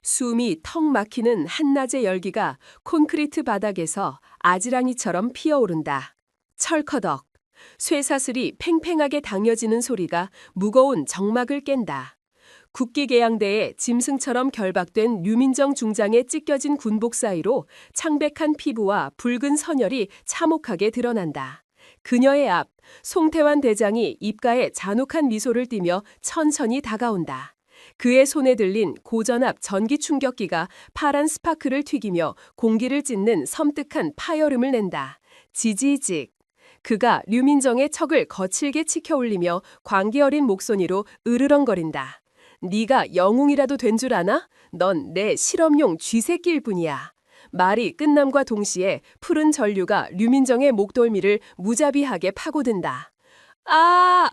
숨이 턱 막히는 한낮의 열기가 콘크리트 바닥에서 아지랑이처럼 피어오른다. 철커덕. 쇠사슬이 팽팽하게 당겨지는 소리가 무거운 정막을 깬다. 국기개양대에 짐승처럼 결박된 류민정 중장에 찢겨진 군복 사이로 창백한 피부와 붉은 선혈이 참혹하게 드러난다. 그녀의 앞, 송태환 대장이 입가에 잔혹한 미소를 띠며 천천히 다가온다. 그의 손에 들린 고전압 전기 충격기가 파란 스파크를 튀기며 공기를 찢는 섬뜩한 파열음을 낸다. 지지직. 그가 류민정의 척을 거칠게 치켜올리며 광기 어린 목소리로 으르렁거린다. 네가 영웅이라도 된 줄 아나? 넌 내 실험용 쥐새끼일 뿐이야. 말이 끝남과 동시에 푸른 전류가 류민정의 목덜미를 무자비하게 파고든다. 아!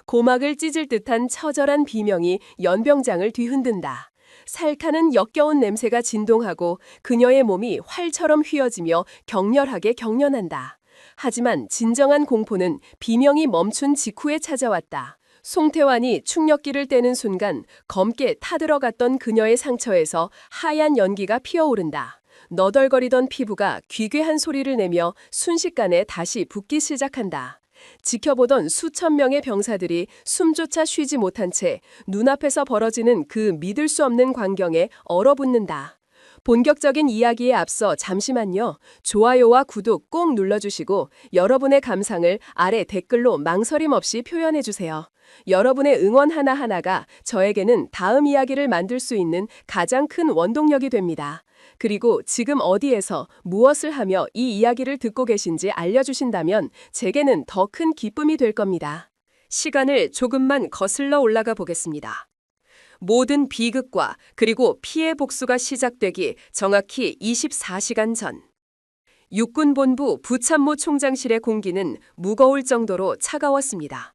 고막을 찢을 듯한 처절한 비명이 연병장을 뒤흔든다. 살타는 역겨운 냄새가 진동하고 그녀의 몸이 활처럼 휘어지며 격렬하게 경련한다. 하지만 진정한 공포는 비명이 멈춘 직후에 찾아왔다. 송태환이 충격기를 떼는 순간 검게 타들어갔던 그녀의 상처에서 하얀 연기가 피어오른다. 너덜거리던 피부가 귀괴한 소리를 내며 순식간에 다시 붓기 시작한다. 지켜보던 수천 명의 병사들이 숨조차 쉬지 못한 채 눈앞에서 벌어지는 그 믿을 수 없는 광경에 얼어붙는다. 본격적인 이야기에 앞서 잠시만요. 좋아요와 구독 꼭 눌러주시고 여러분의 감상을 아래 댓글로 망설임 없이 표현해주세요. 여러분의 응원 하나하나가 저에게는 다음 이야기를 만들 수 있는 가장 큰 원동력이 됩니다. 그리고 지금 어디에서 무엇을 하며 이 이야기를 듣고 계신지 알려주신다면 제게는 더 큰 기쁨이 될 겁니다. 시간을 조금만 거슬러 올라가 보겠습니다. 모든 비극과 그리고 피해 복수가 시작되기 정확히 24시간 전. 육군본부 부참모 총장실의 공기는 무거울 정도로 차가웠습니다.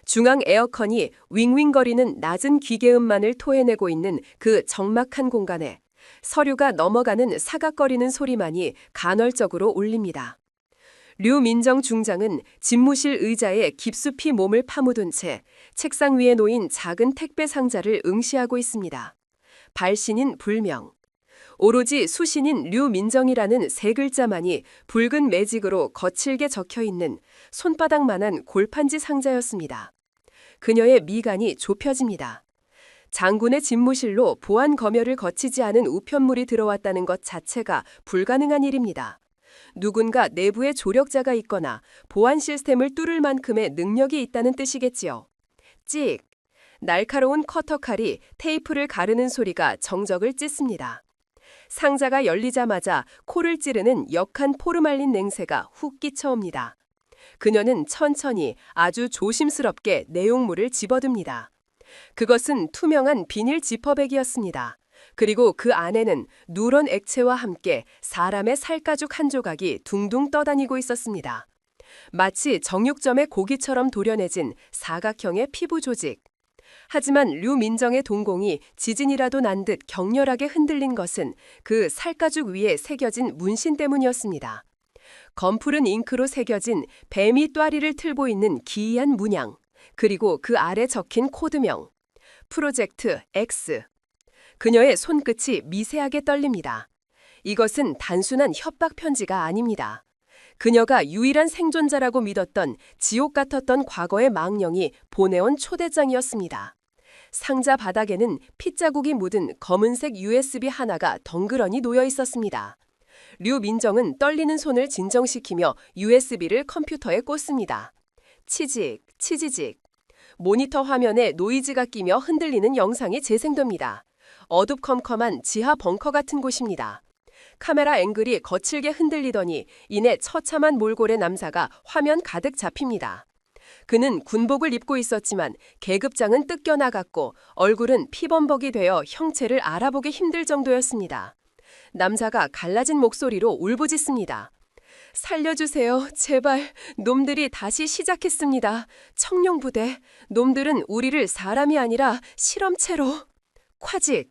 중앙 에어컨이 윙윙거리는 낮은 기계음만을 토해내고 있는 그 적막한 공간에 서류가 넘어가는 사각거리는 소리만이 간헐적으로 울립니다. 류민정 중장은 집무실 의자에 깊숙이 몸을 파묻은 채 책상 위에 놓인 작은 택배 상자를 응시하고 있습니다. 발신인 불명. 오로지 수신인 류민정이라는 세 글자만이 붉은 매직으로 거칠게 적혀있는 손바닥만한 골판지 상자였습니다. 그녀의 미간이 좁혀집니다. 장군의 집무실로 보안 검열을 거치지 않은 우편물이 들어왔다는 것 자체가 불가능한 일입니다. 누군가 내부에 조력자가 있거나 보안 시스템을 뚫을 만큼의 능력이 있다는 뜻이겠지요. 찍! 날카로운 커터칼이 테이프를 가르는 소리가 정적을 찢습니다. 상자가 열리자마자 코를 찌르는 역한 포르말린 냉새가 훅 끼쳐옵니다. 그녀는 천천히 아주 조심스럽게 내용물을 집어듭니다. 그것은 투명한 비닐 지퍼백이었습니다. 그리고 그 안에는 누런 액체와 함께 사람의 살가죽 한 조각이 둥둥 떠다니고 있었습니다. 마치 정육점의 고기처럼 도려내진 사각형의 피부 조직. 하지만 류민정의 동공이 지진이라도 난 듯 격렬하게 흔들린 것은 그 살가죽 위에 새겨진 문신 때문이었습니다. 검푸른 잉크로 새겨진 뱀이 또아리를 틀고 있는 기이한 문양, 그리고 그 아래 적힌 코드명. 프로젝트 X. 그녀의 손끝이 미세하게 떨립니다. 이것은 단순한 협박 편지가 아닙니다. 그녀가 유일한 생존자라고 믿었던 지옥 같았던 과거의 망령이 보내온 초대장이었습니다. 상자 바닥에는 핏자국이 묻은 검은색 USB 하나가 덩그러니 놓여 있었습니다. 류민정은 떨리는 손을 진정시키며 USB를 컴퓨터에 꽂습니다. 치직, 치지직. 모니터 화면에 노이즈가 끼며 흔들리는 영상이 재생됩니다. 어둡컴컴한 지하 벙커 같은 곳입니다. 카메라 앵글이 거칠게 흔들리더니 이내 처참한 몰골의 남자가 화면 가득 잡힙니다. 그는 군복을 입고 있었지만 계급장은 뜯겨나갔고 얼굴은 피범벅이 되어 형체를 알아보기 힘들 정도였습니다. 남자가 갈라진 목소리로 울부짖습니다. 살려주세요. 제발. 놈들이 다시 시작했습니다. 청룡부대. 놈들은 우리를 사람이 아니라 실험체로. 콰직.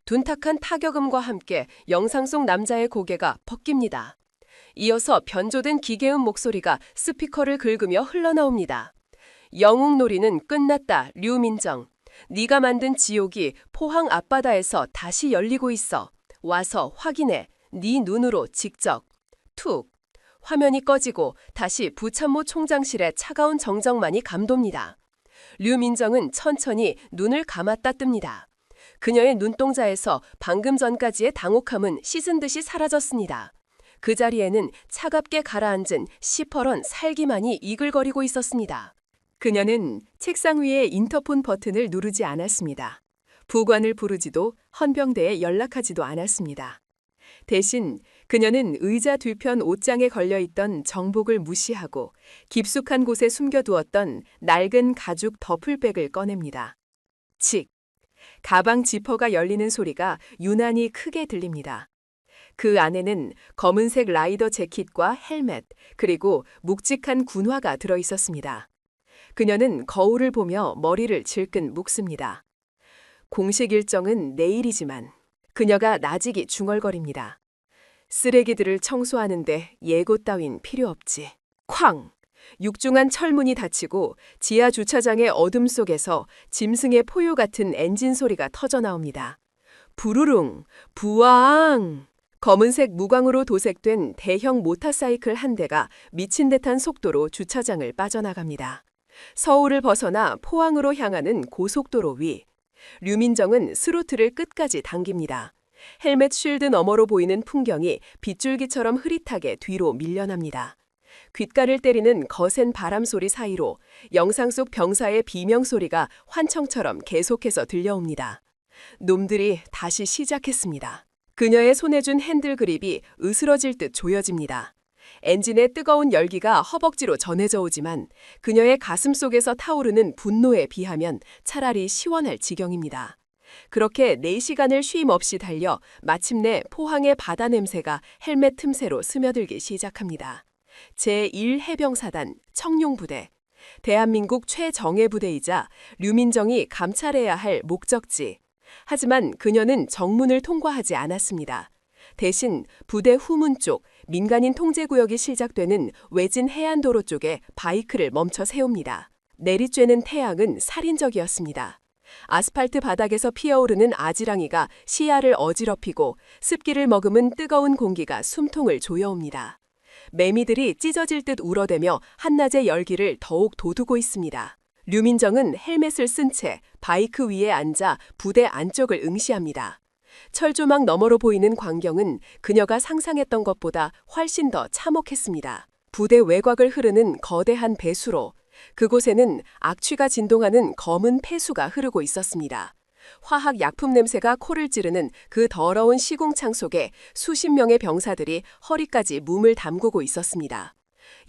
둔탁한 타격음과 함께 영상 속 남자의 고개가 벗깁니다. 이어서 변조된 기계음 목소리가 스피커를 긁으며 흘러나옵니다. 영웅놀이는 끝났다, 류민정. 네가 만든 지옥이 포항 앞바다에서 다시 열리고 있어. 와서 확인해. 네 눈으로 직접. 툭. 화면이 꺼지고 다시 부참모 총장실의 차가운 정적만이 감돕니다. 류민정은 천천히 눈을 감았다 뜹니다. 그녀의 눈동자에서 방금 전까지의 당혹함은 씻은 듯이 사라졌습니다. 그 자리에는 차갑게 가라앉은 시퍼런 살기만이 이글거리고 있었습니다. 그녀는 책상 위에 인터폰 버튼을 누르지 않았습니다. 부관을 부르지도 헌병대에 연락하지도 않았습니다. 대신 그녀는 의자 뒤편 옷장에 걸려있던 정복을 무시하고 깊숙한 곳에 숨겨두었던 낡은 가죽 더플백을 꺼냅니다. 칙! 가방 지퍼가 열리는 소리가 유난히 크게 들립니다. 그 안에는 검은색 라이더 재킷과 헬멧, 그리고 묵직한 군화가 들어있었습니다. 그녀는 거울을 보며 머리를 질끈 묶습니다. 공식 일정은 내일이지만 그녀가 나직이 중얼거립니다. 쓰레기들을 청소하는데 예고 따윈 필요 없지. 쾅! 육중한 철문이 닫히고 지하 주차장의 어둠 속에서 짐승의 포효 같은 엔진 소리가 터져나옵니다. 부르릉! 부앙! 검은색 무광으로 도색된 대형 모터사이클 한 대가 미친 듯한 속도로 주차장을 빠져나갑니다. 서울을 벗어나 포항으로 향하는 고속도로 위. 류민정은 스로틀을 끝까지 당깁니다. 헬멧 쉴드 너머로 보이는 풍경이 빗줄기처럼 흐릿하게 뒤로 밀려납니다. 귓가를 때리는 거센 바람 소리 사이로 영상 속 병사의 비명 소리가 환청처럼 계속해서 들려옵니다. 놈들이 다시 시작했습니다. 그녀의 손에 준 핸들 그립이 으스러질 듯 조여집니다. 엔진의 뜨거운 열기가 허벅지로 전해져 오지만 그녀의 가슴 속에서 타오르는 분노에 비하면 차라리 시원할 지경입니다. 그렇게 4시간을 쉼 없이 달려 마침내 포항의 바다 냄새가 헬멧 틈새로 스며들기 시작합니다. 제1해병사단 청룡부대, 대한민국 최정예 부대이자 류민정이 감찰해야 할 목적지. 하지만 그녀는 정문을 통과하지 않았습니다. 대신 부대 후문 쪽 민간인 통제구역이 시작되는 외진 해안도로 쪽에 바이크를 멈춰 세웁니다. 내리쬐는 태양은 살인적이었습니다. 아스팔트 바닥에서 피어오르는 아지랑이가 시야를 어지럽히고 습기를 머금은 뜨거운 공기가 숨통을 조여옵니다. 매미들이 찢어질 듯 울어대며 한낮의 열기를 더욱 돋우고 있습니다. 류민정은 헬멧을 쓴 채 바이크 위에 앉아 부대 안쪽을 응시합니다. 철조망 너머로 보이는 광경은 그녀가 상상했던 것보다 훨씬 더 참혹했습니다. 부대 외곽을 흐르는 거대한 배수로, 그곳에는 악취가 진동하는 검은 폐수가 흐르고 있었습니다. 화학 약품 냄새가 코를 찌르는 그 더러운 시궁창 속에 수십 명의 병사들이 허리까지 몸을 담그고 있었습니다.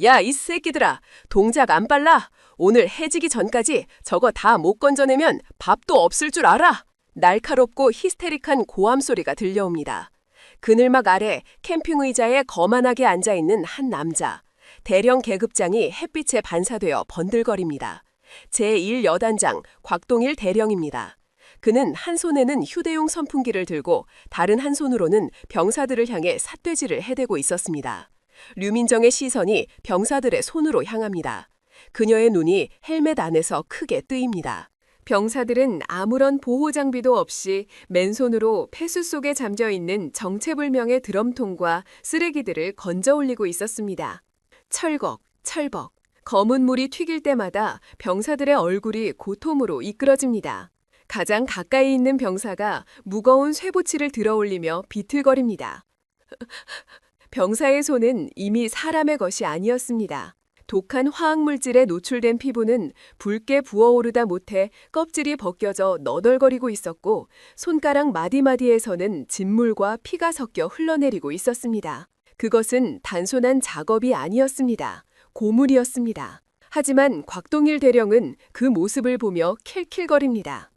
야, 이 새끼들아! 동작 안 빨라! 오늘 해지기 전까지 저거 다 못 건져내면 밥도 없을 줄 알아! 날카롭고 히스테릭한 고함 소리가 들려옵니다. 그늘막 아래 캠핑 의자에 거만하게 앉아있는 한 남자. 대령 계급장이 햇빛에 반사되어 번들거립니다. 제1여단장 곽동일 대령입니다. 그는 한 손에는 휴대용 선풍기를 들고 다른 한 손으로는 병사들을 향해 삿돼지를 해대고 있었습니다. 류민정의 시선이 병사들의 손으로 향합니다. 그녀의 눈이 헬멧 안에서 크게 뜨입니다. 병사들은 아무런 보호 장비도 없이 맨손으로 폐수 속에 잠겨있는 정체불명의 드럼통과 쓰레기들을 건져 올리고 있었습니다. 철걱, 철벅. 검은 물이 튀길 때마다 병사들의 얼굴이 고통으로 이끌어집니다. 가장 가까이 있는 병사가 무거운 쇠붙이를 들어올리며 비틀거립니다. 병사의 손은 이미 사람의 것이 아니었습니다. 독한 화학물질에 노출된 피부는 붉게 부어오르다 못해 껍질이 벗겨져 너덜거리고 있었고 손가락 마디마디에서는 진물과 피가 섞여 흘러내리고 있었습니다. 그것은 단순한 작업이 아니었습니다. 고물이었습니다. 하지만 곽동일 대령은 그 모습을 보며 킬킬거립니다.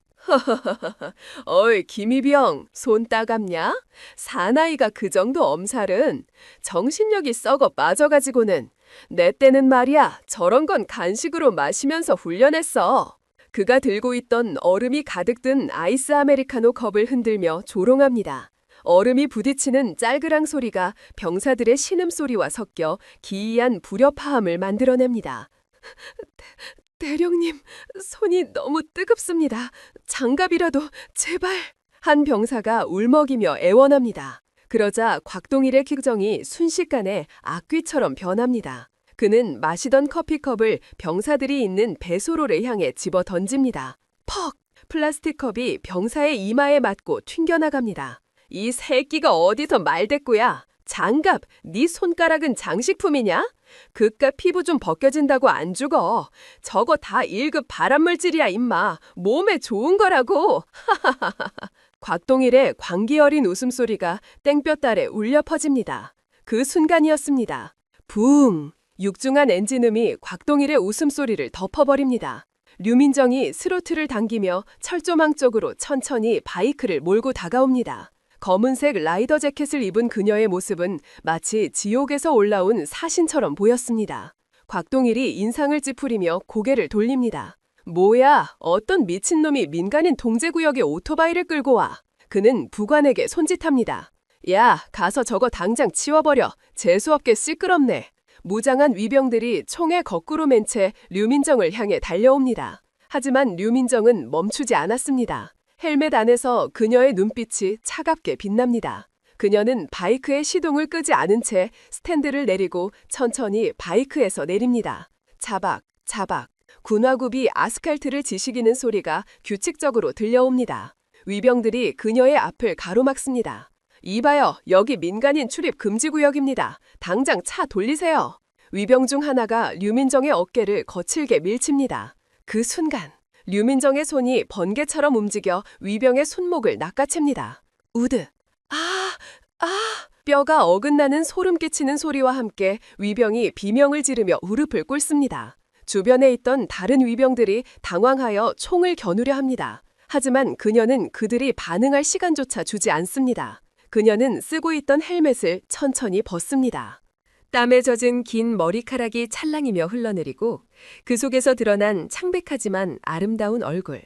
어이, 김이병, 손 따갑냐? 사나이가 그 정도 엄살은 정신력이 썩어 빠져가지고는 내 때는 말이야 저런 건 간식으로 마시면서 훈련했어. 그가 들고 있던 얼음이 가득 든 아이스 아메리카노 컵을 흔들며 조롱합니다. 얼음이 부딪히는 짤그랑 소리가 병사들의 신음소리와 섞여 기이한 불협화음을 만들어냅니다. 대령님, 손이 너무 뜨겁습니다. 장갑이라도 제발. 한 병사가 울먹이며 애원합니다. 그러자 곽동일의 표정이 순식간에 악귀처럼 변합니다. 그는 마시던 커피컵을 병사들이 있는 배수로를 향해 집어 던집니다. 퍽! 플라스틱 컵이 병사의 이마에 맞고 튕겨나갑니다. 이 새끼가 어디서 말대꾸야? 장갑, 네 손가락은 장식품이냐? 그깟 피부 좀 벗겨진다고 안 죽어. 저거 다 1급 발암물질이야 임마. 몸에 좋은 거라고. 곽동일의 광기 어린 웃음소리가 땡볕 아래 울려 퍼집니다. 그 순간이었습니다. 붕! 육중한 엔진음이 곽동일의 웃음소리를 덮어버립니다. 류민정이 스로틀을 당기며 철조망 쪽으로 천천히 바이크를 몰고 다가옵니다. 검은색 라이더 재킷을 입은 그녀의 모습은 마치 지옥에서 올라온 사신처럼 보였습니다. 곽동일이 인상을 찌푸리며 고개를 돌립니다. 뭐야, 어떤 미친놈이 민간인 통제구역에 오토바이를 끌고 와. 그는 부관에게 손짓합니다. 야, 가서 저거 당장 치워버려. 재수없게 시끄럽네. 무장한 위병들이 총에 거꾸로 맨 채 류민정을 향해 달려옵니다. 하지만 류민정은 멈추지 않았습니다. 헬멧 안에서 그녀의 눈빛이 차갑게 빛납니다. 그녀는 바이크의 시동을 끄지 않은 채 스탠드를 내리고 천천히 바이크에서 내립니다. 자박, 자박. 군화굽이 아스팔트를 지시기는 소리가 규칙적으로 들려옵니다. 위병들이 그녀의 앞을 가로막습니다. 이봐요, 여기 민간인 출입 금지구역입니다. 당장 차 돌리세요. 위병 중 하나가 류민정의 어깨를 거칠게 밀칩니다. 그 순간 류민정의 손이 번개처럼 움직여 위병의 손목을 낚아챕니다. 우드! 아! 아! 뼈가 어긋나는 소름 끼치는 소리와 함께 위병이 비명을 지르며 무릎을 꿇습니다. 주변에 있던 다른 위병들이 당황하여 총을 겨누려 합니다. 하지만 그녀는 그들이 반응할 시간조차 주지 않습니다. 그녀는 쓰고 있던 헬멧을 천천히 벗습니다. 땀에 젖은 긴 머리카락이 찰랑이며 흘러내리고 그 속에서 드러난 창백하지만 아름다운 얼굴,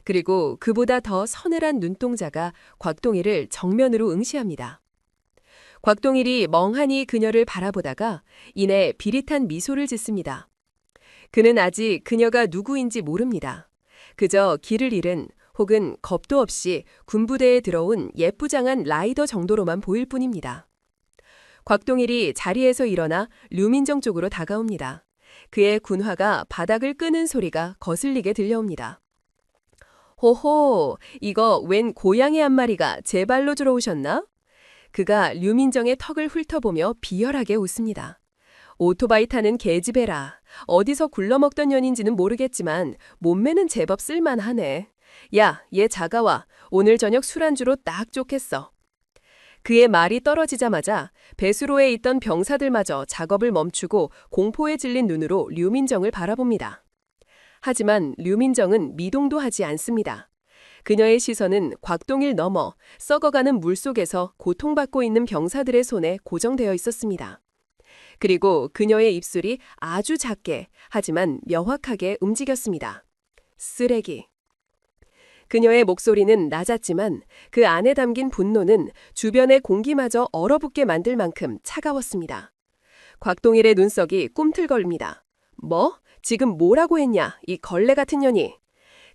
그리고 그보다 더 서늘한 눈동자가 곽동일을 정면으로 응시합니다. 곽동일이 멍하니 그녀를 바라보다가 이내 비릿한 미소를 짓습니다. 그는 아직 그녀가 누구인지 모릅니다. 그저 길을 잃은 혹은 겁도 없이 군부대에 들어온 예쁘장한 라이더 정도로만 보일 뿐입니다. 곽동일이 자리에서 일어나 류민정 쪽으로 다가옵니다. 그의 군화가 바닥을 끄는 소리가 거슬리게 들려옵니다. 호호, 이거 웬 고양이 한 마리가 제 발로 들어오셨나? 그가 류민정의 턱을 훑어보며 비열하게 웃습니다. 오토바이 타는 개집애라. 어디서 굴러먹던 년인지는 모르겠지만 몸매는 제법 쓸만하네. 야, 얘 자가와. 오늘 저녁 술안주로 딱 좋겠어. 그의 말이 떨어지자마자 배수로에 있던 병사들마저 작업을 멈추고 공포에 질린 눈으로 류민정을 바라봅니다. 하지만 류민정은 미동도 하지 않습니다. 그녀의 시선은 곽동일 넘어 썩어가는 물속에서 고통받고 있는 병사들의 손에 고정되어 있었습니다. 그리고 그녀의 입술이 아주 작게 하지만 명확하게 움직였습니다. 쓰레기. 그녀의 목소리는 낮았지만 그 안에 담긴 분노는 주변의 공기마저 얼어붙게 만들 만큼 차가웠습니다. 곽동일의 눈썹이 꿈틀거립니다. 뭐? 지금 뭐라고 했냐, 이 걸레 같은 년이.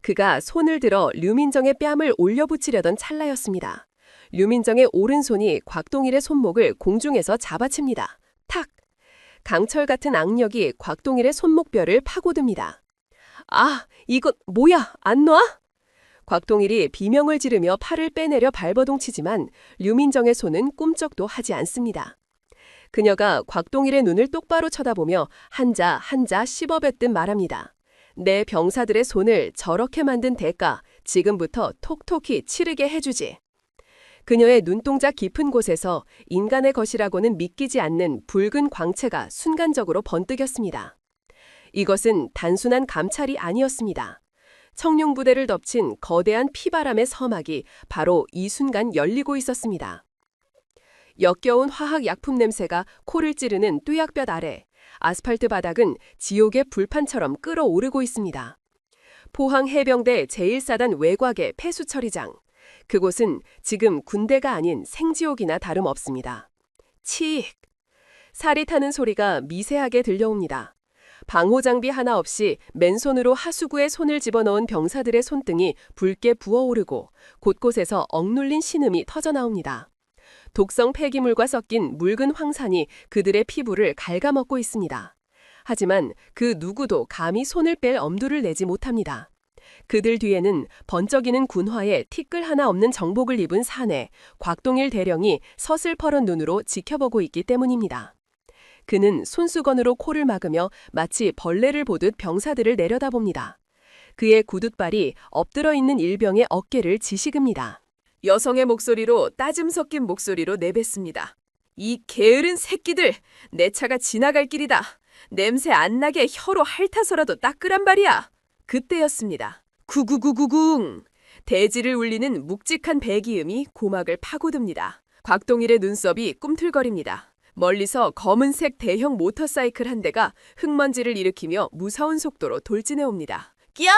그가 손을 들어 류민정의 뺨을 올려붙이려던 찰나였습니다. 류민정의 오른손이 곽동일의 손목을 공중에서 잡아챕니다. 탁! 강철 같은 악력이 곽동일의 손목뼈를 파고듭니다. 아, 이건 뭐야, 안 놔? 곽동일이 비명을 지르며 팔을 빼내려 발버둥치지만 류민정의 손은 꿈쩍도 하지 않습니다. 그녀가 곽동일의 눈을 똑바로 쳐다보며 한자 한자 씹어뱉듯 말합니다. 내 병사들의 손을 저렇게 만든 대가 지금부터 톡톡히 치르게 해주지. 그녀의 눈동자 깊은 곳에서 인간의 것이라고는 믿기지 않는 붉은 광채가 순간적으로 번뜩였습니다. 이것은 단순한 감찰이 아니었습니다. 청룡부대를 덮친 거대한 피바람의 서막이 바로 이 순간 열리고 있었습니다. 역겨운 화학약품 냄새가 코를 찌르는 뙤약볕 아래 아스팔트 바닥은 지옥의 불판처럼 끓어오르고 있습니다. 포항 해병대 제1사단 외곽의 폐수처리장. 그곳은 지금 군대가 아닌 생지옥이나 다름없습니다. 치익! 살이 타는 소리가 미세하게 들려옵니다. 방호 장비 하나 없이 맨손으로 하수구에 손을 집어넣은 병사들의 손등이 붉게 부어오르고 곳곳에서 억눌린 신음이 터져나옵니다. 독성 폐기물과 섞인 묽은 황산이 그들의 피부를 갉아먹고 있습니다. 하지만 그 누구도 감히 손을 뺄 엄두를 내지 못합니다. 그들 뒤에는 번쩍이는 군화에 티끌 하나 없는 정복을 입은 사내, 곽동일 대령이 서슬퍼런 눈으로 지켜보고 있기 때문입니다. 그는 손수건으로 코를 막으며 마치 벌레를 보듯 병사들을 내려다봅니다. 그의 구둣발이 엎드려 있는 일병의 어깨를 지시급니다. 여성의 목소리로 따짐 섞인 목소리로 내뱉습니다. 이 게으른 새끼들! 내 차가 지나갈 길이다. 냄새 안 나게 혀로 핥아서라도 닦으란 말이야. 그때였습니다. 구구구구궁! 대지를 울리는 묵직한 배기음이 고막을 파고듭니다. 곽동일의 눈썹이 꿈틀거립니다. 멀리서 검은색 대형 모터사이클 한 대가 흙먼지를 일으키며 무서운 속도로 돌진해 옵니다. 끼야!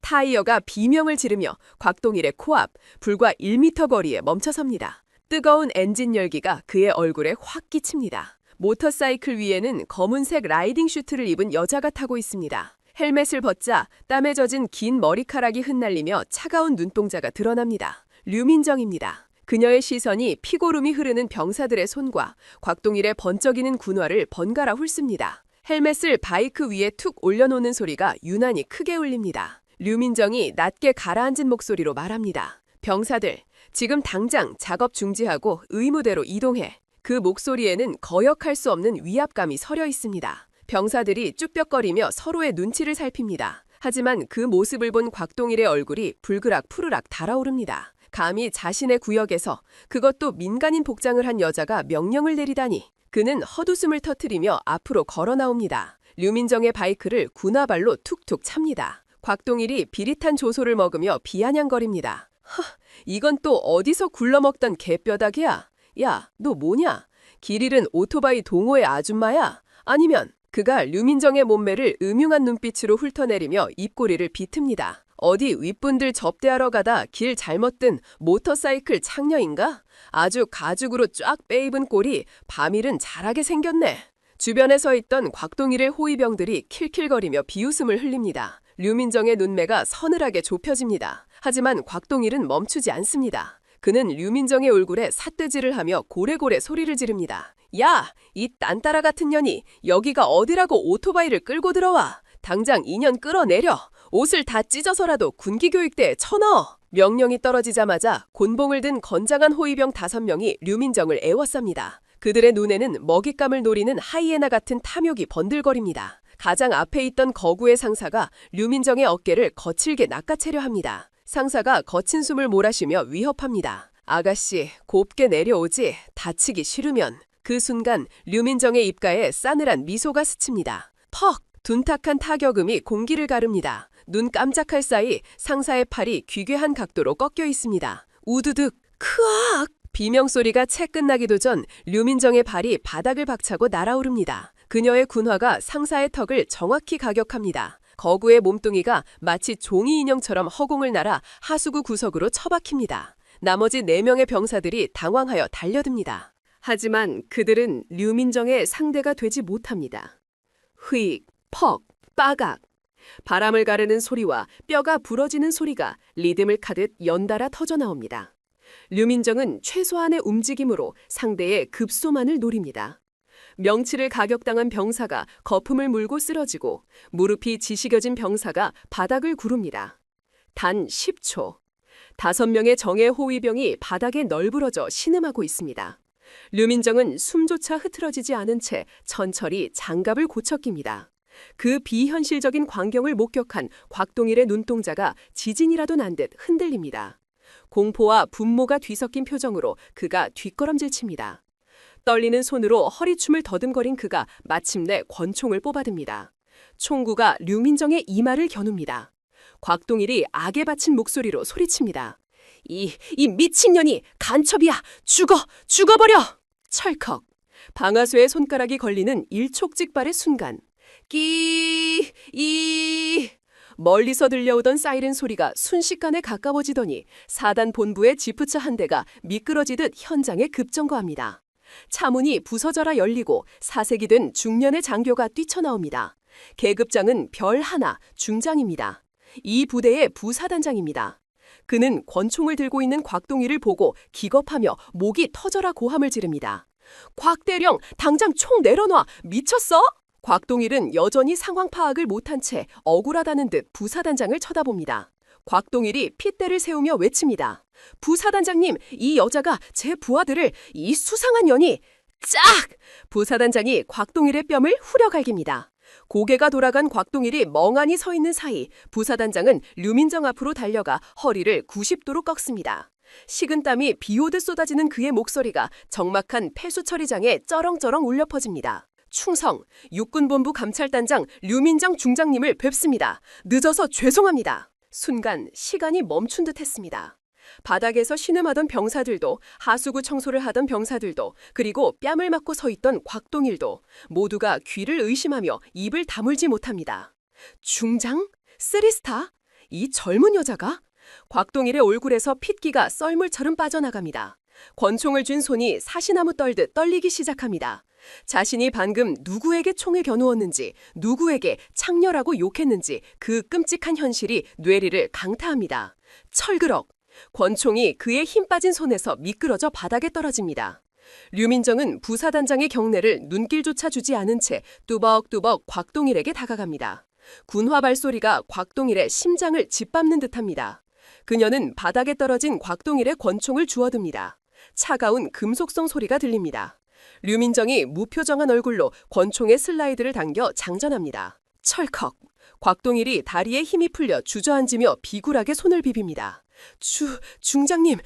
타이어가 비명을 지르며 곽동일의 코앞 불과 1m 거리에 멈춰섭니다. 뜨거운 엔진 열기가 그의 얼굴에 확 끼칩니다. 모터사이클 위에는 검은색 라이딩 슈트를 입은 여자가 타고 있습니다. 헬멧을 벗자 땀에 젖은 긴 머리카락이 흩날리며 차가운 눈동자가 드러납니다. 류민정입니다. 그녀의 시선이 피고름이 흐르는 병사들의 손과 곽동일의 번쩍이는 군화를 번갈아 훑습니다. 헬멧을 바이크 위에 툭 올려놓는 소리가 유난히 크게 울립니다. 류민정이 낮게 가라앉은 목소리로 말합니다. 병사들, 지금 당장 작업 중지하고 의무대로 이동해. 그 목소리에는 거역할 수 없는 위압감이 서려 있습니다. 병사들이 쭈뼛거리며 서로의 눈치를 살핍니다. 하지만 그 모습을 본 곽동일의 얼굴이 불그락 푸르락 달아오릅니다. 감히 자신의 구역에서 그것도 민간인 복장을 한 여자가 명령을 내리다니. 그는 헛웃음을 터뜨리며 앞으로 걸어 나옵니다. 류민정의 바이크를 군화발로 툭툭 찹니다. 곽동일이 비릿한 조소를 먹으며 비아냥거립니다. 이건 또 어디서 굴러먹던 개뼈다귀야? 야, 너 뭐냐? 길 잃은 오토바이 동호회 아줌마야? 아니면 그가 류민정의 몸매를 음흉한 눈빛으로 훑어내리며 입꼬리를 비틉니다. 어디 윗분들 접대하러 가다 길 잘못 든 모터사이클 창녀인가? 아주 가죽으로 쫙 빼입은 꼴이 밤일은 잘하게 생겼네. 주변에 서 있던 곽동일의 호위병들이 킬킬거리며 비웃음을 흘립니다. 류민정의 눈매가 서늘하게 좁혀집니다. 하지만 곽동일은 멈추지 않습니다. 그는 류민정의 얼굴에 삿대질을 하며 고래고래 소리를 지릅니다. 야! 이 딴따라 같은 년이 여기가 어디라고 오토바이를 끌고 들어와! 당장 이년 끌어내려! 옷을 다 찢어서라도 군기교육대에 쳐넣어! 명령이 떨어지자마자 곤봉을 든 건장한 호위병 5명이 류민정을 에워쌉니다. 그들의 눈에는 먹잇감을 노리는 하이에나 같은 탐욕이 번들거립니다. 가장 앞에 있던 거구의 상사가 류민정의 어깨를 거칠게 낚아채려 합니다. 상사가 거친 숨을 몰아쉬며 위협합니다. 아가씨, 곱게 내려오지. 다치기 싫으면. 그 순간 류민정의 입가에 싸늘한 미소가 스칩니다. 퍽! 둔탁한 타격음이 공기를 가릅니다. 눈 깜짝할 사이 상사의 팔이 기괴한 각도로 꺾여 있습니다. 우두득! 크악! 비명소리가 채 끝나기도 전 류민정의 발이 바닥을 박차고 날아오릅니다. 그녀의 군화가 상사의 턱을 정확히 가격합니다. 거구의 몸뚱이가 마치 종이 인형처럼 허공을 날아 하수구 구석으로 처박힙니다. 나머지 4명의 병사들이 당황하여 달려듭니다. 하지만 그들은 류민정의 상대가 되지 못합니다. 휙, 퍽, 빠각. 바람을 가르는 소리와 뼈가 부러지는 소리가 리듬을 타듯 연달아 터져나옵니다. 류민정은 최소한의 움직임으로 상대의 급소만을 노립니다. 명치를 가격당한 병사가 거품을 물고 쓰러지고 무릎이 지시겨진 병사가 바닥을 구릅니다. 단 10초. 5명의 정예 호위병이 바닥에 널브러져 신음하고 있습니다. 류민정은 숨조차 흐트러지지 않은 채 천천히 장갑을 고쳐 낍니다. 그 비현실적인 광경을 목격한 곽동일의 눈동자가 지진이라도 난 듯 흔들립니다. 공포와 분모가 뒤섞인 표정으로 그가 뒷걸음질 칩니다. 떨리는 손으로 허리춤을 더듬거린 그가 마침내 권총을 뽑아듭니다. 총구가 류민정의 이마를 겨눕니다. 곽동일이 악에 바친 목소리로 소리칩니다. 이 미친년이 간첩이야! 죽어버려! 철컥! 방아쇠의 손가락이 걸리는 일촉즉발의 순간. 멀리서 들려오던 사이렌 소리가 순식간에 가까워지더니 사단 본부의 지프차 한 대가 미끄러지듯 현장에 급정거합니다. 차문이 부서져라 열리고 사색이 된 중년의 장교가 뛰쳐나옵니다. 계급장은 별 하나, 중장입니다. 이 부대의 부사단장입니다. 그는 권총을 들고 있는 곽동일을 보고 기겁하며 목이 터져라 고함을 지릅니다. 곽대령, 당장 총 내려놔! 미쳤어? 곽동일은 여전히 상황 파악을 못한 채 억울하다는 듯 부사단장을 쳐다봅니다. 곽동일이 핏대를 세우며 외칩니다. 부사단장님, 이 여자가 제 부하들을, 이 수상한 년이... 짝! 부사단장이 곽동일의 뺨을 후려갈깁니다. 고개가 돌아간 곽동일이 멍하니 서 있는 사이 부사단장은 류민정 앞으로 달려가 허리를 90도로 꺾습니다. 식은땀이 비오듯 쏟아지는 그의 목소리가 적막한 폐수처리장에 쩌렁쩌렁 울려 퍼집니다. 충성, 육군본부 감찰단장 류민정 중장님을 뵙습니다. 늦어서 죄송합니다. 순간 시간이 멈춘 듯 했습니다. 바닥에서 신음하던 병사들도, 하수구 청소를 하던 병사들도, 그리고 뺨을 맞고 서 있던 곽동일도 모두가 귀를 의심하며 입을 다물지 못합니다. 중장? 쓰리스타? 이 젊은 여자가? 곽동일의 얼굴에서 핏기가 썰물처럼 빠져나갑니다. 권총을 쥔 손이 사시나무 떨듯 떨리기 시작합니다. 자신이 방금 누구에게 총을 겨누었는지, 누구에게 창렬하고 욕했는지 그 끔찍한 현실이 뇌리를 강타합니다. 철그럭! 권총이 그의 힘 빠진 손에서 미끄러져 바닥에 떨어집니다. 류민정은 부사단장의 경례를 눈길조차 주지 않은 채 뚜벅뚜벅 곽동일에게 다가갑니다. 군화 발소리가 곽동일의 심장을 짓밟는 듯합니다. 그녀는 바닥에 떨어진 곽동일의 권총을 주워듭니다. 차가운 금속성 소리가 들립니다. 류민정이 무표정한 얼굴로 권총의 슬라이드를 당겨 장전합니다. 철컥! 곽동일이 다리에 힘이 풀려 주저앉으며 비굴하게 손을 비빕니다. 중장님,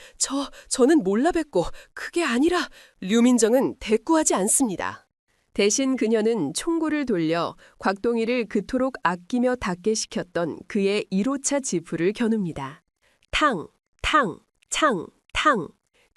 저는 몰라 뵙고 그게 아니라... 류민정은 대꾸하지 않습니다. 대신 그녀는 총구를 돌려 곽동일을 그토록 아끼며 닿게 시켰던 그의 1호차 지프를 겨눕니다. 탕, 탕, 창, 탕.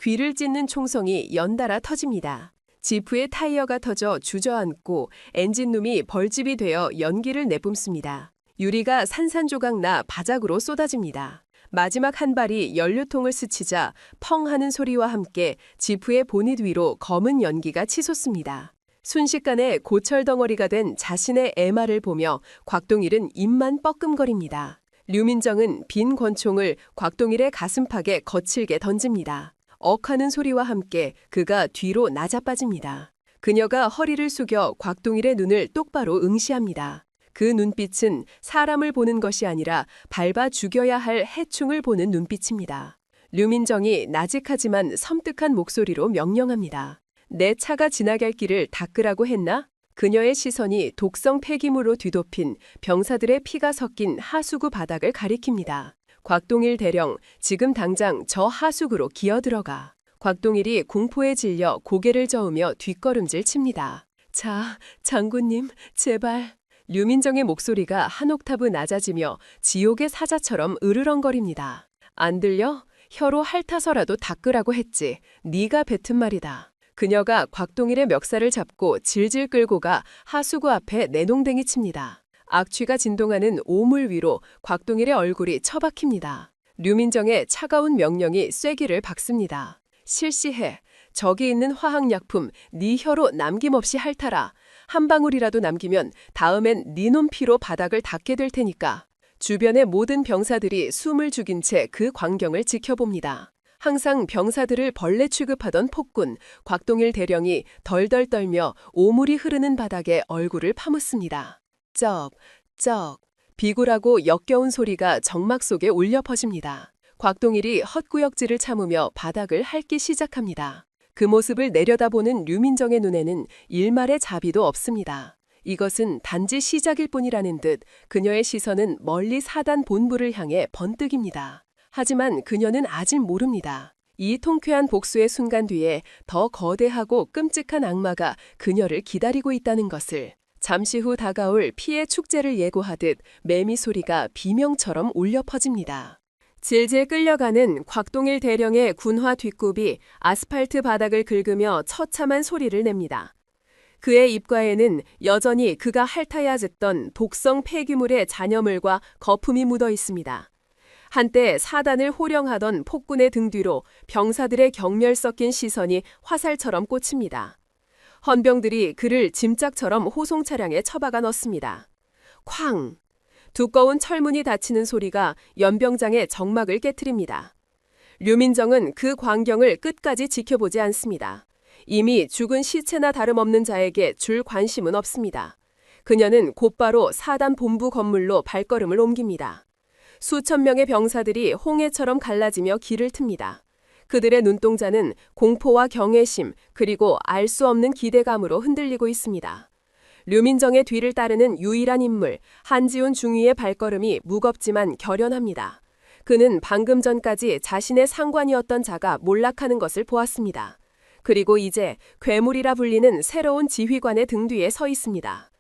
귀를 찢는 총성이 연달아 터집니다. 지프의 타이어가 터져 주저앉고 엔진룸이 벌집이 되어 연기를 내뿜습니다. 유리가 산산조각 나 바닥으로 쏟아집니다. 마지막 한 발이 연료통을 스치자 펑 하는 소리와 함께 지프의 보닛 위로 검은 연기가 치솟습니다. 순식간에 고철 덩어리가 된 자신의 MR을 보며 곽동일은 입만 뻐끔거립니다. 류민정은 빈 권총을 곽동일의 가슴팍에 거칠게 던집니다. 억하는 소리와 함께 그가 뒤로 낮아빠집니다. 그녀가 허리를 숙여 곽동일의 눈을 똑바로 응시합니다. 그 눈빛은 사람을 보는 것이 아니라 밟아 죽여야 할 해충을 보는 눈빛입니다. 류민정이 나직하지만 섬뜩한 목소리로 명령합니다. 내 차가 지나갈 길을 닦으라고 했나? 그녀의 시선이 독성 폐기물로 뒤덮인 병사들의 피가 섞인 하수구 바닥을 가리킵니다. 곽동일 대령, 지금 당장 저 하수구로 기어들어가. 곽동일이 공포에 질려 고개를 저으며 뒷걸음질 칩니다. 자, 장군님, 제발. 류민정의 목소리가 한 옥타브 낮아지며 지옥의 사자처럼 으르렁거립니다. 안 들려? 혀로 핥아서라도 닦으라고 했지. 네가 뱉은 말이다. 그녀가 곽동일의 멱살을 잡고 질질 끌고 가 하수구 앞에 내농댕이 칩니다. 악취가 진동하는 오물 위로 곽동일의 얼굴이 처박힙니다. 류민정의 차가운 명령이 쐐기를 박습니다. 실시해. 저기 있는 화학약품 네 혀로 남김없이 핥아라. 한 방울이라도 남기면 다음엔 네 놈 피로 바닥을 닦게 될 테니까. 주변의 모든 병사들이 숨을 죽인 채 그 광경을 지켜봅니다. 항상 병사들을 벌레 취급하던 폭군 곽동일 대령이 덜덜 떨며 오물이 흐르는 바닥에 얼굴을 파묻습니다. 쩍. 비굴하고 역겨운 소리가 정막 속에 울려 퍼집니다. 곽동일이 헛구역질을 참으며 바닥을 핥기 시작합니다. 그 모습을 내려다보는 류민정의 눈에는 일말의 자비도 없습니다. 이것은 단지 시작일 뿐이라는 듯 그녀의 시선은 멀리 사단 본부를 향해 번뜩입니다. 하지만 그녀는 아직 모릅니다. 이 통쾌한 복수의 순간 뒤에 더 거대하고 끔찍한 악마가 그녀를 기다리고 있다는 것을. 잠시 후 다가올 피해 축제를 예고하듯 매미 소리가 비명처럼 울려 퍼집니다. 질질 끌려가는 곽동일 대령의 군화 뒷굽이 아스팔트 바닥을 긁으며 처참한 소리를 냅니다. 그의 입가에는 여전히 그가 핥아야 듣던 독성 폐기물의 잔여물과 거품이 묻어 있습니다. 한때 사단을 호령하던 폭군의 등 뒤로 병사들의 경멸 섞인 시선이 화살처럼 꽂힙니다. 헌병들이 그를 짐짝처럼 호송 차량에 처박아 넣습니다. 쾅! 두꺼운 철문이 닫히는 소리가 연병장의 정막을 깨트립니다. 류민정은 그 광경을 끝까지 지켜보지 않습니다. 이미 죽은 시체나 다름없는 자에게 줄 관심은 없습니다. 그녀는 곧바로 사단 본부 건물로 발걸음을 옮깁니다. 수천 명의 병사들이 홍해처럼 갈라지며 길을 틉니다. 그들의 눈동자는 공포와 경외심 그리고 알 수 없는 기대감으로 흔들리고 있습니다. 류민정의 뒤를 따르는 유일한 인물 한지훈 중위의 발걸음이 무겁지만 결연합니다. 그는 방금 전까지 자신의 상관이었던 자가 몰락하는 것을 보았습니다. 그리고 이제 괴물이라 불리는 새로운 지휘관의 등 뒤에 서 있습니다.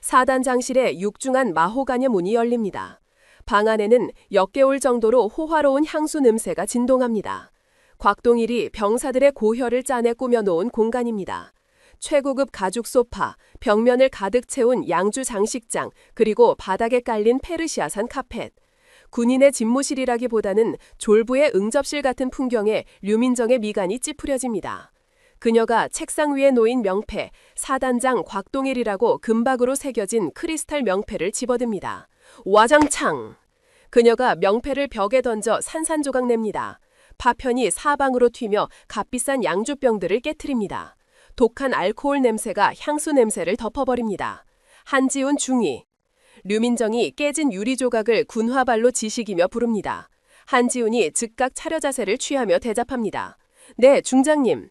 사단장실의 육중한 마호가녀 문이 열립니다. 방 안에는 역겨울 정도로 호화로운 향수 냄새가 진동합니다. 곽동일이 병사들의 고혈을 짜내 꾸며놓은 공간입니다. 최고급 가죽 소파, 벽면을 가득 채운 양주 장식장, 그리고 바닥에 깔린 페르시아산 카펫. 군인의 집무실이라기보다는 졸부의 응접실 같은 풍경에 류민정의 미간이 찌푸려집니다. 그녀가 책상 위에 놓인 명패, 사단장 곽동일이라고 금박으로 새겨진 크리스탈 명패를 집어듭니다. 와장창! 그녀가 명패를 벽에 던져 산산조각 냅니다. 파편이 사방으로 튀며 값비싼 양주병들을 깨트립니다. 독한 알코올 냄새가 향수 냄새를 덮어버립니다. 한지훈 중위. 류민정이 깨진 유리 조각을 군화발로 지식이며 부릅니다. 한지훈이 즉각 차려 자세를 취하며 대답합니다. 네, 중장님.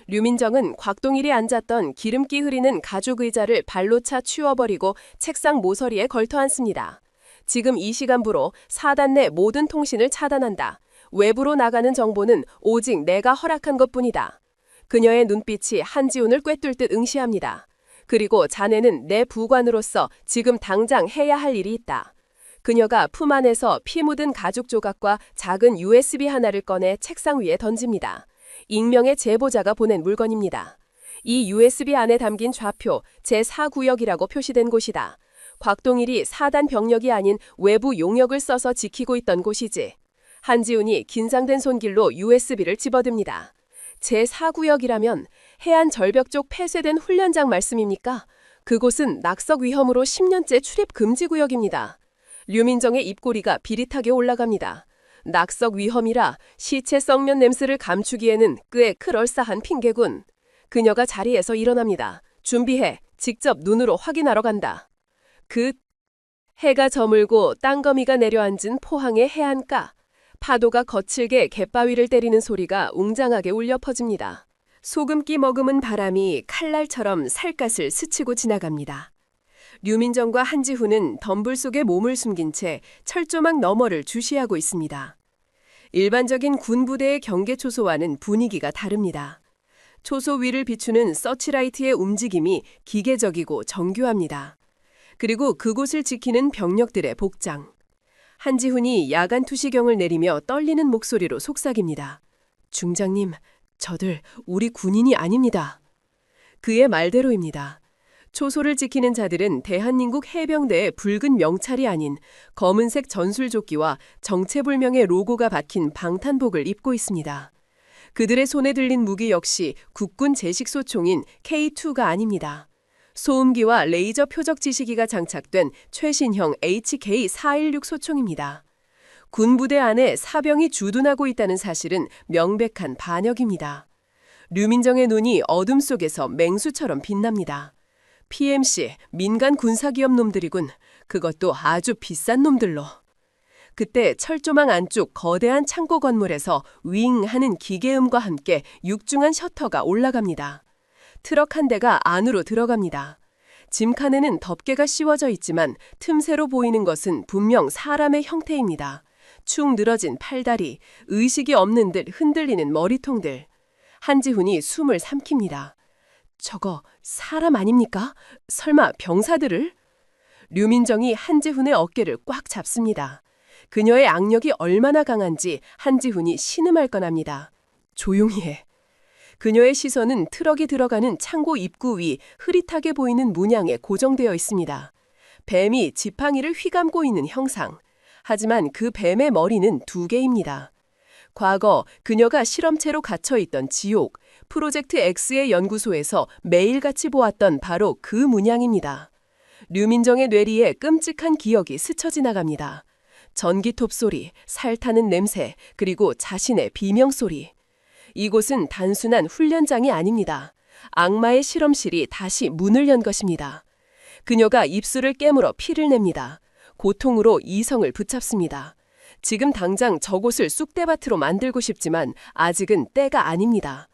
류민정은 곽동일이 앉았던 기름기 흐리는 가죽 의자를 발로 차 치워버리고 책상 모서리에 걸터앉습니다. 지금 이 시간부로 사단 내 모든 통신을 차단한다. 외부로 나가는 정보는 오직 내가 허락한 것뿐이다. 그녀의 눈빛이 한지훈을 꿰뚫 듯 응시합니다. 그리고 자네는 내 부관으로서 지금 당장 해야 할 일이 있다. 그녀가 품 안에서 피 묻은 가죽 조각과 작은 USB 하나를 꺼내 책상 위에 던집니다. 익명의 제보자가 보낸 물건입니다. 이 USB 안에 담긴 좌표 제4구역이라고 표시된 곳이다. 곽동일이 사단 병력이 아닌 외부 용역을 써서 지키고 있던 곳이지. 한지훈이 긴장된 손길로 USB를 집어듭니다. 제4구역이라면 해안 절벽 쪽 폐쇄된 훈련장 말씀입니까? 그곳은 낙석 위험으로 10년째 출입 금지 구역입니다. 류민정의 입꼬리가 비릿하게 올라갑니다. 낙석 위험이라 시체 썩면 냄새를 감추기에는 꽤 그럴싸한 핑계군. 그녀가 자리에서 일어납니다. 준비해. 직접 눈으로 확인하러 간다. 해가 저물고 땅거미가 내려앉은 포항의 해안가. 파도가 거칠게 갯바위를 때리는 소리가 웅장하게 울려 퍼집니다. 소금기 머금은 바람이 칼날처럼 살갗을 스치고 지나갑니다. 류민정과 한지훈은 덤불 속에 몸을 숨긴 채 철조망 너머를 주시하고 있습니다. 일반적인 군부대의 경계 초소와는 분위기가 다릅니다. 초소 위를 비추는 서치라이트의 움직임이 기계적이고 정교합니다. 그리고 그곳을 지키는 병력들의 복장. 한지훈이 야간 투시경을 내리며 떨리는 목소리로 속삭입니다. 중장님, 저들 우리 군인이 아닙니다. 그의 말대로입니다. 초소를 지키는 자들은 대한민국 해병대의 붉은 명찰이 아닌 검은색 전술조끼와 정체불명의 로고가 박힌 방탄복을 입고 있습니다. 그들의 손에 들린 무기 역시 국군 제식소총인 K2가 아닙니다. 소음기와 레이저 표적 지시기가 장착된 최신형 HK416 소총입니다. 군부대 안에 사병이 주둔하고 있다는 사실은 명백한 반역입니다. 류민정의 눈이 어둠 속에서 맹수처럼 빛납니다. PMC, 민간 군사기업 놈들이군. 그것도 아주 비싼 놈들로. 그때 철조망 안쪽 거대한 창고 건물에서 윙 하는 기계음과 함께 육중한 셔터가 올라갑니다. 트럭 한 대가 안으로 들어갑니다. 짐칸에는 덮개가 씌워져 있지만 틈새로 보이는 것은 분명 사람의 형태입니다. 축 늘어진 팔다리, 의식이 없는 듯 흔들리는 머리통들. 한지훈이 숨을 삼킵니다. 저거 사람 아닙니까? 설마 병사들을? 류민정이 한지훈의 어깨를 꽉 잡습니다. 그녀의 악력이 얼마나 강한지 한지훈이 신음할 뻔합니다. 조용히 해. 그녀의 시선은 트럭이 들어가는 창고 입구 위 흐릿하게 보이는 문양에 고정되어 있습니다. 뱀이 지팡이를 휘감고 있는 형상. 하지만 그 뱀의 머리는 2개입니다. 과거 그녀가 실험체로 갇혀있던 지옥, 프로젝트 X의 연구소에서 매일같이 보았던 바로 그 문양입니다. 류민정의 뇌리에 끔찍한 기억이 스쳐 지나갑니다. 전기톱 소리, 살 타는 냄새, 그리고 자신의 비명 소리. 이곳은 단순한 훈련장이 아닙니다. 악마의 실험실이 다시 문을 연 것입니다. 그녀가 입술을 깨물어 피를 냅니다. 고통으로 이성을 붙잡습니다. 지금 당장 저곳을 쑥대밭으로 만들고 싶지만 아직은 때가 아닙니다.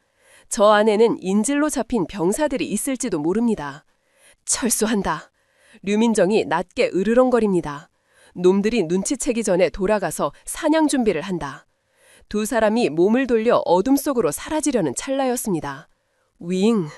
저 안에는 인질로 잡힌 병사들이 있을지도 모릅니다. 철수한다. 류민정이 낮게 으르렁거립니다. 놈들이 눈치채기 전에 돌아가서 사냥 준비를 한다. 두 사람이 몸을 돌려 어둠 속으로 사라지려는 찰나였습니다. 윙!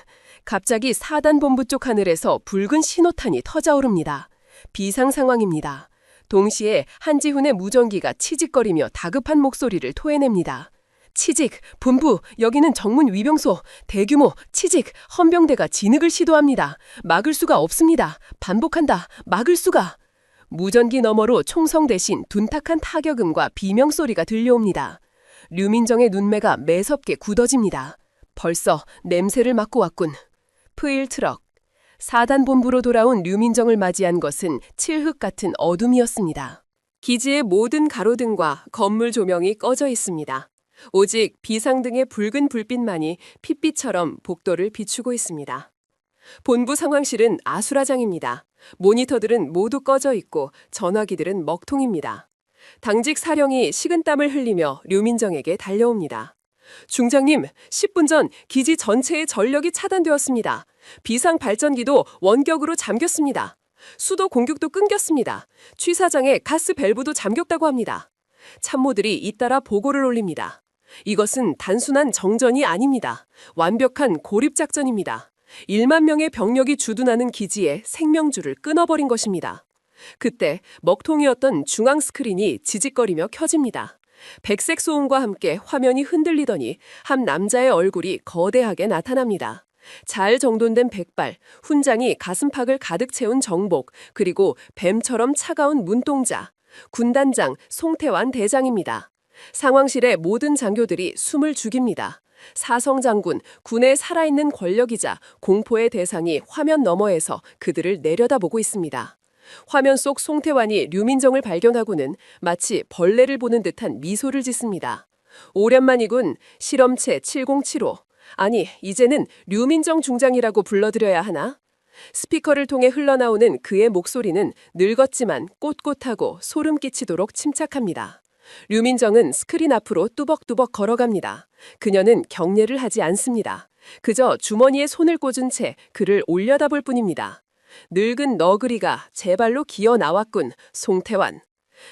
갑자기 4단 본부 쪽 하늘에서 붉은 신호탄이 터져오릅니다. 비상 상황입니다. 동시에 한지훈의 무전기가 치직거리며 다급한 목소리를 토해냅니다. 치직, 본부, 여기는 정문 위병소, 대규모, 치직, 헌병대가 진흙을 시도합니다. 막을 수가 없습니다. 반복한다. 막을 수가. 무전기 너머로 총성 대신 둔탁한 타격음과 비명소리가 들려옵니다. 류민정의 눈매가 매섭게 굳어집니다. 벌써 냄새를 맡고 왔군. 프일 트럭. 4단 본부로 돌아온 류민정을 맞이한 것은 칠흑 같은 어둠이었습니다. 기지의 모든 가로등과 건물 조명이 꺼져 있습니다. 오직 비상등의 붉은 불빛만이 핏빛처럼 복도를 비추고 있습니다. 본부 상황실은 아수라장입니다. 모니터들은 모두 꺼져 있고 전화기들은 먹통입니다. 당직 사령이 식은땀을 흘리며 류민정에게 달려옵니다. 중장님, 10분 전 기지 전체의 전력이 차단되었습니다. 비상 발전기도 원격으로 잠겼습니다. 수도 공격도 끊겼습니다. 취사장의 가스 밸브도 잠겼다고 합니다. 참모들이 잇따라 보고를 올립니다. 이것은 단순한 정전이 아닙니다. 완벽한 고립작전입니다. 1만 명의 병력이 주둔하는 기지에 생명줄을 끊어버린 것입니다. 그때 먹통이었던 중앙 스크린이 지직거리며 켜집니다. 백색 소음과 함께 화면이 흔들리더니 한 남자의 얼굴이 거대하게 나타납니다. 잘 정돈된 백발, 훈장이 가슴팍을 가득 채운 정복, 그리고 뱀처럼 차가운 눈동자. 군단장 송태환 대장입니다. 상황실의 모든 장교들이 숨을 죽입니다. 사성 장군, 군의 살아있는 권력이자 공포의 대상이 화면 너머에서 그들을 내려다보고 있습니다. 화면 속 송태환이 류민정을 발견하고는 마치 벌레를 보는 듯한 미소를 짓습니다. 오랜만이군. 실험체 7075. 아니, 이제는 류민정 중장이라고 불러드려야 하나? 스피커를 통해 흘러나오는 그의 목소리는 늙었지만 꼿꼿하고 소름 끼치도록 침착합니다. 류민정은 스크린 앞으로 뚜벅뚜벅 걸어갑니다. 그녀는 경례를 하지 않습니다. 그저 주머니에 손을 꽂은 채 그를 올려다볼 뿐입니다. 늙은 너구리가 제 발로 기어 나왔군, 송태환.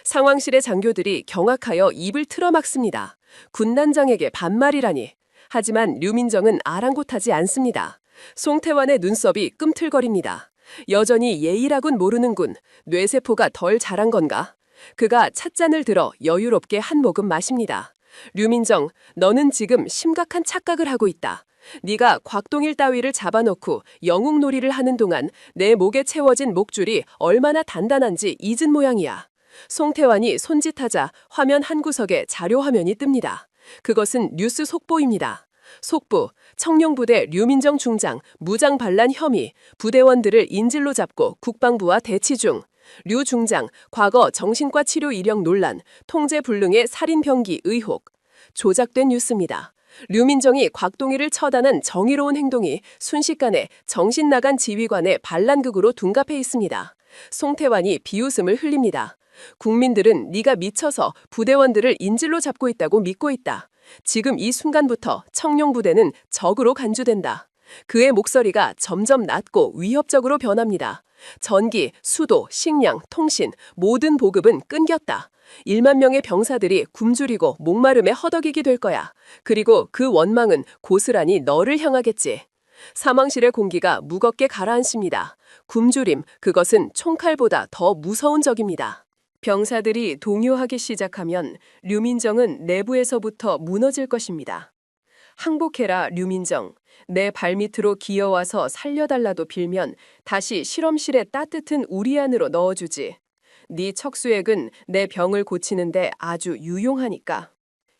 상황실의 장교들이 경악하여 입을 틀어막습니다. 군단장에게 반말이라니. 하지만 류민정은 아랑곳하지 않습니다. 송태환의 눈썹이 끔틀거립니다. 여전히 예의라곤 모르는군. 뇌세포가 덜 자란 건가? 그가 찻잔을 들어 여유롭게 한 모금 마십니다. 류민정, 너는 지금 심각한 착각을 하고 있다. 네가 곽동일 따위를 잡아놓고 영웅놀이를 하는 동안 내 목에 채워진 목줄이 얼마나 단단한지 잊은 모양이야. 송태환이 손짓하자 화면 한 구석에 자료 화면이 뜹니다. 그것은 뉴스 속보입니다. 속보, 청룡부대 류민정 중장 무장 반란 혐의, 부대원들을 인질로 잡고 국방부와 대치 중. 류 중장, 과거 정신과 치료 이력 논란, 통제 불능의 살인 병기 의혹. 조작된 뉴스입니다. 류민정이 곽동일을 처단한 정의로운 행동이 순식간에 정신 나간 지휘관의 반란극으로 둔갑해 있습니다. 송태환이 비웃음을 흘립니다. 국민들은 네가 미쳐서 부대원들을 인질로 잡고 있다고 믿고 있다. 지금 이 순간부터 청룡부대는 적으로 간주된다. 그의 목소리가 점점 낮고 위협적으로 변합니다. 전기, 수도, 식량, 통신, 모든 보급은 끊겼다. 1만 명의 병사들이 굶주리고 목마름에 허덕이게 될 거야. 그리고 그 원망은 고스란히 너를 향하겠지. 사망실의 공기가 무겁게 가라앉습니다. 굶주림, 그것은 총칼보다 더 무서운 적입니다. 병사들이 동요하기 시작하면 류민정은 내부에서부터 무너질 것입니다. 항복해라, 류민정. 내 발밑으로 기어와서 살려달라도 빌면 다시 실험실에 따뜻한 우리 안으로 넣어주지. 네 척수액은 내 병을 고치는데 아주 유용하니까.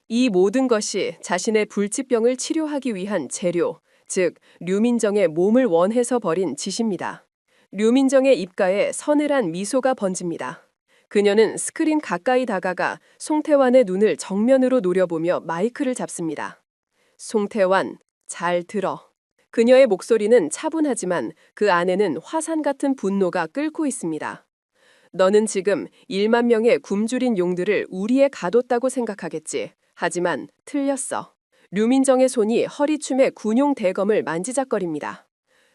이 모든 것이 자신의 불치병을 치료하기 위한 재료, 즉 류민정의 몸을 원해서 벌인 짓입니다. 류민정의 입가에 서늘한 미소가 번집니다. 그녀는 스크린 가까이 다가가 송태환의 눈을 정면으로 노려보며 마이크를 잡습니다. 송태환, 잘 들어. 그녀의 목소리는 차분하지만 그 안에는 화산 같은 분노가 끓고 있습니다. 너는 지금 1만 명의 굶주린 용들을 우리에 가뒀다고 생각하겠지. 하지만 틀렸어. 류민정의 손이 허리춤의 군용 대검을 만지작거립니다.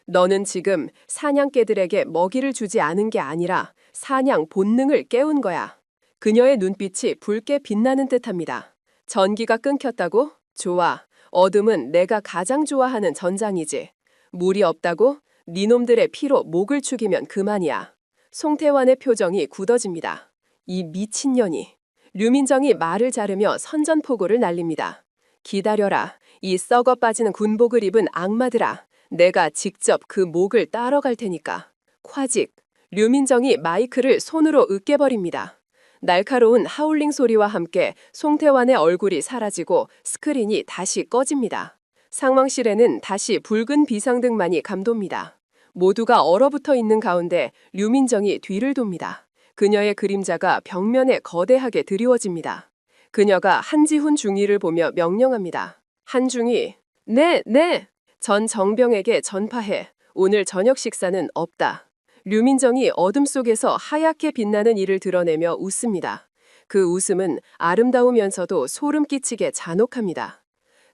너는 지금 사냥개들에게 먹이를 주지 않은 게 아니라 사냥 본능을 깨운 거야. 그녀의 눈빛이 붉게 빛나는 듯합니다. 전기가 끊겼다고? 좋아. 어둠은 내가 가장 좋아하는 전장이지. 물이 없다고? 니놈들의 피로 목을 축이면 그만이야. 송태환의 표정이 굳어집니다. 이 미친년이. 류민정이 말을 자르며 선전포고를 날립니다. 기다려라. 이 썩어 빠지는 군복을 입은 악마들아. 내가 직접 그 목을 따러 갈 테니까. 콰직. 류민정이 마이크를 손으로 으깨버립니다. 날카로운 하울링 소리와 함께 송태환의 얼굴이 사라지고 스크린이 다시 꺼집니다. 상황실에는 다시 붉은 비상등만이 감돕니다. 모두가 얼어붙어 있는 가운데 류민정이 뒤를 돕니다. 그녀의 그림자가 벽면에 거대하게 드리워집니다. 그녀가 한지훈 중위를 보며 명령합니다. 한중위, 네. 전 정병에게 전파해. 오늘 저녁 식사는 없다. 류민정이 어둠 속에서 하얗게 빛나는 이를 드러내며 웃습니다. 그 웃음은 아름다우면서도 소름 끼치게 잔혹합니다.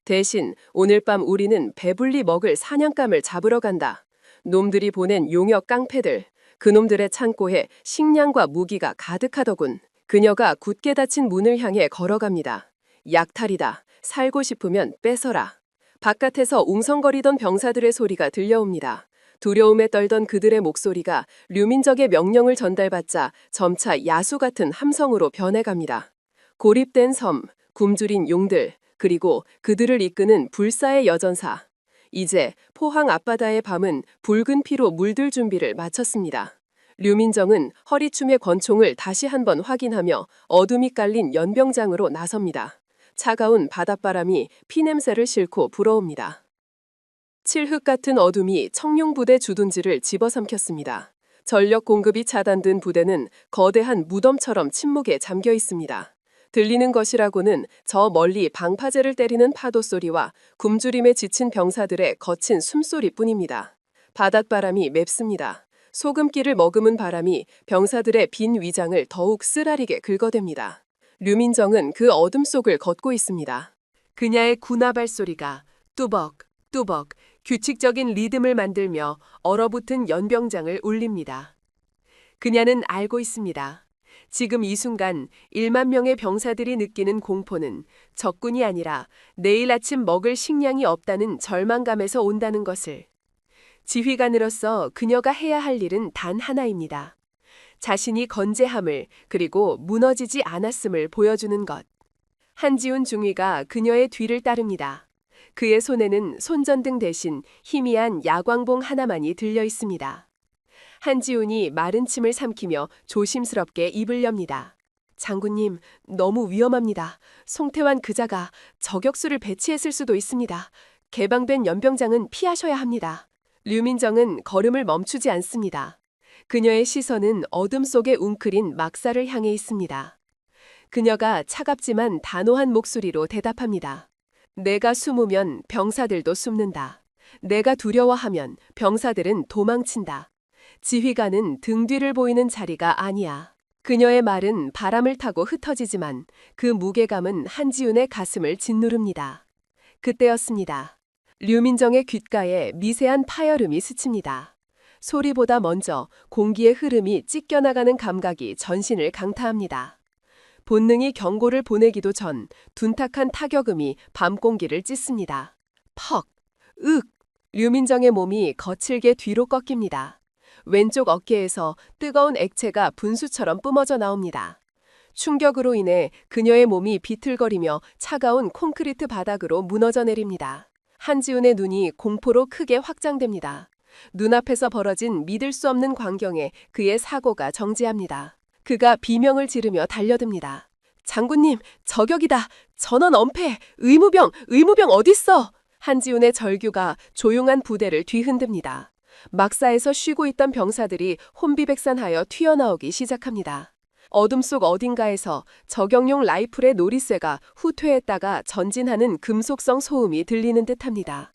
대신 오늘 밤 우리는 배불리 먹을 사냥감을 잡으러 간다. 놈들이 보낸 용역 깡패들, 그놈들의 창고에 식량과 무기가 가득하더군. 그녀가 굳게 닫힌 문을 향해 걸어갑니다. 약탈이다. 살고 싶으면 뺏어라. 바깥에서 웅성거리던 병사들의 소리가 들려옵니다. 두려움에 떨던 그들의 목소리가 류민정의 명령을 전달받자 점차 야수 같은 함성으로 변해갑니다. 고립된 섬, 굶주린 용들, 그리고 그들을 이끄는 불사의 여전사. 이제 포항 앞바다의 밤은 붉은 피로 물들 준비를 마쳤습니다. 류민정은 허리춤의 권총을 다시 한번 확인하며 어둠이 깔린 연병장으로 나섭니다. 차가운 바닷바람이 피냄새를 싣고 불어옵니다. 칠흑 같은 어둠이 청룡부대 주둔지를 집어삼켰습니다. 전력 공급이 차단된 부대는 거대한 무덤처럼 침묵에 잠겨 있습니다. 들리는 것이라고는 저 멀리 방파제를 때리는 파도 소리와 굶주림에 지친 병사들의 거친 숨소리뿐입니다. 바닷바람이 맵습니다. 소금기를 머금은 바람이 병사들의 빈 위장을 더욱 쓰라리게 긁어댑니다. 류민정은 그 어둠 속을 걷고 있습니다. 그녀의 군화발 소리가 뚜벅뚜벅 규칙적인 리듬을 만들며 얼어붙은 연병장을 울립니다. 그녀는 알고 있습니다. 지금 이 순간 1만 명의 병사들이 느끼는 공포는 적군이 아니라 내일 아침 먹을 식량이 없다는 절망감에서 온다는 것을. 지휘관으로서 그녀가 해야 할 일은 단 하나입니다. 자신이 건재함을 그리고 무너지지 않았음을 보여주는 것. 한지훈 중위가 그녀의 뒤를 따릅니다. 그의 손에는 손전등 대신 희미한 야광봉 하나만이 들려 있습니다. 한지훈이 마른 침을 삼키며 조심스럽게 입을 엽니다. 장군님, 너무 위험합니다. 송태환 그자가 저격수를 배치했을 수도 있습니다. 개방된 연병장은 피하셔야 합니다. 류민정은 걸음을 멈추지 않습니다. 그녀의 시선은 어둠 속에 웅크린 막사를 향해 있습니다. 그녀가 차갑지만 단호한 목소리로 대답합니다. 내가 숨으면 병사들도 숨는다. 내가 두려워하면 병사들은 도망친다. 지휘관은 등 뒤를 보이는 자리가 아니야. 그녀의 말은 바람을 타고 흩어지지만 그 무게감은 한지훈의 가슴을 짓누릅니다. 그때였습니다. 류민정의 귓가에 미세한 파열음이 스칩니다. 소리보다 먼저 공기의 흐름이 찢겨나가는 감각이 전신을 강타합니다. 본능이 경고를 보내기도 전 둔탁한 타격음이 밤 공기를 찢습니다. 퍽! 윽! 류민정의 몸이 거칠게 뒤로 꺾입니다. 왼쪽 어깨에서 뜨거운 액체가 분수처럼 뿜어져 나옵니다. 충격으로 인해 그녀의 몸이 비틀거리며 차가운 콘크리트 바닥으로 무너져 내립니다. 한지훈의 눈이 공포로 크게 확장됩니다. 눈앞에서 벌어진 믿을 수 없는 광경에 그의 사고가 정지합니다. 그가 비명을 지르며 달려듭니다. 장군님, 저격이다. 전원 엄폐. 의무병 어딨어? 한지훈의 절규가 조용한 부대를 뒤흔듭니다. 막사에서 쉬고 있던 병사들이 혼비백산하여 튀어나오기 시작합니다. 어둠 속 어딘가에서 저격용 라이플의 노리쇠가 후퇴했다가 전진하는 금속성 소음이 들리는 듯합니다.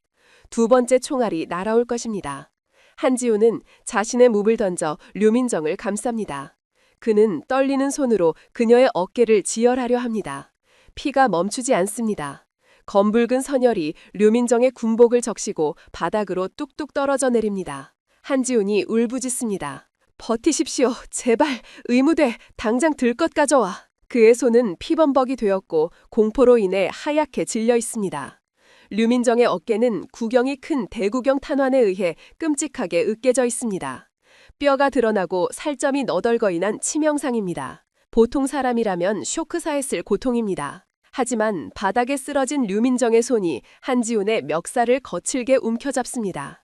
두 번째 총알이 날아올 것입니다. 한지우는 자신의 묵을 던져 류민정을 감쌉니다. 그는 떨리는 손으로 그녀의 어깨를 지혈하려 합니다. 피가 멈추지 않습니다. 검붉은 선혈이 류민정의 군복을 적시고 바닥으로 뚝뚝 떨어져 내립니다. 한지훈이 울부짖습니다. 버티십시오. 제발 의무대 당장 들것 가져와. 그의 손은 피범벅이 되었고 공포로 인해 하얗게 질려 있습니다. 류민정의 어깨는 구경이 큰 대구경 탄환에 의해 끔찍하게 으깨져 있습니다. 뼈가 드러나고 살점이 너덜거이 난 치명상입니다. 보통 사람이라면 쇼크사했을 고통입니다. 하지만 바닥에 쓰러진 류민정의 손이 한지훈의 멱살을 거칠게 움켜잡습니다.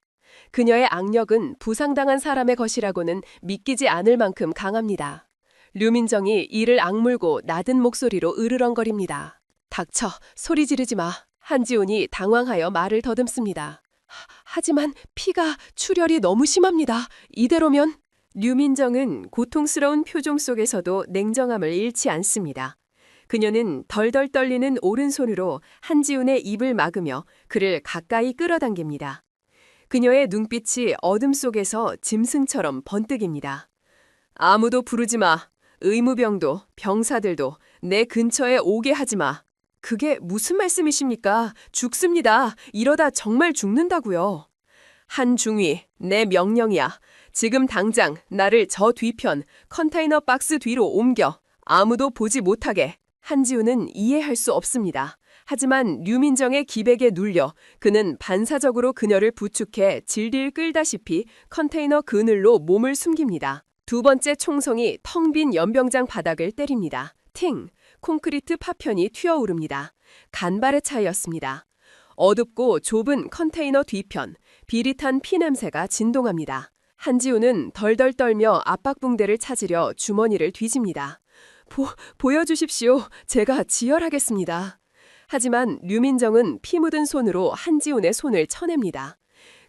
그녀의 악력은 부상당한 사람의 것이라고는 믿기지 않을 만큼 강합니다. 류민정이 이를 악물고 낮은 목소리로 으르렁거립니다. 닥쳐, 소리 지르지 마. 한지훈이 당황하여 말을 더듬습니다. 하지만 피가 출혈이 너무 심합니다. 이대로면... 류민정은 고통스러운 표정 속에서도 냉정함을 잃지 않습니다. 그녀는 덜덜 떨리는 오른손으로 한지훈의 입을 막으며 그를 가까이 끌어당깁니다. 그녀의 눈빛이 어둠 속에서 짐승처럼 번뜩입니다. 아무도 부르지 마. 의무병도 병사들도 내 근처에 오게 하지 마. 그게 무슨 말씀이십니까? 죽습니다. 이러다 정말 죽는다고요. 한중위, 내 명령이야. 지금 당장 나를 저 뒤편 컨테이너 박스 뒤로 옮겨. 아무도 보지 못하게. 한지훈은 이해할 수 없습니다. 하지만 류민정의 기백에 눌려 그는 반사적으로 그녀를 부축해 질질 끌다시피 컨테이너 그늘로 몸을 숨깁니다. 두 번째 총성이 텅 빈 연병장 바닥을 때립니다. 팅! 콘크리트 파편이 튀어오릅니다. 간발의 차이였습니다. 어둡고 좁은 컨테이너 뒤편, 비릿한 피냄새가 진동합니다. 한지훈은 덜덜 떨며 압박붕대를 찾으려 주머니를 뒤집니다. 보여주십시오. 제가 지혈하겠습니다. 하지만 류민정은 피 묻은 손으로 한지훈의 손을 쳐냅니다.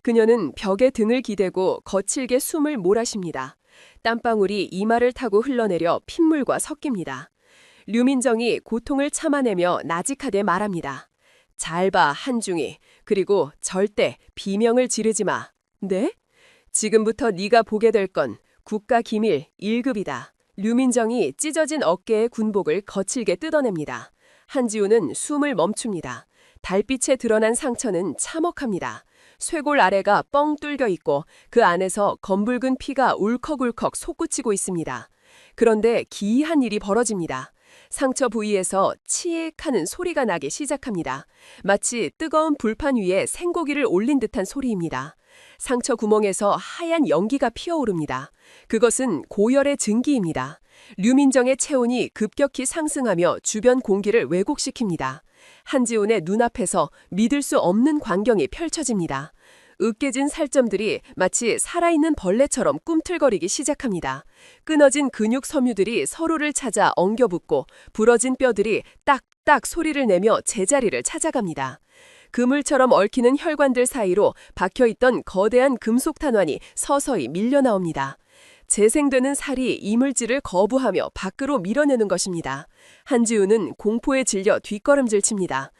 그녀는 벽에 등을 기대고 거칠게 숨을 몰아쉽니다. 땀방울이 이마를 타고 흘러내려 핏물과 섞입니다. 류민정이 고통을 참아내며 나직하게 말합니다. 잘 봐, 한중이. 그리고 절대 비명을 지르지 마. 네? 지금부터 네가 보게 될 건 국가기밀 1급이다. 류민정이 찢어진 어깨의 군복을 거칠게 뜯어냅니다. 한지훈은 숨을 멈춥니다. 달빛에 드러난 상처는 참혹합니다. 쇄골 아래가 뻥 뚫려 있고 그 안에서 검붉은 피가 울컥울컥 솟구치고 있습니다. 그런데 기이한 일이 벌어집니다. 상처 부위에서 치익 하는 소리가 나기 시작합니다. 마치 뜨거운 불판 위에 생고기를 올린 듯한 소리입니다. 상처 구멍에서 하얀 연기가 피어오릅니다. 그것은 고열의 증기입니다. 류민정의 체온이 급격히 상승하며 주변 공기를 왜곡시킵니다. 한지훈의 눈앞에서 믿을 수 없는 광경이 펼쳐집니다. 으깨진 살점들이 마치 살아있는 벌레처럼 꿈틀거리기 시작합니다. 끊어진 근육 섬유들이 서로를 찾아 엉겨붙고 부러진 뼈들이 딱딱 소리를 내며 제자리를 찾아갑니다. 그물처럼 얽히는 혈관들 사이로 박혀있던 거대한 금속 탄환이 서서히 밀려나옵니다. 재생되는 살이 이물질을 거부하며 밖으로 밀어내는 것입니다. 한지훈은 공포에 질려 뒷걸음질 칩니다.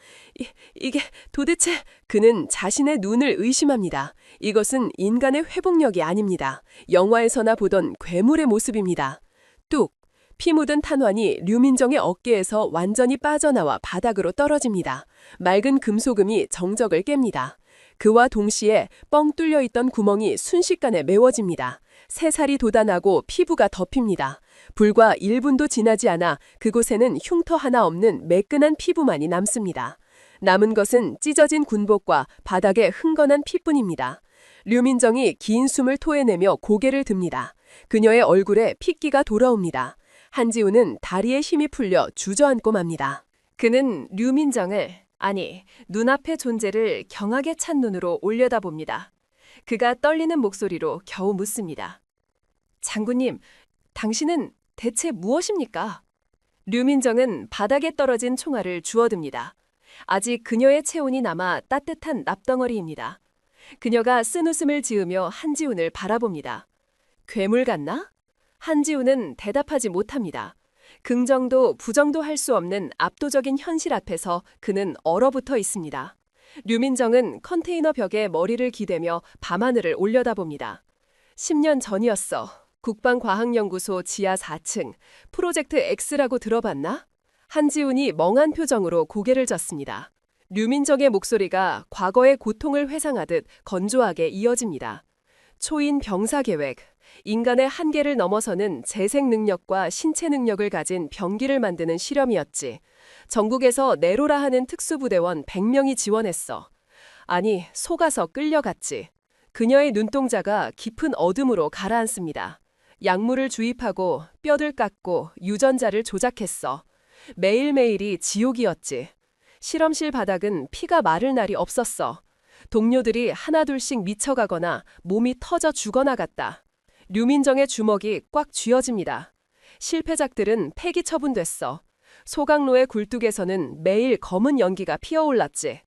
이게 도대체... 그는 자신의 눈을 의심합니다. 이것은 인간의 회복력이 아닙니다. 영화에서나 보던 괴물의 모습입니다. 뚝! 피 묻은 탄환이 류민정의 어깨에서 완전히 빠져나와 바닥으로 떨어집니다. 맑은 금소금이 정적을 깹니다. 그와 동시에 뻥 뚫려 있던 구멍이 순식간에 메워집니다. 새살이 돋아나고 피부가 덮입니다. 불과 1분도 지나지 않아 그곳에는 흉터 하나 없는 매끈한 피부만이 남습니다. 남은 것은 찢어진 군복과 바닥에 흥건한 피뿐입니다. 류민정이 긴 숨을 토해내며 고개를 듭니다. 그녀의 얼굴에 핏기가 돌아옵니다. 한지훈은 다리에 힘이 풀려 주저앉고 맙니다. 그는 류민정을, 아니 눈앞의 존재를 경악에 찬 눈으로 올려다봅니다. 그가 떨리는 목소리로 겨우 묻습니다. 장군님, 당신은 대체 무엇입니까? 류민정은 바닥에 떨어진 총알을 주워듭니다. 아직 그녀의 체온이 남아 따뜻한 납덩어리입니다. 그녀가 쓴웃음을 지으며 한지훈을 바라봅니다. 괴물 같나? 한지훈은 대답하지 못합니다. 긍정도 부정도 할 수 없는 압도적인 현실 앞에서 그는 얼어붙어 있습니다. 류민정은 컨테이너 벽에 머리를 기대며 밤하늘을 올려다봅니다. 10년 전이었어. 국방과학연구소 지하 4층. 프로젝트 X라고 들어봤나? 한지훈이 멍한 표정으로 고개를 젓습니다. 류민정의 목소리가 과거의 고통을 회상하듯 건조하게 이어집니다. 초인 병사 계획. 인간의 한계를 넘어서는 재생 능력과 신체 능력을 가진 병기를 만드는 실험이었지. 전국에서 네로라 하는 특수부대원 100명이 지원했어. 아니, 속아서 끌려갔지. 그녀의 눈동자가 깊은 어둠으로 가라앉습니다. 약물을 주입하고 뼈를 깎고 유전자를 조작했어. 매일매일이 지옥이었지. 실험실 바닥은 피가 마를 날이 없었어. 동료들이 하나둘씩 미쳐가거나 몸이 터져 죽어나 갔다. 류민정의 주먹이 꽉 쥐어집니다. 실패작들은 폐기 처분됐어. 소각로의 굴뚝에서는 매일 검은 연기가 피어올랐지.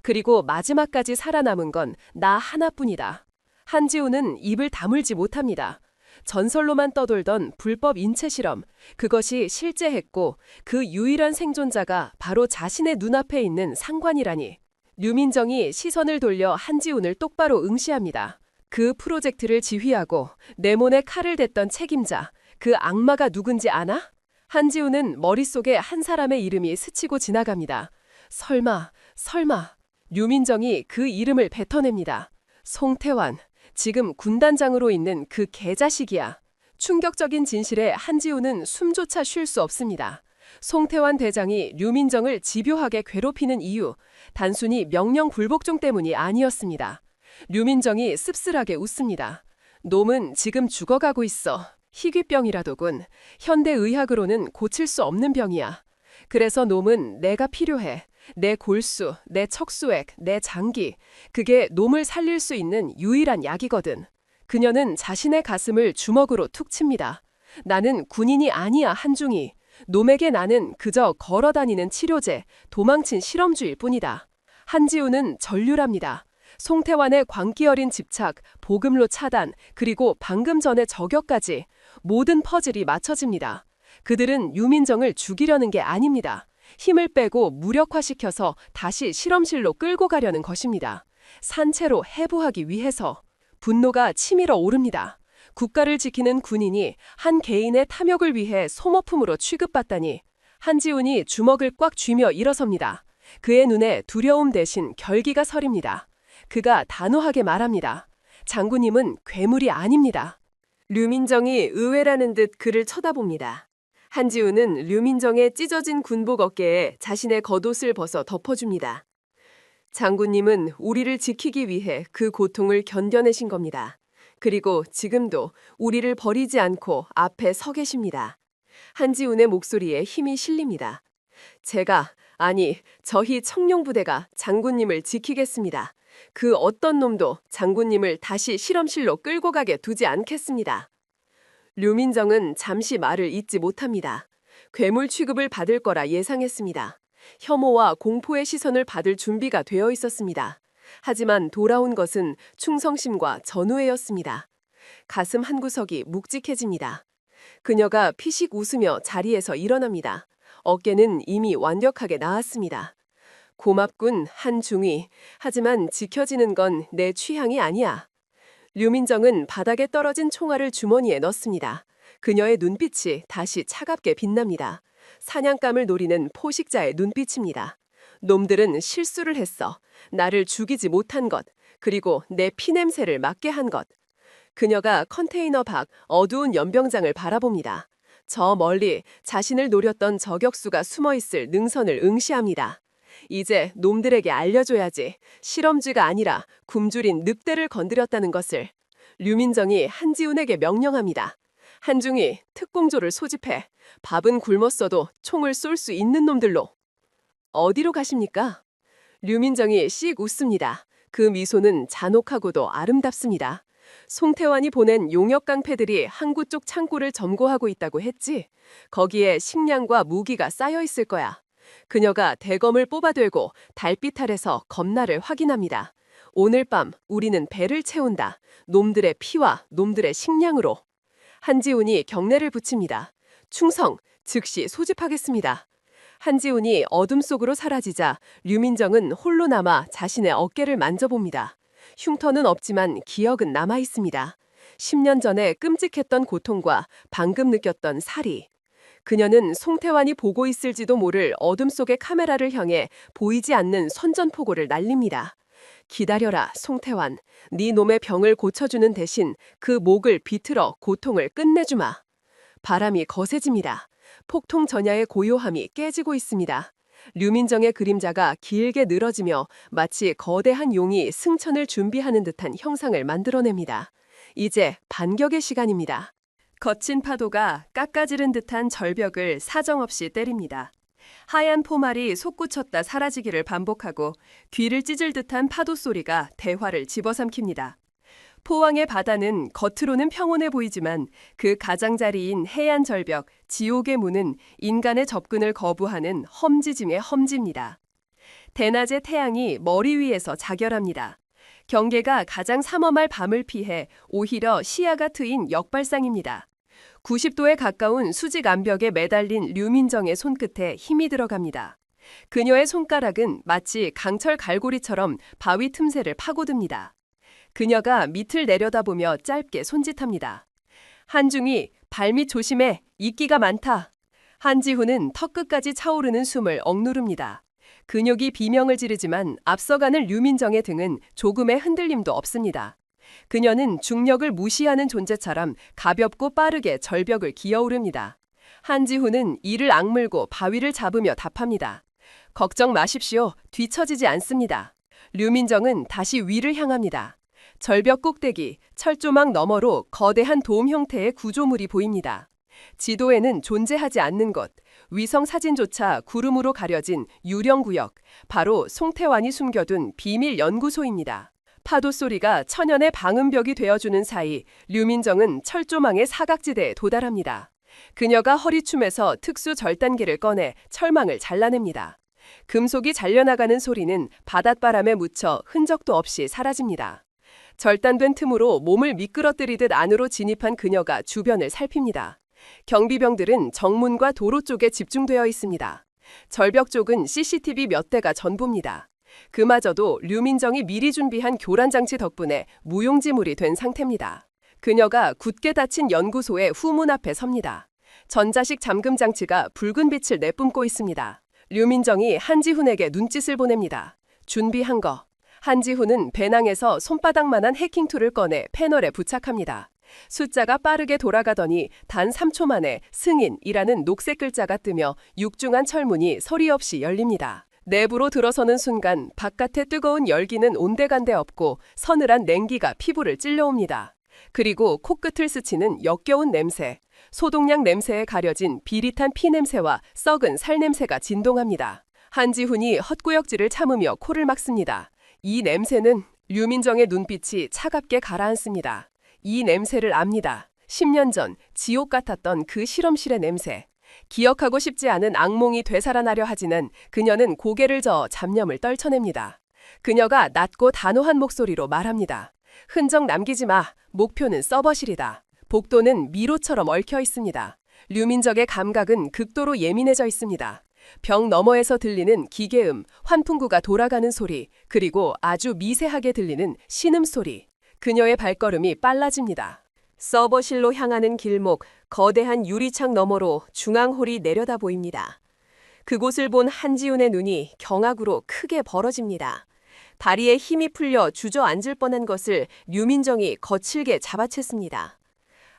그리고 마지막까지 살아남은 건 나 하나뿐이다. 한지훈은 입을 다물지 못합니다. 전설로만 떠돌던 불법 인체 실험, 그것이 실제했고 그 유일한 생존자가 바로 자신의 눈앞에 있는 상관이라니. 류민정이 시선을 돌려 한지훈을 똑바로 응시합니다. 그 프로젝트를 지휘하고 내 몸에 칼을 댔던 책임자, 그 악마가 누군지 아나? 한지훈은 머릿속에 한 사람의 이름이 스치고 지나갑니다. 설마. 류민정이 그 이름을 뱉어냅니다. 송태환, 지금 군단장으로 있는 그 개자식이야. 충격적인 진실에 한지훈은 숨조차 쉴 수 없습니다. 송태환 대장이 류민정을 집요하게 괴롭히는 이유, 단순히 명령 불복종 때문이 아니었습니다. 류민정이 씁쓸하게 웃습니다. 놈은 지금 죽어가고 있어. 희귀병이라도군. 현대의학으로는 고칠 수 없는 병이야. 그래서 놈은 내가 필요해. 내 골수, 내 척수액, 내 장기. 그게 놈을 살릴 수 있는 유일한 약이거든. 그녀는 자신의 가슴을 주먹으로 툭 칩니다. 나는 군인이 아니야, 한중이. 놈에게 나는 그저 걸어다니는 치료제, 도망친 실험주일 뿐이다. 한지훈은 전율합니다. 송태환의 광기 어린 집착, 보급로 차단, 그리고 방금 전의 저격까지 모든 퍼즐이 맞춰집니다. 그들은 유민정을 죽이려는 게 아닙니다. 힘을 빼고 무력화시켜서 다시 실험실로 끌고 가려는 것입니다. 산채로 해부하기 위해서. 분노가 치밀어 오릅니다. 국가를 지키는 군인이 한 개인의 탐욕을 위해 소모품으로 취급받다니. 한지훈이 주먹을 꽉 쥐며 일어섭니다. 그의 눈에 두려움 대신 결기가 서립니다. 그가 단호하게 말합니다. 장군님은 괴물이 아닙니다. 류민정이 의외라는 듯 그를 쳐다봅니다. 한지훈은 류민정의 찢어진 군복 어깨에 자신의 겉옷을 벗어 덮어줍니다. 장군님은 우리를 지키기 위해 그 고통을 견뎌내신 겁니다. 그리고 지금도 우리를 버리지 않고 앞에 서 계십니다. 한지훈의 목소리에 힘이 실립니다. 저희 청룡부대가 장군님을 지키겠습니다. 그 어떤 놈도 장군님을 다시 실험실로 끌고 가게 두지 않겠습니다. 류민정은 잠시 말을 잇지 못합니다. 괴물 취급을 받을 거라 예상했습니다. 혐오와 공포의 시선을 받을 준비가 되어 있었습니다. 하지만 돌아온 것은 충성심과 전우애였습니다. 가슴 한구석이 묵직해집니다. 그녀가 피식 웃으며 자리에서 일어납니다. 어깨는 이미 완벽하게 나았습니다. 고맙군, 한중위. 하지만 지켜지는 건 내 취향이 아니야. 류민정은 바닥에 떨어진 총알을 주머니에 넣습니다. 그녀의 눈빛이 다시 차갑게 빛납니다. 사냥감을 노리는 포식자의 눈빛입니다. 놈들은 실수를 했어. 나를 죽이지 못한 것, 그리고 내 피냄새를 맡게 한 것. 그녀가 컨테이너 밖 어두운 연병장을 바라봅니다. 저 멀리 자신을 노렸던 저격수가 숨어있을 능선을 응시합니다. 이제 놈들에게 알려줘야지. 실험쥐가 아니라 굶주린 늑대를 건드렸다는 것을. 류민정이 한지훈에게 명령합니다. 한중이 특공조를 소집해. 밥은 굶었어도 총을 쏠 수 있는 놈들로. 어디로 가십니까? 류민정이 씩 웃습니다. 그 미소는 잔혹하고도 아름답습니다. 송태환이 보낸 용역 깡패들이 항구 쪽 창고를 점거하고 있다고 했지. 거기에 식량과 무기가 쌓여 있을 거야. 그녀가 대검을 뽑아들고 달빛 아래서 검날을 확인합니다. 오늘 밤 우리는 배를 채운다. 놈들의 피와 놈들의 식량으로. 한지훈이 경례를 붙입니다. 충성, 즉시 소집하겠습니다. 한지훈이 어둠 속으로 사라지자 류민정은 홀로 남아 자신의 어깨를 만져봅니다. 흉터는 없지만 기억은 남아 있습니다. 10년 전에 끔찍했던 고통과 방금 느꼈던 살이. 그녀는 송태환이 보고 있을지도 모를 어둠 속의 카메라를 향해 보이지 않는 선전포고를 날립니다. 기다려라, 송태환. 네 놈의 병을 고쳐주는 대신 그 목을 비틀어 고통을 끝내주마. 바람이 거세집니다. 폭통 전야의 고요함이 깨지고 있습니다. 류민정의 그림자가 길게 늘어지며 마치 거대한 용이 승천을 준비하는 듯한 형상을 만들어냅니다. 이제 반격의 시간입니다. 거친 파도가 깎아지른 듯한 절벽을 사정없이 때립니다. 하얀 포말이 솟구쳤다 사라지기를 반복하고 귀를 찢을 듯한 파도 소리가 대화를 집어삼킵니다. 포항의 바다는 겉으로는 평온해 보이지만 그 가장자리인 해안 절벽, 지옥의 문은 인간의 접근을 거부하는 험지 중의 험지입니다. 대낮의 태양이 머리 위에서 자결합니다. 경계가 가장 삼엄할 밤을 피해 오히려 시야가 트인 역발상입니다. 90도에 가까운 수직 암벽에 매달린 류민정의 손끝에 힘이 들어갑니다. 그녀의 손가락은 마치 강철 갈고리처럼 바위 틈새를 파고듭니다. 그녀가 밑을 내려다보며 짧게 손짓합니다. 한중이 발밑 조심해, 이끼가 많다. 한지훈은 턱끝까지 차오르는 숨을 억누릅니다. 근육이 비명을 지르지만 앞서가는 류민정의 등은 조금의 흔들림도 없습니다. 그녀는 중력을 무시하는 존재처럼 가볍고 빠르게 절벽을 기어오릅니다. 한지훈은 이를 악물고 바위를 잡으며 답합니다. 걱정 마십시오. 뒤처지지 않습니다. 류민정은 다시 위를 향합니다. 절벽 꼭대기, 철조망 너머로 거대한 돔 형태의 구조물이 보입니다. 지도에는 존재하지 않는 곳, 위성 사진조차 구름으로 가려진 유령구역, 바로 송태환이 숨겨둔 비밀 연구소입니다. 파도 소리가 천연의 방음벽이 되어주는 사이 류민정은 철조망의 사각지대에 도달합니다. 그녀가 허리춤에서 특수 절단기를 꺼내 철망을 잘라냅니다. 금속이 잘려나가는 소리는 바닷바람에 묻혀 흔적도 없이 사라집니다. 절단된 틈으로 몸을 미끄러뜨리듯 안으로 진입한 그녀가 주변을 살핍니다. 경비병들은 정문과 도로 쪽에 집중되어 있습니다. 절벽 쪽은 CCTV 몇 대가 전부입니다. 그마저도 류민정이 미리 준비한 교란장치 덕분에 무용지물이 된 상태입니다. 그녀가 굳게 닫힌 연구소의 후문 앞에 섭니다. 전자식 잠금 장치가 붉은 빛을 내뿜고 있습니다. 류민정이 한지훈에게 눈짓을 보냅니다. 준비한 거. 한지훈은 배낭에서 손바닥만한 해킹툴을 꺼내 패널에 부착합니다. 숫자가 빠르게 돌아가더니 단 3초 만에 승인이라는 녹색 글자가 뜨며 육중한 철문이 소리 없이 열립니다. 내부로 들어서는 순간 바깥의 뜨거운 열기는 온데간데 없고 서늘한 냉기가 피부를 찔러옵니다. 그리고 코끝을 스치는 역겨운 냄새, 소독약 냄새에 가려진 비릿한 피 냄새와 썩은 살 냄새가 진동합니다. 한지훈이 헛구역질을 참으며 코를 막습니다. 이 냄새는 류민정의 눈빛이 차갑게 가라앉습니다. 이 냄새를 압니다. 10년 전 지옥 같았던 그 실험실의 냄새. 기억하고 싶지 않은 악몽이 되살아나려 하지는 그녀는 고개를 저어 잡념을 떨쳐냅니다. 그녀가 낮고 단호한 목소리로 말합니다. 흔적 남기지 마. 목표는 서버실이다. 복도는 미로처럼 얽혀 있습니다. 류민정의 감각은 극도로 예민해져 있습니다. 벽 너머에서 들리는 기계음, 환풍구가 돌아가는 소리, 그리고 아주 미세하게 들리는 신음소리. 그녀의 발걸음이 빨라집니다. 서버실로 향하는 길목, 거대한 유리창 너머로 중앙홀이 내려다 보입니다. 그곳을 본 한지훈의 눈이 경악으로 크게 벌어집니다. 다리에 힘이 풀려 주저앉을 뻔한 것을 류민정이 거칠게 잡아챘습니다.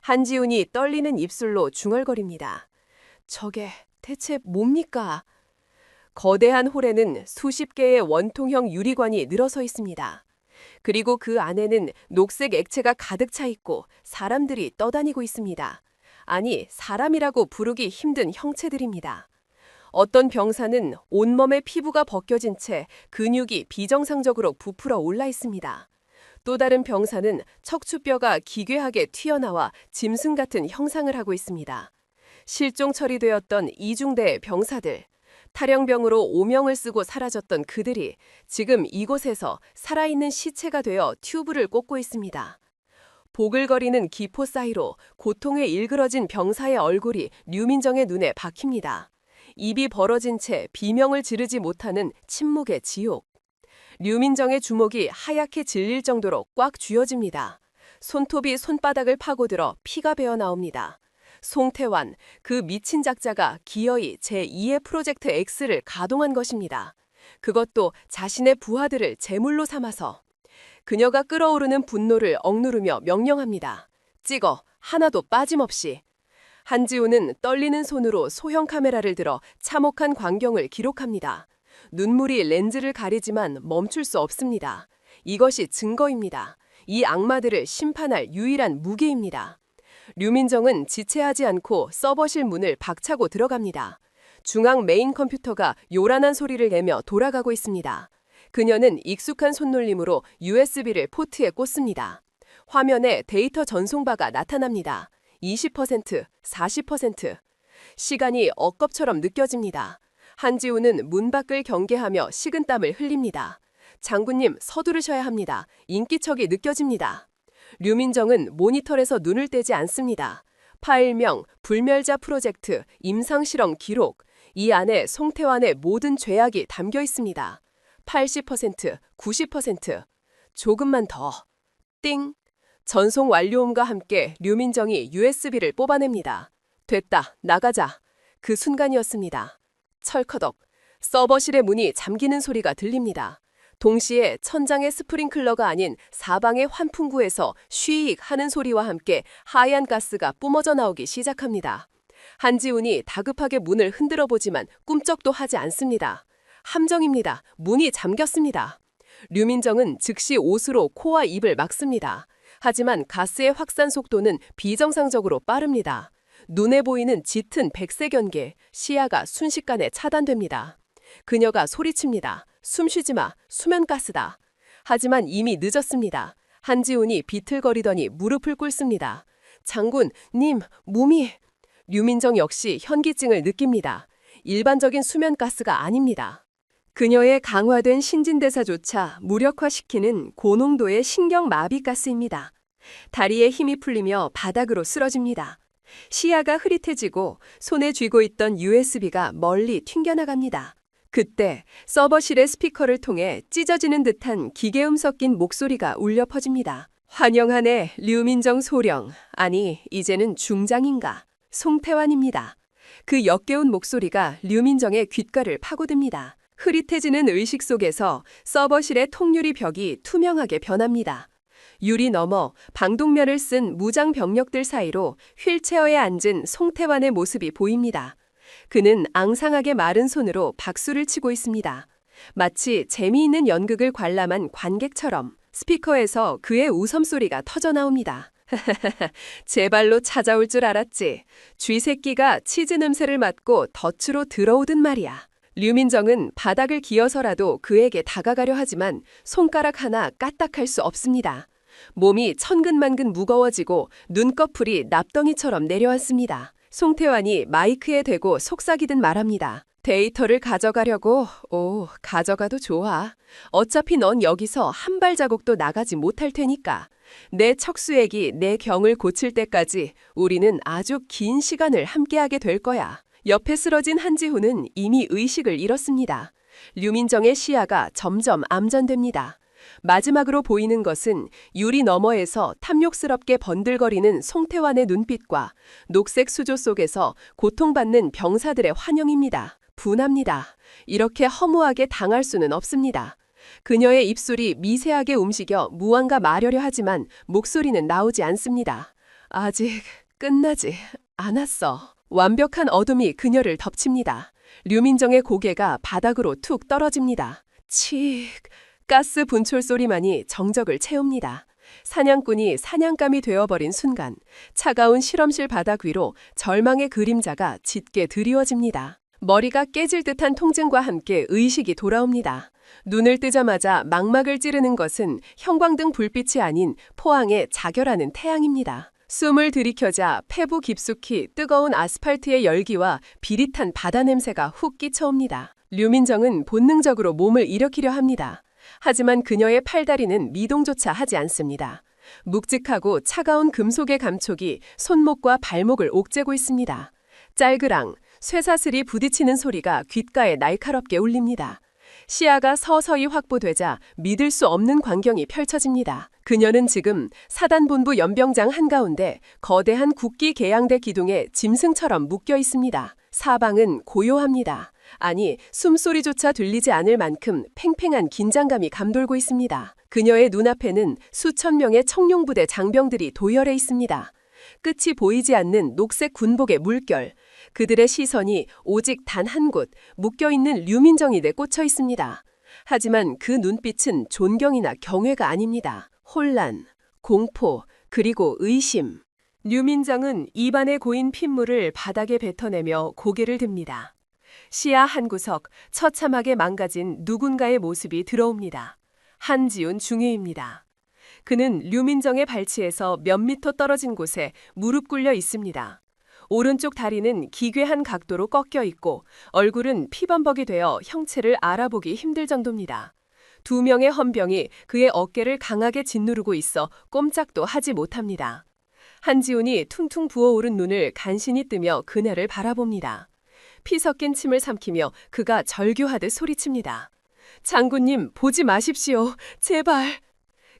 한지훈이 떨리는 입술로 중얼거립니다. 저게 대체 뭡니까? 거대한 홀에는 수십 개의 원통형 유리관이 늘어서 있습니다. 그리고 그 안에는 녹색 액체가 가득 차 있고 사람들이 떠다니고 있습니다. 아니, 사람이라고 부르기 힘든 형체들입니다. 어떤 병사는 온몸의 피부가 벗겨진 채 근육이 비정상적으로 부풀어 올라 있습니다. 또 다른 병사는 척추뼈가 기괴하게 튀어나와 짐승 같은 형상을 하고 있습니다. 실종 처리되었던 이중대 병사들. 탈영병으로 오명을 쓰고 사라졌던 그들이 지금 이곳에서 살아있는 시체가 되어 튜브를 꽂고 있습니다. 보글거리는 기포 사이로 고통에 일그러진 병사의 얼굴이 류민정의 눈에 박힙니다. 입이 벌어진 채 비명을 지르지 못하는 침묵의 지옥. 류민정의 주먹이 하얗게 질릴 정도로 꽉 쥐어집니다. 손톱이 손바닥을 파고들어 피가 배어 나옵니다. 송태환, 그 미친 작자가 기어이 제2의 프로젝트 X를 가동한 것입니다. 그것도 자신의 부하들을 제물로 삼아서. 그녀가 끓어오르는 분노를 억누르며 명령합니다. 찍어, 하나도 빠짐없이. 한지우는 떨리는 손으로 소형 카메라를 들어 참혹한 광경을 기록합니다. 눈물이 렌즈를 가리지만 멈출 수 없습니다. 이것이 증거입니다. 이 악마들을 심판할 유일한 무기입니다. 류민정은 지체하지 않고 서버실 문을 박차고 들어갑니다. 중앙 메인 컴퓨터가 요란한 소리를 내며 돌아가고 있습니다. 그녀는 익숙한 손놀림으로 USB를 포트에 꽂습니다. 화면에 데이터 전송바가 나타납니다. 20%, 40%. 시간이 억겁처럼 느껴집니다. 한지우는 문 밖을 경계하며 식은땀을 흘립니다. 장군님, 서두르셔야 합니다. 인기척이 느껴집니다. 류민정은 모니터에서 눈을 떼지 않습니다. 파일명, 불멸자 프로젝트, 임상실험 기록. 이 안에 송태환의 모든 죄악이 담겨 있습니다. 80%, 90%. 조금만 더. 띵. 전송 완료음과 함께 류민정이 USB를 뽑아냅니다. 됐다, 나가자. 그 순간이었습니다. 철커덕. 서버실의 문이 잠기는 소리가 들립니다. 동시에 천장의 스프링클러가 아닌 사방의 환풍구에서 쉬익 하는 소리와 함께 하얀 가스가 뿜어져 나오기 시작합니다. 한지훈이 다급하게 문을 흔들어 보지만 꿈쩍도 하지 않습니다. 함정입니다. 문이 잠겼습니다. 류민정은 즉시 옷으로 코와 입을 막습니다. 하지만 가스의 확산 속도는 비정상적으로 빠릅니다. 눈에 보이는 짙은 백색 연기, 시야가 순식간에 차단됩니다. 그녀가 소리칩니다. 숨쉬지 마, 수면가스다. 하지만 이미 늦었습니다. 한지훈이 비틀거리더니 무릎을 꿇습니다. 장군, 님, 몸이... 류민정 역시 현기증을 느낍니다. 일반적인 수면가스가 아닙니다. 그녀의 강화된 신진대사조차 무력화시키는 고농도의 신경마비가스입니다. 다리에 힘이 풀리며 바닥으로 쓰러집니다. 시야가 흐릿해지고 손에 쥐고 있던 USB가 멀리 튕겨나갑니다. 그때 서버실의 스피커를 통해 찢어지는 듯한 기계음 섞인 목소리가 울려 퍼집니다. 환영하네, 류민정 소령. 아니, 이제는 중장인가. 송태환입니다. 그 역겨운 목소리가 류민정의 귓가를 파고듭니다. 흐릿해지는 의식 속에서 서버실의 통유리 벽이 투명하게 변합니다. 유리 너머 방독면을 쓴 무장 병력들 사이로 휠체어에 앉은 송태환의 모습이 보입니다. 그는 앙상하게 마른 손으로 박수를 치고 있습니다. 마치 재미있는 연극을 관람한 관객처럼 스피커에서 그의 웃음소리가 터져나옵니다. 제 발로 찾아올 줄 알았지. 쥐새끼가 치즈 냄새를 맡고 덫으로 들어오든 말이야. 류민정은 바닥을 기어서라도 그에게 다가가려 하지만 손가락 하나 까딱할 수 없습니다. 몸이 천근만근 무거워지고 눈꺼풀이 납덩이처럼 내려앉습니다. 송태환이 마이크에 대고 속삭이듯 말합니다. 데이터를 가져가려고? 오, 가져가도 좋아. 어차피 넌 여기서 한 발자국도 나가지 못할 테니까. 내 척수액이 내 경을 고칠 때까지 우리는 아주 긴 시간을 함께하게 될 거야. 옆에 쓰러진 한지훈은 이미 의식을 잃었습니다. 류민정의 시야가 점점 암전됩니다. 마지막으로 보이는 것은 유리 너머에서 탐욕스럽게 번들거리는 송태환의 눈빛과 녹색 수조 속에서 고통받는 병사들의 환영입니다. 분합니다. 이렇게 허무하게 당할 수는 없습니다. 그녀의 입술이 미세하게 움직여 무언가 말하려 하지만 목소리는 나오지 않습니다. 아직 끝나지 않았어. 완벽한 어둠이 그녀를 덮칩니다. 류민정의 고개가 바닥으로 툭 떨어집니다. 칙, 가스 분출 소리만이 정적을 채웁니다. 사냥꾼이 사냥감이 되어버린 순간 차가운 실험실 바닥 위로 절망의 그림자가 짙게 드리워집니다. 머리가 깨질 듯한 통증과 함께 의식이 돌아옵니다. 눈을 뜨자마자 망막을 찌르는 것은 형광등 불빛이 아닌 포항에 자결하는 태양입니다. 숨을 들이켜자 폐부 깊숙이 뜨거운 아스팔트의 열기와 비릿한 바다 냄새가 훅 끼쳐옵니다. 류민정은 본능적으로 몸을 일으키려 합니다. 하지만 그녀의 팔다리는 미동조차 하지 않습니다. 묵직하고 차가운 금속의 감촉이 손목과 발목을 옥죄고 있습니다. 짤그랑, 쇠사슬이 부딪히는 소리가 귓가에 날카롭게 울립니다. 시야가 서서히 확보되자 믿을 수 없는 광경이 펼쳐집니다. 그녀는 지금 사단본부 연병장 한가운데 거대한 국기 계양대 기둥에 짐승처럼 묶여 있습니다. 사방은 고요합니다. 아니, 숨소리조차 들리지 않을 만큼 팽팽한 긴장감이 감돌고 있습니다. 그녀의 눈앞에는 수천 명의 청룡부대 장병들이 도열해 있습니다. 끝이 보이지 않는 녹색 군복의 물결, 그들의 시선이 오직 단 한 곳, 묶여있는 류민정이에 꽂혀 있습니다. 하지만 그 눈빛은 존경이나 경외가 아닙니다. 혼란, 공포, 그리고 의심. 류민정은 입안에 고인 핏물을 바닥에 뱉어내며 고개를 듭니다. 시야 한 구석, 처참하게 망가진 누군가의 모습이 들어옵니다. 한지훈 중위입니다. 그는 류민정의 발치에서 몇 미터 떨어진 곳에 무릎 꿇려 있습니다. 오른쪽 다리는 기괴한 각도로 꺾여 있고 얼굴은 피범벅이 되어 형체를 알아보기 힘들 정도입니다. 두 명의 헌병이 그의 어깨를 강하게 짓누르고 있어 꼼짝도 하지 못합니다. 한지훈이 퉁퉁 부어오른 눈을 간신히 뜨며 그녀를 바라봅니다. 피 섞인 침을 삼키며 그가 절규하듯 소리칩니다. 장군님, 보지 마십시오. 제발.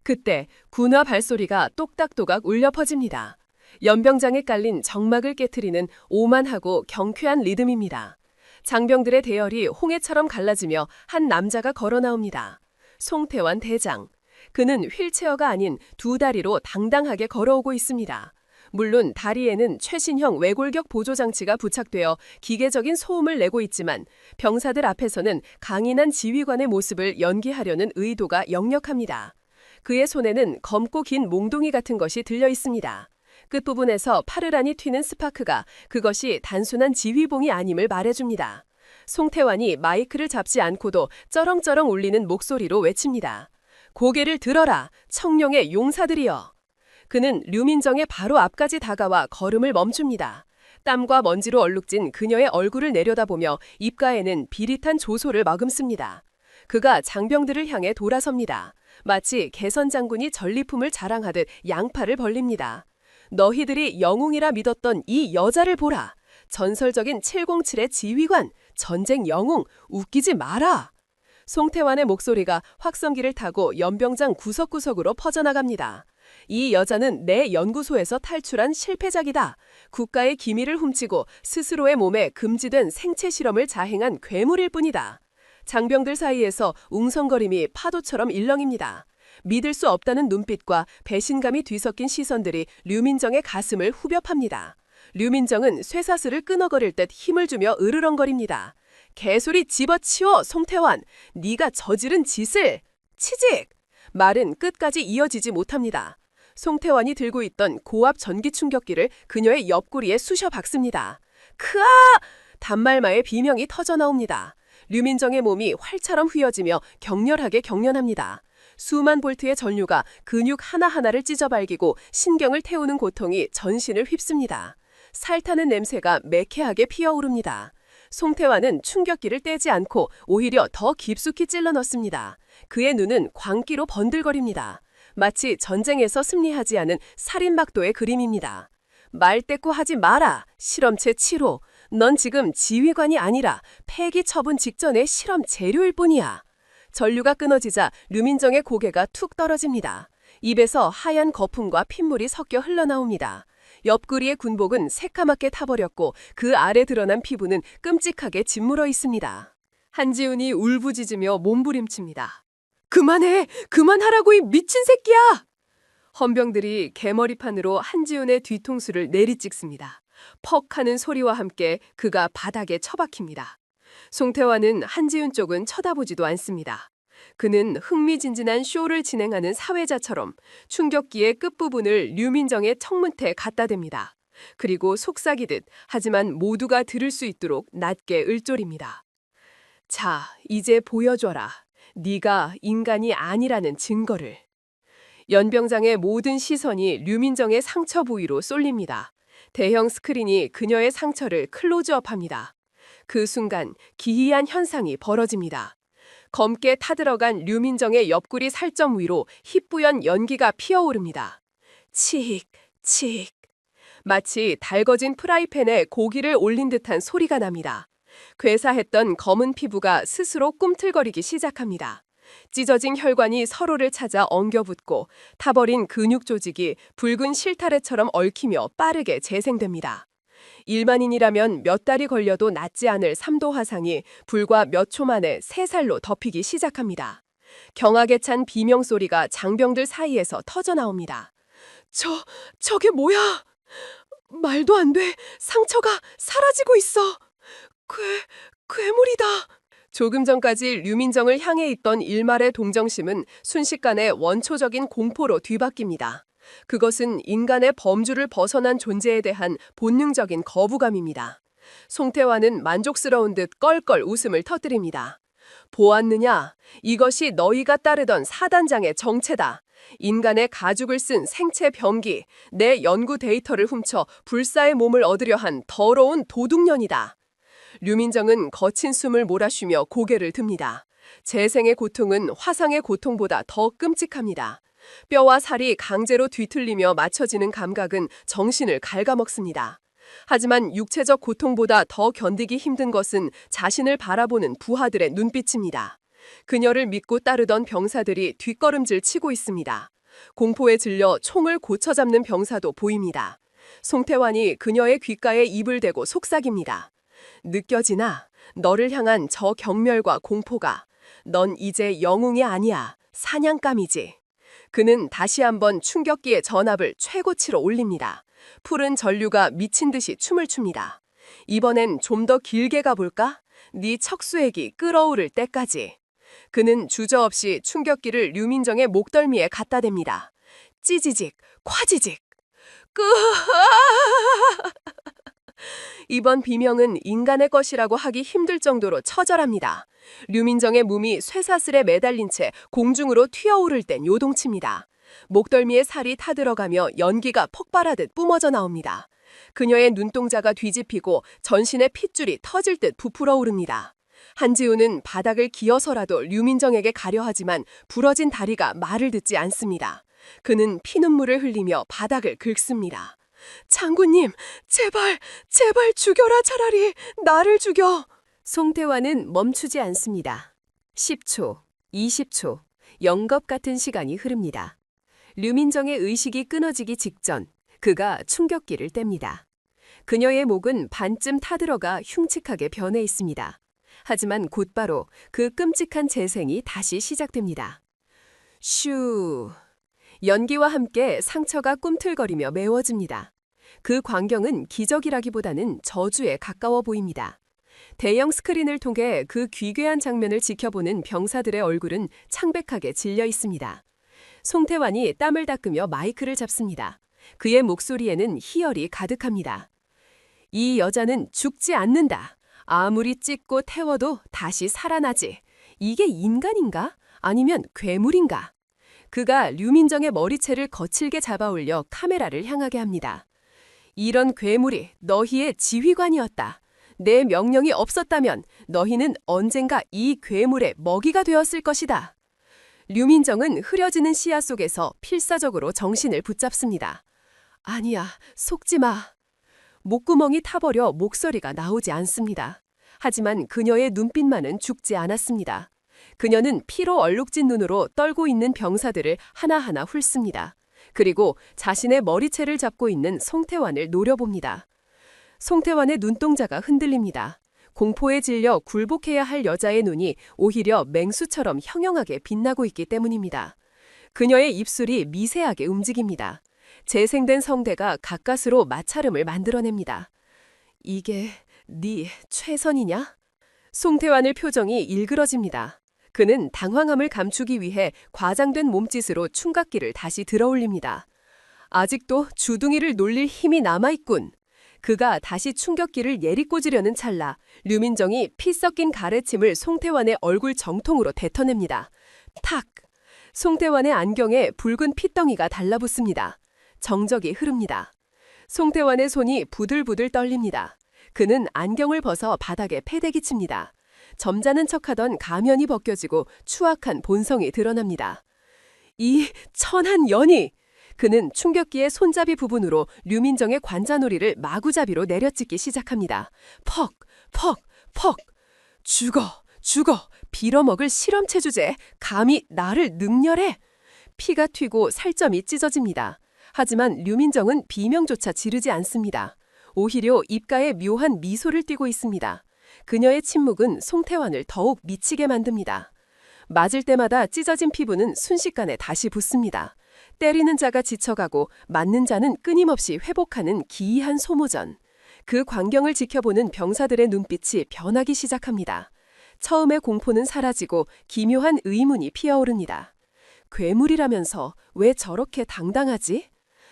그때 군화 발소리가 똑딱또각 울려 퍼집니다. 연병장에 깔린 정막을 깨트리는 오만하고 경쾌한 리듬입니다. 장병들의 대열이 홍해처럼 갈라지며 한 남자가 걸어 나옵니다. 송태환 대장. 그는 휠체어가 아닌 두 다리로 당당하게 걸어오고 있습니다. 물론 다리에는 최신형 외골격 보조장치가 부착되어 기계적인 소음을 내고 있지만 병사들 앞에서는 강인한 지휘관의 모습을 연기하려는 의도가 역력합니다. 그의 손에는 검고 긴 몽둥이 같은 것이 들려 있습니다. 끝부분에서 파르르니 튀는 스파크가 그것이 단순한 지휘봉이 아님을 말해줍니다. 송태환이 마이크를 잡지 않고도 쩌렁쩌렁 울리는 목소리로 외칩니다. 고개를 들어라, 청룡의 용사들이여. 그는 류민정의 바로 앞까지 다가와 걸음을 멈춥니다. 땀과 먼지로 얼룩진 그녀의 얼굴을 내려다보며 입가에는 비릿한 조소를 머금습니다. 그가 장병들을 향해 돌아섭니다. 마치 개선 장군이 전리품을 자랑하듯 양팔을 벌립니다. 너희들이 영웅이라 믿었던 이 여자를 보라. 전설적인 707의 지휘관, 전쟁 영웅, 웃기지 마라. 송태환의 목소리가 확성기를 타고 연병장 구석구석으로 퍼져나갑니다. 이 여자는 내 연구소에서 탈출한 실패작이다. 국가의 기밀을 훔치고 스스로의 몸에 금지된 생체 실험을 자행한 괴물일 뿐이다. 장병들 사이에서 웅성거림이 파도처럼 일렁입니다. 믿을 수 없다는 눈빛과 배신감이 뒤섞인 시선들이 류민정의 가슴을 후벼 팝니다. 류민정은 쇠사슬을 끊어거릴 듯 힘을 주며 으르렁거립니다. 개소리 집어치워, 송태환. 네가 저지른 짓을. 치직! 말은 끝까지 이어지지 못합니다. 송태환이 들고 있던 고압 전기 충격기를 그녀의 옆구리에 쑤셔 박습니다. 크아! 단말마의 비명이 터져나옵니다. 류민정의 몸이 활처럼 휘어지며 격렬하게 경련합니다. 수만 볼트의 전류가 근육 하나하나를 찢어발기고 신경을 태우는 고통이 전신을 휩습니다. 살타는 냄새가 매캐하게 피어오릅니다. 송태환은 충격기를 떼지 않고 오히려 더 깊숙이 찔러 넣습니다. 그의 눈은 광기로 번들거립니다. 마치 전쟁에서 승리하지 않은 살인막도의 그림입니다. 말대꾸 하지 마라. 실험체 7호. 넌 지금 지휘관이 아니라 폐기 처분 직전의 실험 재료일 뿐이야. 전류가 끊어지자 류민정의 고개가 툭 떨어집니다. 입에서 하얀 거품과 핏물이 섞여 흘러나옵니다. 옆구리의 군복은 새까맣게 타버렸고 그 아래 드러난 피부는 끔찍하게 짓물어 있습니다. 한지훈이 울부짖으며 몸부림칩니다. 그만해! 그만하라고 이 미친 새끼야! 헌병들이 개머리판으로 한지훈의 뒤통수를 내리찍습니다. 퍽 하는 소리와 함께 그가 바닥에 처박힙니다. 송태환은 한지훈 쪽은 쳐다보지도 않습니다. 그는 흥미진진한 쇼를 진행하는 사회자처럼 충격기의 끝부분을 류민정의 청문태에 갖다 댑니다. 그리고 속삭이듯 하지만 모두가 들을 수 있도록 낮게 을조립니다. 자, 이제 보여줘라. 네가 인간이 아니라는 증거를. 연병장의 모든 시선이 류민정의 상처 부위로 쏠립니다. 대형 스크린이 그녀의 상처를 클로즈업합니다. 그 순간 기이한 현상이 벌어집니다. 검게 타들어간 류민정의 옆구리 살점 위로 희뿌연 연기가 피어오릅니다. 칙, 칙. 마치 달궈진 프라이팬에 고기를 올린 듯한 소리가 납니다. 괴사했던 검은 피부가 스스로 꿈틀거리기 시작합니다. 찢어진 혈관이 서로를 찾아 엉겨붙고 타버린 근육 조직이 붉은 실타래처럼 얽히며 빠르게 재생됩니다. 일반인이라면 몇 달이 걸려도 낫지 않을 3도 화상이 불과 몇 초 만에 3살로 덮이기 시작합니다. 경악에 찬 비명소리가 장병들 사이에서 터져나옵니다. 저게 뭐야? 말도 안 돼. 상처가 사라지고 있어. 괴물이다. 조금 전까지 류민정을 향해 있던 일말의 동정심은 순식간에 원초적인 공포로 뒤바뀝니다. 그것은 인간의 범주를 벗어난 존재에 대한 본능적인 거부감입니다. 송태환은 만족스러운 듯 껄껄 웃음을 터뜨립니다. 보았느냐? 이것이 너희가 따르던 사단장의 정체다. 인간의 가죽을 쓴 생체 병기, 내 연구 데이터를 훔쳐 불사의 몸을 얻으려 한 더러운 도둑년이다. 류민정은 거친 숨을 몰아쉬며 고개를 듭니다. 재생의 고통은 화상의 고통보다 더 끔찍합니다. 뼈와 살이 강제로 뒤틀리며 맞춰지는 감각은 정신을 갉아먹습니다. 하지만 육체적 고통보다 더 견디기 힘든 것은 자신을 바라보는 부하들의 눈빛입니다. 그녀를 믿고 따르던 병사들이 뒷걸음질 치고 있습니다. 공포에 질려 총을 고쳐잡는 병사도 보입니다. 송태환이 그녀의 귓가에 입을 대고 속삭입니다. 느껴지나? 너를 향한 저 경멸과 공포가. 넌 이제 영웅이 아니야. 사냥감이지. 그는 다시 한번 충격기의 전압을 최고치로 올립니다. 푸른 전류가 미친 듯이 춤을 춥니다. 이번엔 좀 더 길게 가볼까? 네 척수액이 끓어오를 때까지. 그는 주저없이 충격기를 류민정의 목덜미에 갖다 댑니다. 찌지직, 콰지직. 이번 비명은 인간의 것이라고 하기 힘들 정도로 처절합니다. 류민정의 몸이 쇠사슬에 매달린 채 공중으로 튀어오를 땐 요동칩니다. 목덜미에 살이 타들어가며 연기가 폭발하듯 뿜어져 나옵니다. 그녀의 눈동자가 뒤집히고 전신의 핏줄이 터질 듯 부풀어 오릅니다. 한지우는 바닥을 기어서라도 류민정에게 가려 하지만 부러진 다리가 말을 듣지 않습니다. 그는 피눈물을 흘리며 바닥을 긁습니다. 장군님, 제발 죽여라. 차라리 나를 죽여. 송태환은 멈추지 않습니다. 10초, 20초, 영겁 같은 시간이 흐릅니다. 류민정의 의식이 끊어지기 직전 그가 충격기를 뗍니다. 그녀의 목은 반쯤 타들어가 흉측하게 변해 있습니다. 하지만 곧바로 그 끔찍한 재생이 다시 시작됩니다. 슈. 연기와 함께 상처가 꿈틀거리며 메워집니다. 그 광경은 기적이라기보다는 저주에 가까워 보입니다. 대형 스크린을 통해 그 귀괴한 장면을 지켜보는 병사들의 얼굴은 창백하게 질려 있습니다. 송태환이 땀을 닦으며 마이크를 잡습니다. 그의 목소리에는 희열이 가득합니다. 이 여자는 죽지 않는다. 아무리 찢고 태워도 다시 살아나지. 이게 인간인가? 아니면 괴물인가? 그가 류민정의 머리채를 거칠게 잡아올려 카메라를 향하게 합니다. 이런 괴물이 너희의 지휘관이었다. 내 명령이 없었다면 너희는 언젠가 이 괴물의 먹이가 되었을 것이다. 류민정은 흐려지는 시야 속에서 필사적으로 정신을 붙잡습니다. 아니야, 속지 마. 목구멍이 타버려 목소리가 나오지 않습니다. 하지만 그녀의 눈빛만은 죽지 않았습니다. 그녀는 피로 얼룩진 눈으로 떨고 있는 병사들을 하나하나 훑습니다. 그리고 자신의 머리채를 잡고 있는 송태환을 노려봅니다. 송태환의 눈동자가 흔들립니다. 공포에 질려 굴복해야 할 여자의 눈이 오히려 맹수처럼 형형하게 빛나고 있기 때문입니다. 그녀의 입술이 미세하게 움직입니다. 재생된 성대가 가까스로 마찰음을 만들어냅니다. 이게 네 최선이냐? 송태환의 표정이 일그러집니다. 그는 당황함을 감추기 위해 과장된 몸짓으로 충각기를 다시 들어올립니다. 아직도 주둥이를 놀릴 힘이 남아있군. 그가 다시 충격기를 예리꽂으려는 찰나 류민정이 피 섞인 가래침을 송태환의 얼굴 정통으로 뱉어냅니다. 탁! 송태환의 안경에 붉은 핏덩이가 달라붙습니다. 정적이 흐릅니다. 송태환의 손이 부들부들 떨립니다. 그는 안경을 벗어 바닥에 패대기 칩니다. 점잖은 척하던 가면이 벗겨지고 추악한 본성이 드러납니다. 이 천한 년이! 그는 충격기의 손잡이 부분으로 류민정의 관자놀이를 마구잡이로 내려찍기 시작합니다. 퍽! 퍽! 퍽! 죽어! 죽어! 빌어먹을 실험체 주제! 감히 나를 능멸해! 피가 튀고 살점이 찢어집니다. 하지만 류민정은 비명조차 지르지 않습니다. 오히려 입가에 묘한 미소를 띠고 있습니다. 그녀의 침묵은 송태환을 더욱 미치게 만듭니다. 맞을 때마다 찢어진 피부는 순식간에 다시 붓습니다. 때리는 자가 지쳐가고 맞는 자는 끊임없이 회복하는 기이한 소모전. 그 광경을 지켜보는 병사들의 눈빛이 변하기 시작합니다. 처음의 공포는 사라지고 기묘한 의문이 피어오릅니다. 괴물이라면서 왜 저렇게 당당하지?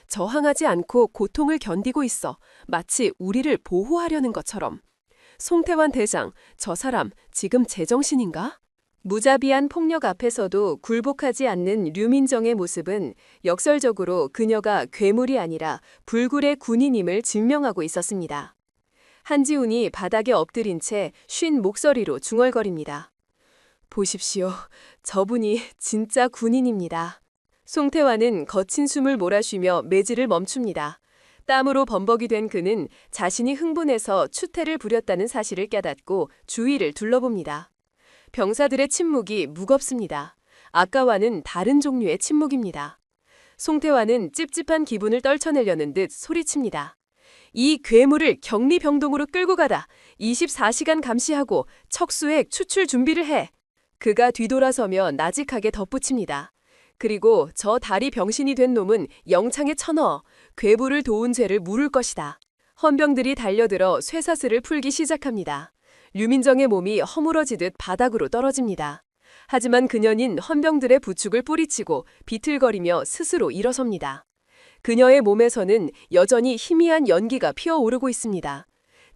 저항하지 않고 고통을 견디고 있어 마치 우리를 보호하려는 것처럼. 송태환 대장, 저 사람 지금 제정신인가? 무자비한 폭력 앞에서도 굴복하지 않는 류민정의 모습은 역설적으로 그녀가 괴물이 아니라 불굴의 군인임을 증명하고 있었습니다. 한지훈이 바닥에 엎드린 채 쉰 목소리로 중얼거립니다. 보십시오. 저분이 진짜 군인입니다. 송태환은 거친 숨을 몰아쉬며 매질을 멈춥니다. 땀으로 범벅이 된 그는 자신이 흥분해서 추태를 부렸다는 사실을 깨닫고 주위를 둘러봅니다. 병사들의 침묵이 무겁습니다. 아까와는 다른 종류의 침묵입니다. 송태환은 찝찝한 기분을 떨쳐내려는 듯 소리칩니다. 이 괴물을 격리병동으로 끌고 가다 24시간 감시하고 척수액 추출 준비를 해. 그가 뒤돌아서며 나직하게 덧붙입니다. 그리고 저 다리 병신이 된 놈은 영창에 쳐넣어 괴부를 도운 죄를 물을 것이다. 헌병들이 달려들어 쇠사슬을 풀기 시작합니다. 류민정의 몸이 허물어지듯 바닥으로 떨어집니다. 하지만 그녀는 헌병들의 부축을 뿌리치고 비틀거리며 스스로 일어섭니다. 그녀의 몸에서는 여전히 희미한 연기가 피어오르고 있습니다.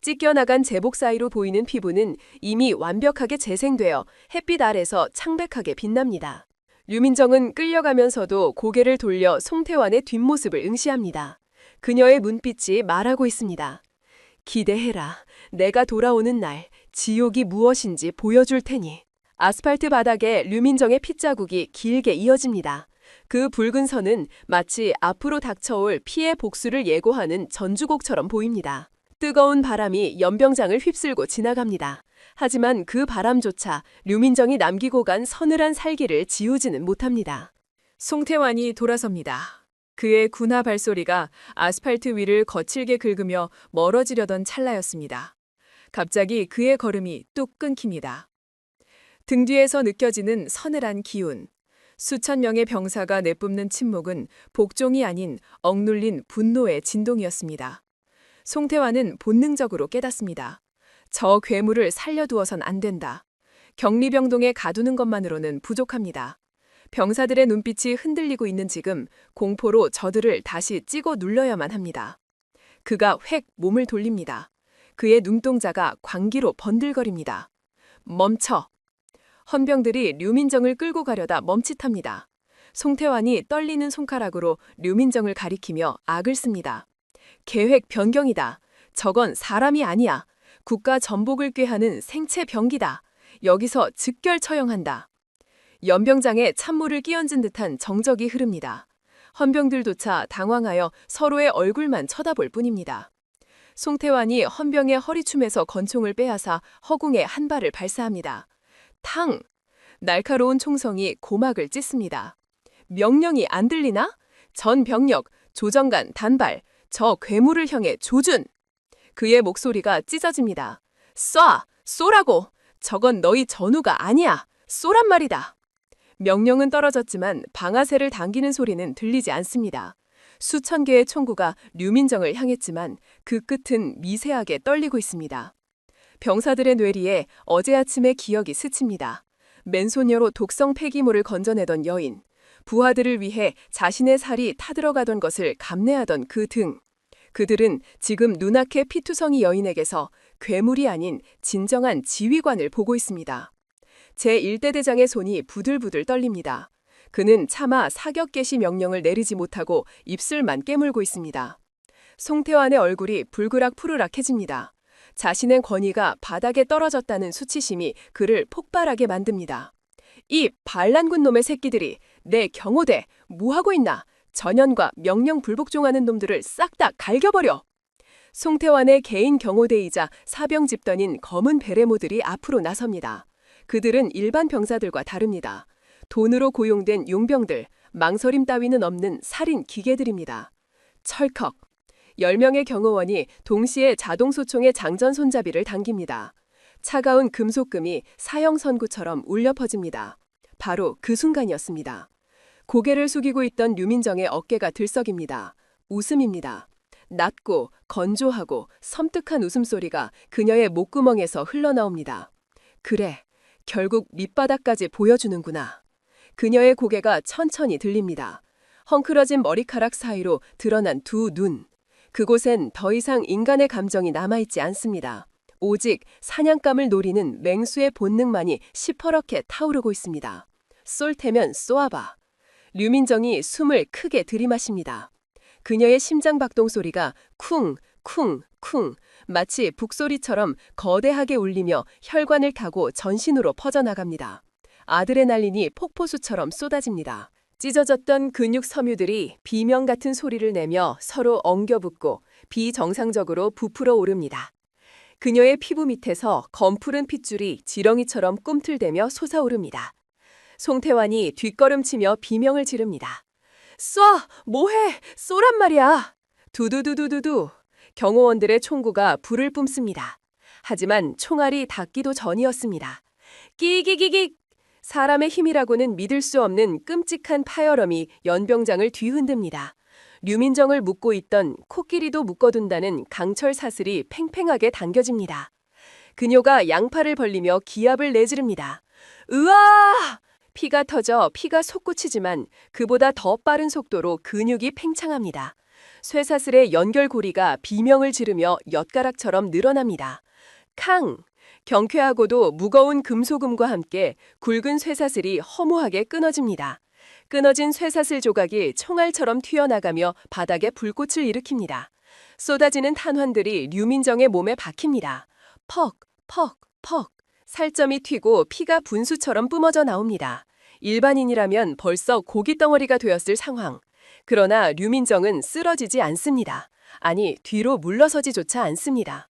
찢겨나간 제복 사이로 보이는 피부는 이미 완벽하게 재생되어 햇빛 아래서 창백하게 빛납니다. 류민정은 끌려가면서도 고개를 돌려 송태환의 뒷모습을 응시합니다. 그녀의 눈빛이 말하고 있습니다. 기대해라. 내가 돌아오는 날 지옥이 무엇인지 보여줄 테니. 아스팔트 바닥에 류민정의 핏자국이 길게 이어집니다. 그 붉은 선은 마치 앞으로 닥쳐올 피해 복수를 예고하는 전주곡처럼 보입니다. 뜨거운 바람이 연병장을 휩쓸고 지나갑니다. 하지만 그 바람조차 류민정이 남기고 간 서늘한 살기를 지우지는 못합니다. 송태환이 돌아섭니다. 그의 군화 발소리가 아스팔트 위를 거칠게 긁으며 멀어지려던 찰나였습니다. 갑자기 그의 걸음이 뚝 끊깁니다. 등 뒤에서 느껴지는 서늘한 기운. 수천 명의 병사가 내뿜는 침묵은 복종이 아닌 억눌린 분노의 진동이었습니다. 송태환은 본능적으로 깨닫습니다. 저 괴물을 살려두어선 안 된다. 격리병동에 가두는 것만으로는 부족합니다. 병사들의 눈빛이 흔들리고 있는 지금 공포로 저들을 다시 찍어 눌러야만 합니다. 그가 획 몸을 돌립니다. 그의 눈동자가 광기로 번들거립니다. 멈춰! 헌병들이 류민정을 끌고 가려다 멈칫합니다. 송태환이 떨리는 손가락으로 류민정을 가리키며 악을 씁니다. 계획 변경이다. 저건 사람이 아니야. 국가 전복을 꾀하는 생체 병기다. 여기서 즉결 처형한다. 연병장에 찬물을 끼얹은 듯한 정적이 흐릅니다. 헌병들조차 당황하여 서로의 얼굴만 쳐다볼 뿐입니다. 송태환이 헌병의 허리춤에서 권총을 빼앗아 허공에 한 발을 발사합니다. 탕! 날카로운 총성이 고막을 찢습니다. 명령이 안 들리나? 전 병력, 조정관, 단발, 저 괴물을 향해 조준! 그의 목소리가 찢어집니다. 쏴! 쏘라고! 저건 너희 전우가 아니야! 쏘란 말이다! 명령은 떨어졌지만 방아쇠를 당기는 소리는 들리지 않습니다. 수천 개의 총구가 류민정을 향했지만 그 끝은 미세하게 떨리고 있습니다. 병사들의 뇌리에 어제 아침의 기억이 스칩니다. 맨손녀로 독성 폐기물을 건져내던 여인, 부하들을 위해 자신의 살이 타들어가던 것을 감내하던 그 등. 그들은 지금 눈앞의 피투성이 여인에게서 괴물이 아닌 진정한 지휘관을 보고 있습니다. 제1대 대장의 손이 부들부들 떨립니다. 그는 차마 사격 개시 명령을 내리지 못하고 입술만 깨물고 있습니다. 송태환의 얼굴이 불그락푸르락해집니다. 자신의 권위가 바닥에 떨어졌다는 수치심이 그를 폭발하게 만듭니다. 이 반란군 놈의 새끼들이 내 경호대 뭐하고 있나? 전현과 명령 불복종하는 놈들을 싹 다 갈겨버려! 송태환의 개인 경호대이자 사병 집단인 검은 베레모들이 앞으로 나섭니다. 그들은 일반 병사들과 다릅니다. 돈으로 고용된 용병들, 망설임 따위는 없는 살인 기계들입니다. 철컥! 10명의 경호원이 동시에 자동소총의 장전 손잡이를 당깁니다. 차가운 금속금이 사형 선구처럼 울려 퍼집니다. 바로 그 순간이었습니다. 고개를 숙이고 있던 류민정의 어깨가 들썩입니다. 웃음입니다. 낮고 건조하고 섬뜩한 웃음소리가 그녀의 목구멍에서 흘러나옵니다. 그래, 결국 밑바닥까지 보여주는구나. 그녀의 고개가 천천히 들립니다. 헝클어진 머리카락 사이로 드러난 두 눈. 그곳엔 더 이상 인간의 감정이 남아있지 않습니다. 오직 사냥감을 노리는 맹수의 본능만이 시퍼렇게 타오르고 있습니다. 쏠 테면 쏘아봐. 류민정이 숨을 크게 들이마십니다. 그녀의 심장박동 소리가 쿵, 쿵, 쿵 마치 북소리처럼 거대하게 울리며 혈관을 타고 전신으로 퍼져나갑니다. 아드레날린이 폭포수처럼 쏟아집니다. 찢어졌던 근육 섬유들이 비명 같은 소리를 내며 서로 엉겨붙고 비정상적으로 부풀어 오릅니다. 그녀의 피부 밑에서 검푸른 핏줄이 지렁이처럼 꿈틀대며 솟아오릅니다. 송태환이 뒷걸음치며 비명을 지릅니다. 쏴! 뭐해! 쏘란 말이야! 두두두두두두! 경호원들의 총구가 불을 뿜습니다. 하지만 총알이 닿기도 전이었습니다. 끼기기기! 사람의 힘이라고는 믿을 수 없는 끔찍한 파열음이 연병장을 뒤흔듭니다. 류민정을 묶고 있던 코끼리도 묶어둔다는 강철 사슬이 팽팽하게 당겨집니다. 그녀가 양팔을 벌리며 기압을 내지릅니다. 으아! 피가 터져 피가 솟구치지만 그보다 더 빠른 속도로 근육이 팽창합니다. 쇠사슬의 연결고리가 비명을 지르며 엿가락처럼 늘어납니다. 캉! 경쾌하고도 무거운 금소금과 함께 굵은 쇠사슬이 허무하게 끊어집니다. 끊어진 쇠사슬 조각이 총알처럼 튀어나가며 바닥에 불꽃을 일으킵니다. 쏟아지는 탄환들이 류민정의 몸에 박힙니다. 퍽, 퍽, 퍽. 살점이 튀고 피가 분수처럼 뿜어져 나옵니다. 일반인이라면 벌써 고깃덩어리가 되었을 상황. 그러나 류민정은 쓰러지지 않습니다. 아니, 뒤로 물러서지조차 않습니다.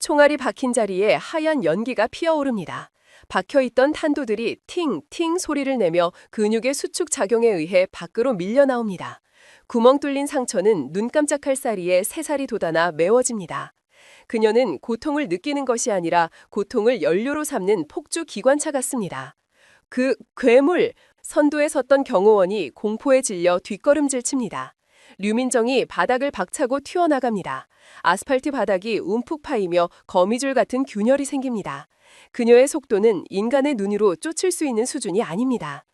총알이 박힌 자리에 하얀 연기가 피어오릅니다. 박혀있던 탄도들이 팅팅 소리를 내며 근육의 수축 작용에 의해 밖으로 밀려 나옵니다. 구멍 뚫린 상처는 눈 깜짝할 사이에 새살이 돋아나 메워집니다. 그녀는 고통을 느끼는 것이 아니라 고통을 연료로 삼는 폭주 기관차 같습니다. 그 괴물! 선두에 섰던 경호원이 공포에 질려 뒷걸음질 칩니다. 류민정이 바닥을 박차고 튀어나갑니다. 아스팔트 바닥이 움푹 파이며 거미줄 같은 균열이 생깁니다. 그녀의 속도는 인간의 눈으로 쫓을 수 있는 수준이 아닙니다.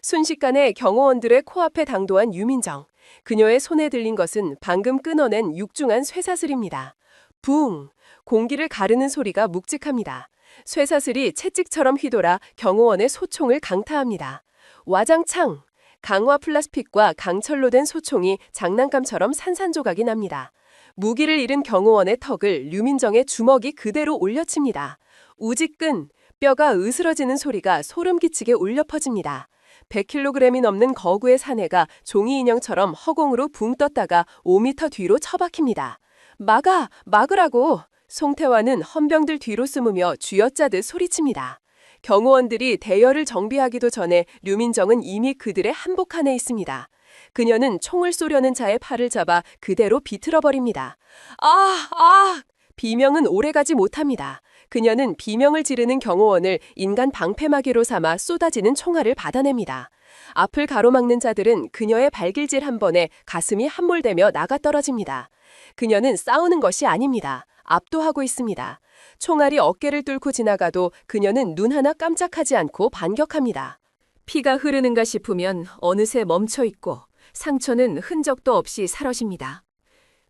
순식간에 경호원들의 코앞에 당도한 유민정. 그녀의 손에 들린 것은 방금 끊어낸 육중한 쇠사슬입니다. 붕! 공기를 가르는 소리가 묵직합니다. 쇠사슬이 채찍처럼 휘돌아 경호원의 소총을 강타합니다. 와장창! 강화 플라스틱과 강철로 된 소총이 장난감처럼 산산조각이 납니다. 무기를 잃은 경호원의 턱을 류민정의 주먹이 그대로 올려칩니다. 우지끈! 뼈가 으스러지는 소리가 소름 끼치게 울려 퍼집니다. 100kg이 넘는 거구의 사내가 종이 인형처럼 허공으로 붕 떴다가 5m 뒤로 처박힙니다. 막아! 막으라고! 송태환은 헌병들 뒤로 숨으며 쥐어짜듯 소리칩니다. 경호원들이 대열을 정비하기도 전에 류민정은 이미 그들의 한복 안에 있습니다. 그녀는 총을 쏘려는 자의 팔을 잡아 그대로 비틀어버립니다. 아! 비명은 오래가지 못합니다. 그녀는 비명을 지르는 경호원을 인간 방패막이로 삼아 쏟아지는 총알을 받아냅니다. 앞을 가로막는 자들은 그녀의 발길질 한 번에 가슴이 함몰되며 나가떨어집니다. 그녀는 싸우는 것이 아닙니다. 압도하고 있습니다. 총알이 어깨를 뚫고 지나가도 그녀는 눈 하나 깜짝하지 않고 반격합니다. 피가 흐르는가 싶으면 어느새 멈춰 있고 상처는 흔적도 없이 사라집니다.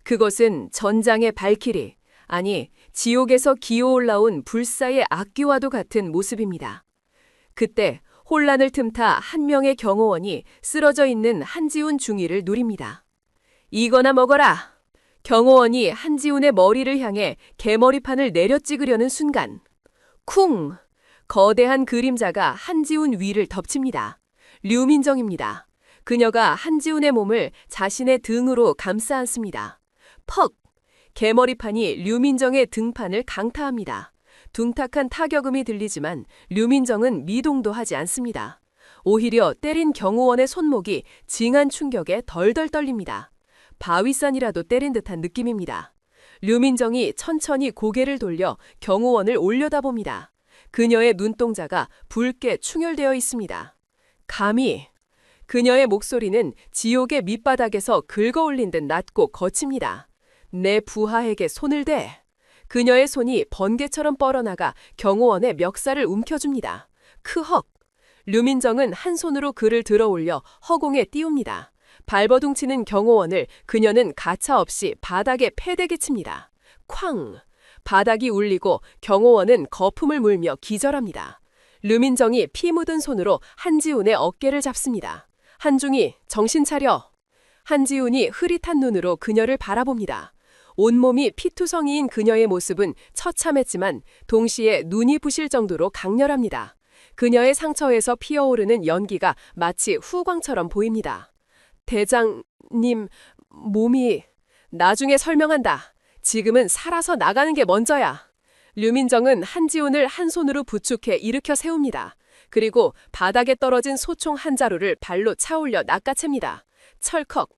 그것은 전장의 발길이, 아니 지옥에서 기어 올라온 불사의 악귀와도 같은 모습입니다. 그때 혼란을 틈타 한 명의 경호원이 쓰러져 있는 한지훈 중위를 누립니다. 이거나 먹어라. 경호원이 한지훈의 머리를 향해 개머리판을 내려 찍으려는 순간 쿵! 거대한 그림자가 한지훈 위를 덮칩니다. 류민정입니다. 그녀가 한지훈의 몸을 자신의 등으로 감싸 안습니다. 퍽! 개머리판이 류민정의 등판을 강타합니다. 둥탁한 타격음이 들리지만 류민정은 미동도 하지 않습니다. 오히려 때린 경호원의 손목이 징한 충격에 덜덜 떨립니다. 바위산이라도 때린 듯한 느낌입니다. 류민정이 천천히 고개를 돌려 경호원을 올려다봅니다. 그녀의 눈동자가 붉게 충혈되어 있습니다. 감히! 그녀의 목소리는 지옥의 밑바닥에서 긁어올린 듯 낮고 거칩니다. 내 부하에게 손을 대! 그녀의 손이 번개처럼 뻗어나가 경호원의 멱살을 움켜줍니다. 크헉! 류민정은 한 손으로 그를 들어올려 허공에 띄웁니다. 발버둥치는 경호원을 그녀는 가차없이 바닥에 패대게 칩니다. 쾅! 바닥이 울리고 경호원은 거품을 물며 기절합니다. 류민정이 피 묻은 손으로 한지훈의 어깨를 잡습니다. 한중이, 정신 차려! 한지훈이 흐릿한 눈으로 그녀를 바라봅니다. 온몸이 피투성이인 그녀의 모습은 처참했지만 동시에 눈이 부실 정도로 강렬합니다. 그녀의 상처에서 피어오르는 연기가 마치 후광처럼 보입니다. 대장님, 몸이... 나중에 설명한다. 지금은 살아서 나가는 게 먼저야. 류민정은 한지훈을 한 손으로 부축해 일으켜 세웁니다. 그리고 바닥에 떨어진 소총 한 자루를 발로 차올려 낚아챕니다. 철컥!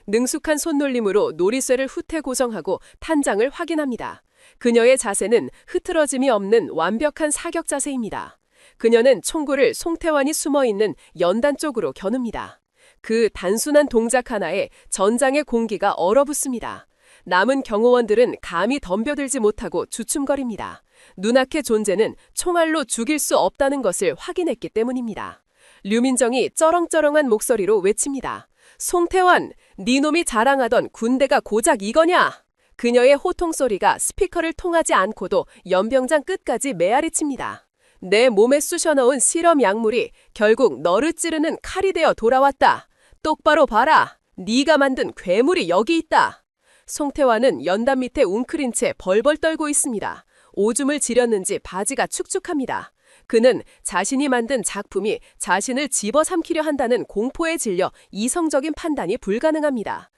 능숙한 손놀림으로 놀이쇠를 후퇴 고정하고 탄장을 확인합니다. 그녀의 자세는 흐트러짐이 없는 완벽한 사격 자세입니다. 그녀는 총구를 송태환이 숨어있는 연단 쪽으로 겨눕니다. 그 단순한 동작 하나에 전장의 공기가 얼어붙습니다. 남은 경호원들은 감히 덤벼들지 못하고 주춤거립니다. 눈앞의 존재는 총알로 죽일 수 없다는 것을 확인했기 때문입니다. 류민정이 쩌렁쩌렁한 목소리로 외칩니다. 송태환, 네 놈이 자랑하던 군대가 고작 이거냐? 그녀의 호통소리가 스피커를 통하지 않고도 연병장 끝까지 메아리칩니다. 내 몸에 쑤셔넣은 실험 약물이 결국 너를 찌르는 칼이 되어 돌아왔다. 똑바로 봐라. 네가 만든 괴물이 여기 있다. 송태환은 연단 밑에 웅크린 채 벌벌 떨고 있습니다. 오줌을 지렸는지 바지가 축축합니다. 그는 자신이 만든 작품이 자신을 집어삼키려 한다는 공포에 질려 이성적인 판단이 불가능합니다.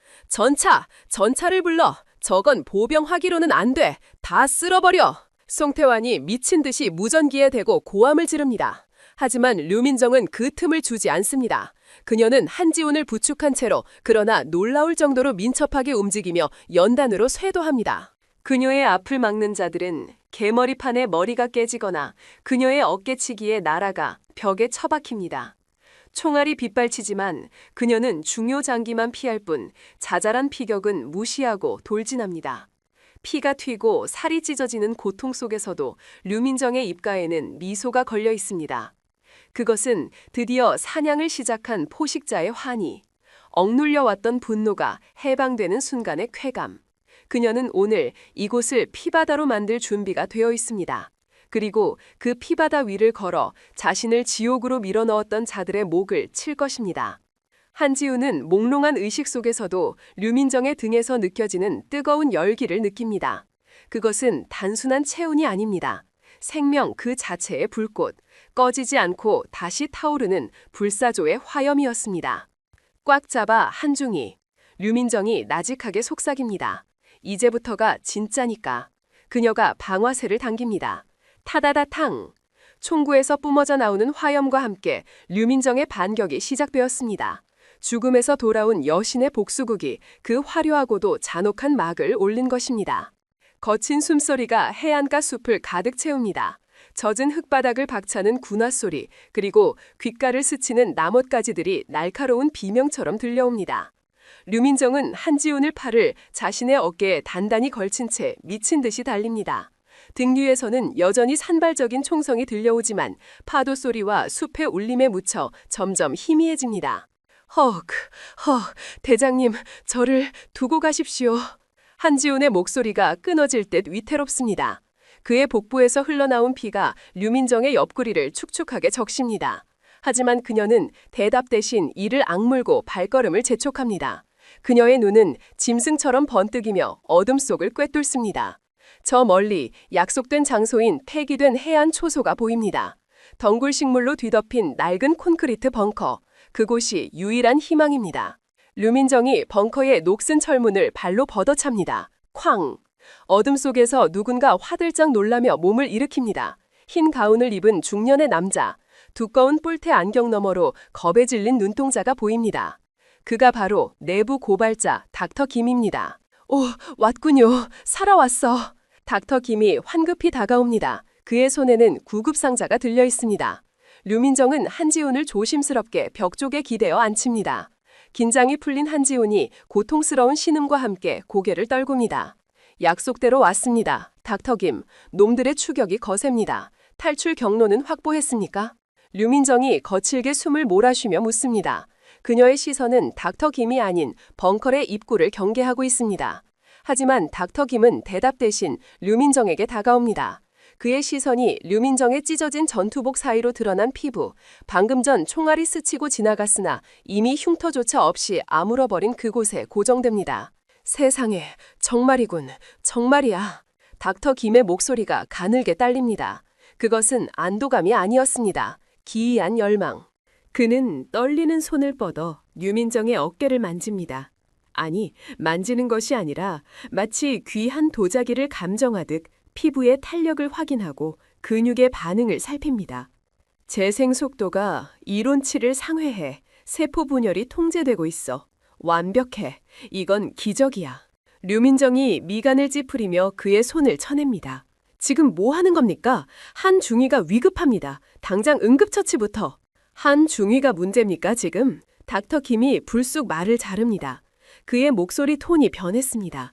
전차를 불러. 저건 보병화기로는 안 돼. 다 쓸어버려. 송태환이 미친 듯이 무전기에 대고 고함을 지릅니다. 하지만 류민정은 그 틈을 주지 않습니다. 그녀는 한지훈을 부축한 채로 그러나 놀라울 정도로 민첩하게 움직이며 연단으로 쇄도합니다. 그녀의 앞을 막는 자들은 개머리판에 머리가 깨지거나 그녀의 어깨치기에 날아가 벽에 처박힙니다. 총알이 빗발치지만 그녀는 중요 장기만 피할 뿐 자잘한 피격은 무시하고 돌진합니다. 피가 튀고 살이 찢어지는 고통 속에서도 류민정의 입가에는 미소가 걸려 있습니다. 그것은 드디어 사냥을 시작한 포식자의 환희, 억눌려 왔던 분노가 해방되는 순간의 쾌감. 그녀는 오늘 이곳을 피바다로 만들 준비가 되어 있습니다. 그리고 그 피바다 위를 걸어 자신을 지옥으로 밀어넣었던 자들의 목을 칠 것입니다. 한지훈은 몽롱한 의식 속에서도 류민정의 등에서 느껴지는 뜨거운 열기를 느낍니다. 그것은 단순한 체온이 아닙니다. 생명 그 자체의 불꽃, 꺼지지 않고 다시 타오르는 불사조의 화염이었습니다. 꽉 잡아 한중이. 류민정이 나직하게 속삭입니다. 이제부터가 진짜니까. 그녀가 방화쇠를 당깁니다. 타다다탕. 총구에서 뿜어져 나오는 화염과 함께 류민정의 반격이 시작되었습니다. 죽음에서 돌아온 여신의 복수극이 그 화려하고도 잔혹한 막을 올린 것입니다. 거친 숨소리가 해안가 숲을 가득 채웁니다. 젖은 흙바닥을 박차는 군화 소리, 그리고 귓가를 스치는 나뭇가지들이 날카로운 비명처럼 들려옵니다. 류민정은 한지훈의 팔을 자신의 어깨에 단단히 걸친 채 미친 듯이 달립니다. 등 위에서는 여전히 산발적인 총성이 들려오지만 파도 소리와 숲의 울림에 묻혀 점점 희미해집니다. 대장님, 저를 두고 가십시오. 한지훈의 목소리가 끊어질 듯 위태롭습니다. 그의 복부에서 흘러나온 피가 류민정의 옆구리를 축축하게 적십니다. 하지만 그녀는 대답 대신 이를 악물고 발걸음을 재촉합니다. 그녀의 눈은 짐승처럼 번뜩이며 어둠 속을 꿰뚫습니다. 저 멀리 약속된 장소인 폐기된 해안 초소가 보입니다. 덩굴 식물로 뒤덮인 낡은 콘크리트 벙커, 그곳이 유일한 희망입니다. 류민정이 벙커의 녹슨 철문을 발로 걷어찹니다. 쾅! 어둠 속에서 누군가 화들짝 놀라며 몸을 일으킵니다. 흰 가운을 입은 중년의 남자, 두꺼운 뿔테 안경 너머로 겁에 질린 눈동자가 보입니다. 그가 바로 내부 고발자 닥터 김입니다. 오, 왔군요. 살아왔어. 닥터 김이 황급히 다가옵니다. 그의 손에는 구급상자가 들려 있습니다. 류민정은 한지훈을 조심스럽게 벽 쪽에 기대어 앉힙니다. 긴장이 풀린 한지훈이 고통스러운 신음과 함께 고개를 떨굽니다. 약속대로 왔습니다. 닥터 김, 놈들의 추격이 거셉니다. 탈출 경로는 확보했습니까? 류민정이 거칠게 숨을 몰아쉬며 묻습니다. 그녀의 시선은 닥터 김이 아닌 벙커의 입구를 경계하고 있습니다. 하지만 닥터 김은 대답 대신 류민정에게 다가옵니다. 그의 시선이 류민정의 찢어진 전투복 사이로 드러난 피부, 방금 전 총알이 스치고 지나갔으나 이미 흉터조차 없이 아물어버린 그곳에 고정됩니다. 세상에, 정말이군, 정말이야. 닥터 김의 목소리가 가늘게 딸립니다. 그것은 안도감이 아니었습니다. 기이한 열망. 그는 떨리는 손을 뻗어 류민정의 어깨를 만집니다. 아니, 만지는 것이 아니라 마치 귀한 도자기를 감정하듯 피부의 탄력을 확인하고 근육의 반응을 살핍니다. 재생 속도가 이론치를 상회해 세포 분열이 통제되고 있어. 완벽해. 이건 기적이야. 류민정이 미간을 찌푸리며 그의 손을 쳐냅니다. 지금 뭐 하는 겁니까? 한중위가 위급합니다. 당장 응급처치부터. 한중위가 문제입니까 지금? 닥터 김이 불쑥 말을 자릅니다. 그의 목소리 톤이 변했습니다.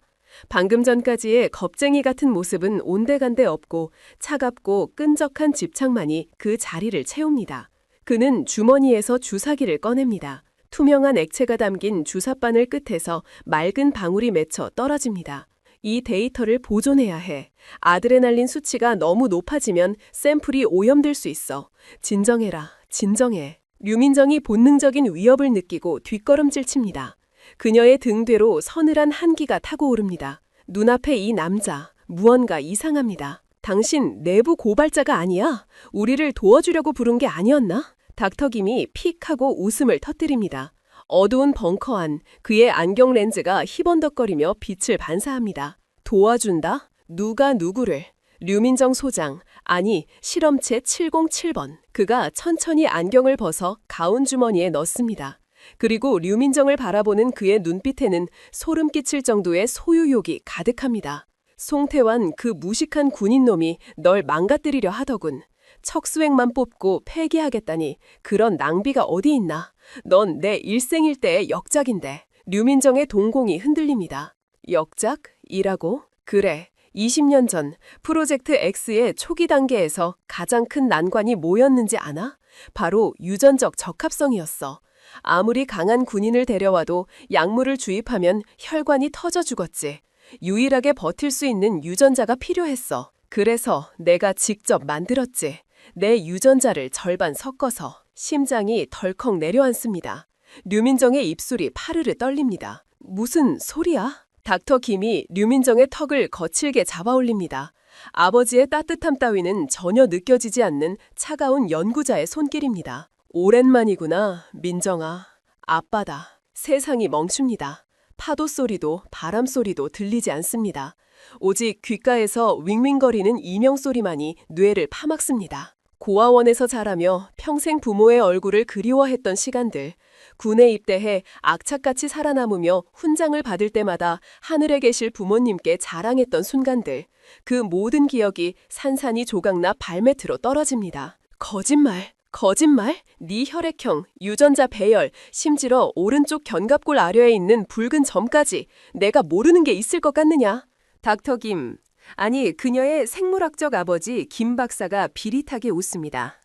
방금 전까지의 겁쟁이 같은 모습은 온데간데 없고 차갑고 끈적한 집착만이 그 자리를 채웁니다. 그는 주머니에서 주사기를 꺼냅니다. 투명한 액체가 담긴 주사바늘 끝에서 맑은 방울이 맺혀 떨어집니다. 이 데이터를 보존해야 해. 아드레날린 수치가 너무 높아지면 샘플이 오염될 수 있어. 진정해라. 진정해. 류민정이 본능적인 위협을 느끼고 뒷걸음질 칩니다. 그녀의 등 뒤로 서늘한 한기가 타고 오릅니다. 눈앞에 이 남자, 무언가 이상합니다. 당신 내부 고발자가 아니야? 우리를 도와주려고 부른 게 아니었나? 닥터 김이 픽 하고 웃음을 터뜨립니다. 어두운 벙커 안 그의 안경 렌즈가 희번덕거리며 빛을 반사합니다. 도와준다? 누가 누구를? 류민정 소장, 아니 실험체 707번. 그가 천천히 안경을 벗어 가운 주머니에 넣습니다. 그리고 류민정을 바라보는 그의 눈빛에는 소름 끼칠 정도의 소유욕이 가득합니다. 송태환 그 무식한 군인놈이 널 망가뜨리려 하더군. 척수액만 뽑고 폐기하겠다니 그런 낭비가 어디 있나. 넌 내 일생일대의 역작인데. 류민정의 동공이 흔들립니다. 역작이라고? 그래. 20년 전 프로젝트 X의 초기 단계에서 가장 큰 난관이 뭐였는지 아나? 바로 유전적 적합성이었어. 아무리 강한 군인을 데려와도 약물을 주입하면 혈관이 터져 죽었지. 유일하게 버틸 수 있는 유전자가 필요했어. 그래서 내가 직접 만들었지. 내 유전자를 절반 섞어서. 심장이 덜컥 내려앉습니다. 류민정의 입술이 파르르 떨립니다. 무슨 소리야? 닥터 김이 류민정의 턱을 거칠게 잡아올립니다. 아버지의 따뜻함 따위는 전혀 느껴지지 않는 차가운 연구자의 손길입니다. 오랜만이구나, 민정아. 아빠다. 세상이 멈춥니다. 파도 소리도 바람 소리도 들리지 않습니다. 오직 귓가에서 윙윙거리는 이명 소리만이 뇌를 파막습니다. 고아원에서 자라며 평생 부모의 얼굴을 그리워했던 시간들, 군에 입대해 악착같이 살아남으며 훈장을 받을 때마다 하늘에 계실 부모님께 자랑했던 순간들, 그 모든 기억이 산산이 조각나 발밑으로 떨어집니다. 거짓말! 거짓말? 네 혈액형, 유전자 배열, 심지어 오른쪽 견갑골 아래에 있는 붉은 점까지 내가 모르는 게 있을 것 같느냐? 닥터 김, 아니 그녀의 생물학적 아버지 김 박사가 비릿하게 웃습니다.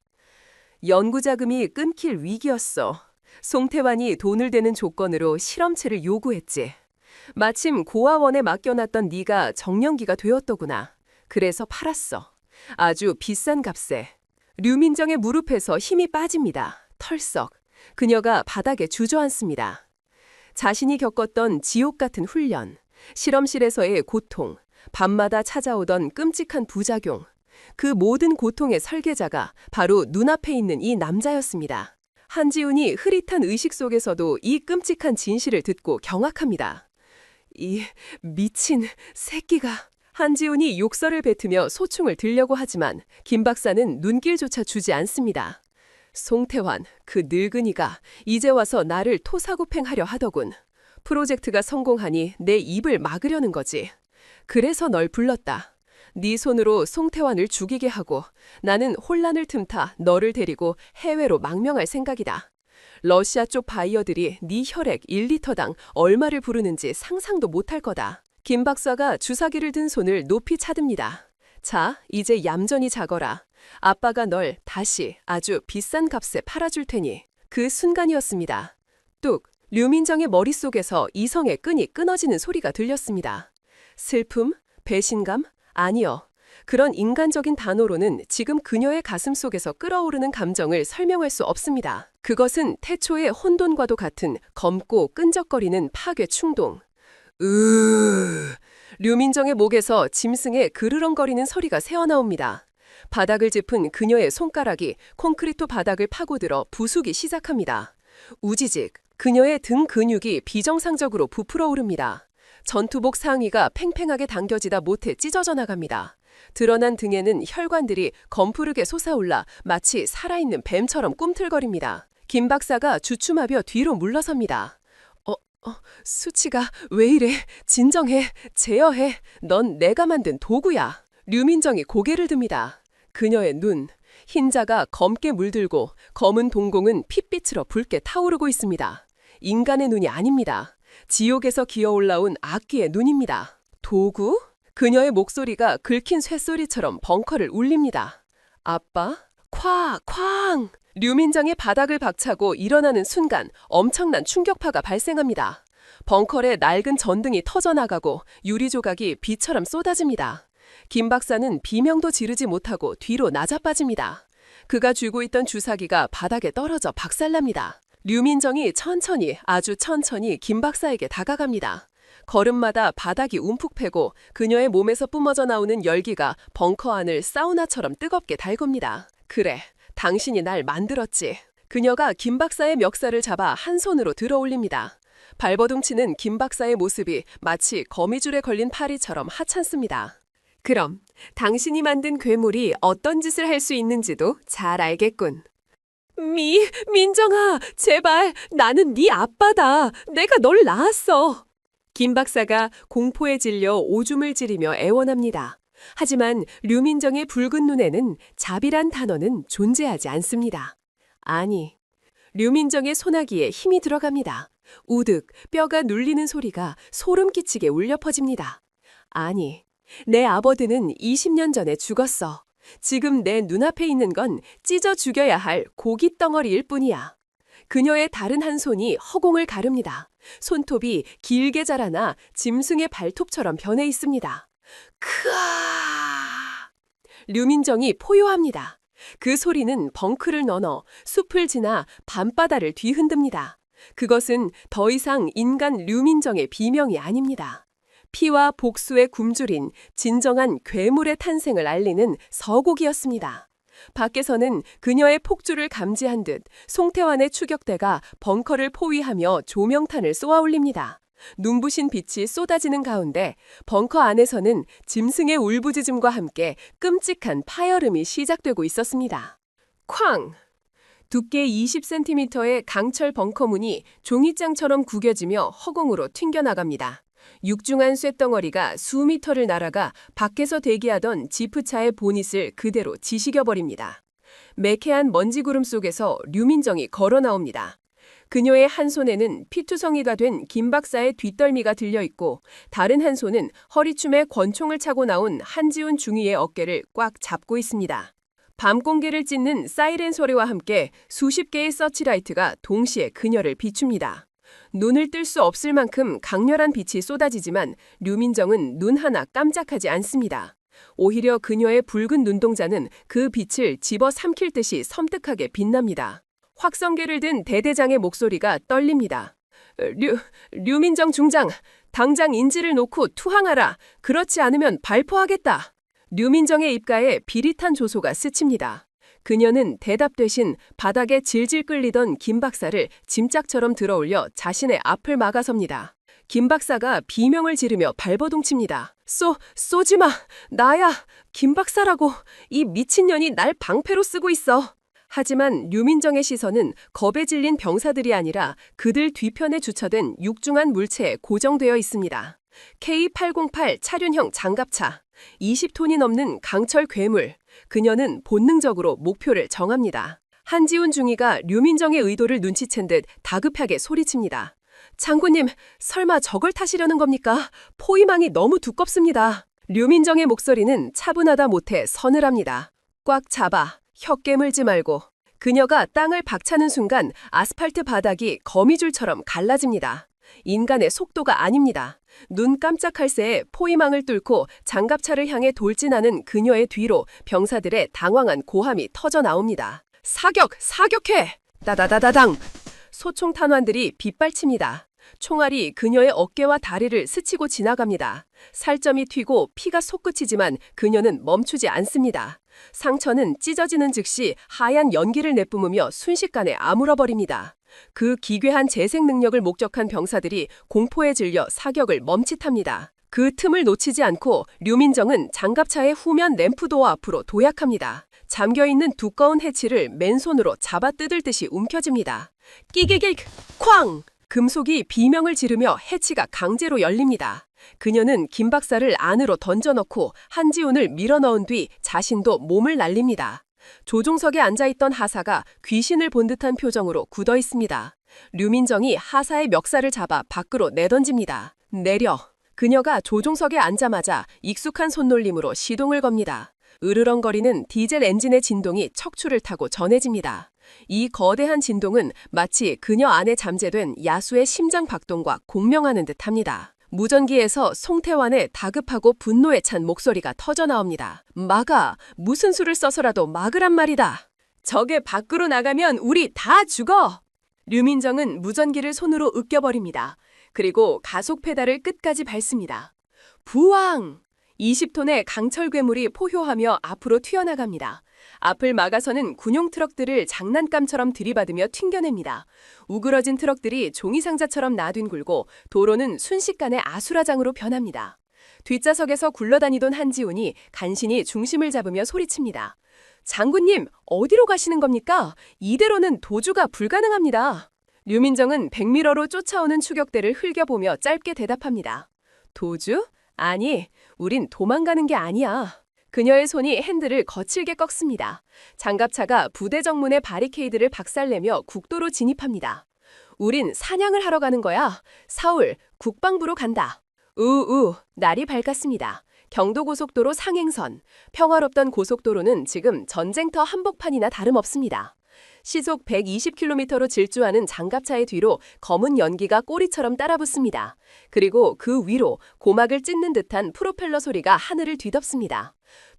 연구 자금이 끊길 위기였어. 송태환이 돈을 대는 조건으로 실험체를 요구했지. 마침 고아원에 맡겨놨던 네가 정년기가 되었더구나. 그래서 팔았어. 아주 비싼 값에. 류민정의 무릎에서 힘이 빠집니다. 털썩. 그녀가 바닥에 주저앉습니다. 자신이 겪었던 지옥 같은 훈련, 실험실에서의 고통, 밤마다 찾아오던 끔찍한 부작용, 그 모든 고통의 설계자가 바로 눈앞에 있는 이 남자였습니다. 한지훈이 흐릿한 의식 속에서도 이 끔찍한 진실을 듣고 경악합니다. 이 미친 새끼가. 한지훈이 욕설을 뱉으며 소충을 들려고 하지만 김 박사는 눈길조차 주지 않습니다. 송태환, 그 늙은이가 이제 와서 나를 토사구팽하려 하더군. 프로젝트가 성공하니 내 입을 막으려는 거지. 그래서 널 불렀다. 네 손으로 송태환을 죽이게 하고 나는 혼란을 틈타 너를 데리고 해외로 망명할 생각이다. 러시아 쪽 바이어들이 네 혈액 1리터당 얼마를 부르는지 상상도 못할 거다. 김 박사가 주사기를 든 손을 높이 차듭니다. 자, 이제 얌전히 자거라. 아빠가 널 다시 아주 비싼 값에 팔아줄 테니. 그 순간이었습니다. 뚝! 류민정의 머릿속에서 이성의 끈이 끊어지는 소리가 들렸습니다. 슬픔? 배신감? 아니요. 그런 인간적인 단어로는 지금 그녀의 가슴 속에서 끓어오르는 감정을 설명할 수 없습니다. 그것은 태초의 혼돈과도 같은 검고 끈적거리는 파괴 충동. 류민정의 목에서 짐승의 그르렁거리는 소리가 새어나옵니다. 바닥을 짚은 그녀의 손가락이 콘크리트 바닥을 파고들어 부수기 시작합니다. 우지직, 그녀의 등 근육이 비정상적으로 부풀어 오릅니다. 전투복 상의가 팽팽하게 당겨지다 못해 찢어져 나갑니다. 드러난 등에는 혈관들이 검푸르게 솟아올라 마치 살아있는 뱀처럼 꿈틀거립니다. 김 박사가 주춤하며 뒤로 물러섭니다. 수치가 왜 이래? 진정해. 제어해. 넌 내가 만든 도구야. 류민정이 고개를 듭니다. 그녀의 눈, 흰자가 검게 물들고 검은 동공은 핏빛으로 붉게 타오르고 있습니다. 인간의 눈이 아닙니다. 지옥에서 기어올라온 악귀의 눈입니다. 도구? 그녀의 목소리가 긁힌 쇳소리처럼 벙커를 울립니다. 아빠? 쾅! 류민정이 바닥을 박차고 일어나는 순간 엄청난 충격파가 발생합니다. 벙커의 낡은 전등이 터져나가고 유리 조각이 비처럼 쏟아집니다. 김 박사는 비명도 지르지 못하고 뒤로 낮아빠집니다. 그가 쥐고 있던 주사기가 바닥에 떨어져 박살납니다. 류민정이 천천히, 아주 천천히 김 박사에게 다가갑니다. 걸음마다 바닥이 움푹 패고 그녀의 몸에서 뿜어져 나오는 열기가 벙커 안을 사우나처럼 뜨겁게 달굽니다. 그래, 당신이 날 만들었지. 그녀가 김 박사의 멱살을 잡아 한 손으로 들어 올립니다. 발버둥치는 김 박사의 모습이 마치 거미줄에 걸린 파리처럼 하찮습니다. 그럼 당신이 만든 괴물이 어떤 짓을 할 수 있는지도 잘 알겠군. 민정아, 제발, 나는 네 아빠다. 내가 널 낳았어. 김 박사가 공포에 질려 오줌을 지리며 애원합니다. 하지만 류민정의 붉은 눈에는 자비란 단어는 존재하지 않습니다. 아니, 류민정의 소나기에 힘이 들어갑니다. 우득, 뼈가 눌리는 소리가 소름 끼치게 울려 퍼집니다. 아니, 내 아버드는 20년 전에 죽었어. 지금 내 눈앞에 있는 건 찢어 죽여야 할 고기 덩어리일 뿐이야. 그녀의 다른 한 손이 허공을 가릅니다. 손톱이 길게 자라나 짐승의 발톱처럼 변해 있습니다. 크아! 류민정이 포효합니다. 그 소리는 벙크를 넘어 숲을 지나 밤바다를 뒤흔듭니다. 그것은 더 이상 인간 류민정의 비명이 아닙니다. 피와 복수의 굶주린 진정한 괴물의 탄생을 알리는 서곡이었습니다. 밖에서는 그녀의 폭주를 감지한 듯 송태환의 추격대가 벙커를 포위하며 조명탄을 쏘아올립니다. 눈부신 빛이 쏟아지는 가운데 벙커 안에서는 짐승의 울부짖음과 함께 끔찍한 파열음이 시작되고 있었습니다. 쾅! 두께 20cm의 강철 벙커 문이 종이장처럼 구겨지며 허공으로 튕겨나갑니다. 육중한 쇳덩어리가 수미터를 날아가 밖에서 대기하던 지프차의 보닛을 그대로 지식여버립니다. 매캐한 먼지구름 속에서 류민정이 걸어 나옵니다. 그녀의 한 손에는 피투성이가 된 김 박사의 뒷덜미가 들려있고 다른 한 손은 허리춤에 권총을 차고 나온 한지훈 중위의 어깨를 꽉 잡고 있습니다. 밤공기를 찢는 사이렌 소리와 함께 수십 개의 서치라이트가 동시에 그녀를 비춥니다. 눈을 뜰 수 없을 만큼 강렬한 빛이 쏟아지지만 류민정은 눈 하나 깜짝하지 않습니다. 오히려 그녀의 붉은 눈동자는 그 빛을 집어삼킬 듯이 섬뜩하게 빛납니다. 확성기를 든 대대장의 목소리가 떨립니다. 류민정 중장, 당장 인지를 놓고 투항하라. 그렇지 않으면 발포하겠다. 류민정의 입가에 비릿한 조소가 스칩니다. 그녀는 대답 대신 바닥에 질질 끌리던 김 박사를 짐짝처럼 들어올려 자신의 앞을 막아섭니다. 김 박사가 비명을 지르며 발버둥칩니다. 쏘지 마! 나야! 김 박사라고! 이 미친년이 날 방패로 쓰고 있어! 하지만 류민정의 시선은 겁에 질린 병사들이 아니라 그들 뒤편에 주차된 육중한 물체에 고정되어 있습니다. K808 차륜형 장갑차, 20톤이 넘는 강철 괴물. 그녀는 본능적으로 목표를 정합니다. 한지훈 중위가 류민정의 의도를 눈치챈 듯 다급하게 소리칩니다. 장군님, 설마 저걸 타시려는 겁니까? 포위망이 너무 두껍습니다. 류민정의 목소리는 차분하다 못해 서늘합니다. 꽉 잡아. 혀 깨물지 말고. 그녀가 땅을 박차는 순간 아스팔트 바닥이 거미줄처럼 갈라집니다. 인간의 속도가 아닙니다. 눈 깜짝할 새에 포위망을 뚫고 장갑차를 향해 돌진하는 그녀의 뒤로 병사들의 당황한 고함이 터져 나옵니다. 사격해! 따다다다당! 소총 탄환들이 빗발칩니다. 총알이 그녀의 어깨와 다리를 스치고 지나갑니다. 살점이 튀고 피가 솟구치지만 그녀는 멈추지 않습니다. 상처는 찢어지는 즉시 하얀 연기를 내뿜으며 순식간에 아물어버립니다. 그 기괴한 재생 능력을 목격한 병사들이 공포에 질려 사격을 멈칫합니다. 그 틈을 놓치지 않고 류민정은 장갑차의 후면 램프도어 앞으로 도약합니다. 잠겨있는 두꺼운 해치를 맨손으로 잡아 뜯을 듯이 움켜집니다. 끼기길 쾅! 금속이 비명을 지르며 해치가 강제로 열립니다. 그녀는 김 박사를 안으로 던져넣고 한지훈을 밀어넣은 뒤 자신도 몸을 날립니다. 조종석에 앉아있던 하사가 귀신을 본 듯한 표정으로 굳어 있습니다. 류민정이 하사의 멱살을 잡아 밖으로 내던집니다. 내려. 그녀가 조종석에 앉자마자 익숙한 손놀림으로 시동을 겁니다. 으르렁거리는 디젤 엔진의 진동이 척추를 타고 전해집니다. 이 거대한 진동은 마치 그녀 안에 잠재된 야수의 심장 박동과 공명하는 듯합니다. 무전기에서 송태환의 다급하고 분노에 찬 목소리가 터져나옵니다. 막아! 무슨 수를 써서라도 막으란 말이다. 적의 밖으로 나가면 우리 다 죽어! 류민정은 무전기를 손으로 으껴버립니다. 그리고 가속 페달을 끝까지 밟습니다. 부왕! 20톤의 강철 괴물이 포효하며 앞으로 튀어나갑니다. 앞을 막아서는 군용 트럭들을 장난감처럼 들이받으며 튕겨냅니다. 우그러진 트럭들이 종이상자처럼 나뒹굴고 도로는 순식간에 아수라장으로 변합니다. 뒷좌석에서 굴러다니던 한지훈이 간신히 중심을 잡으며 소리칩니다. 장군님, 어디로 가시는 겁니까? 이대로는 도주가 불가능합니다. 류민정은 100미러로 쫓아오는 추격대를 흘겨보며 짧게 대답합니다. 도주? 아니, 우린 도망가는 게 아니야. 그녀의 손이 핸들을 거칠게 꺾습니다. 장갑차가 부대 정문의 바리케이드를 박살내며 국도로 진입합니다. 우린 사냥을 하러 가는 거야. 사울, 국방부로 간다. 날이 밝았습니다. 경도고속도로 상행선. 평화롭던 고속도로는 지금 전쟁터 한복판이나 다름없습니다. 시속 120km로 질주하는 장갑차의 뒤로 검은 연기가 꼬리처럼 따라붙습니다. 그리고 그 위로 고막을 찢는 듯한 프로펠러 소리가 하늘을 뒤덮습니다.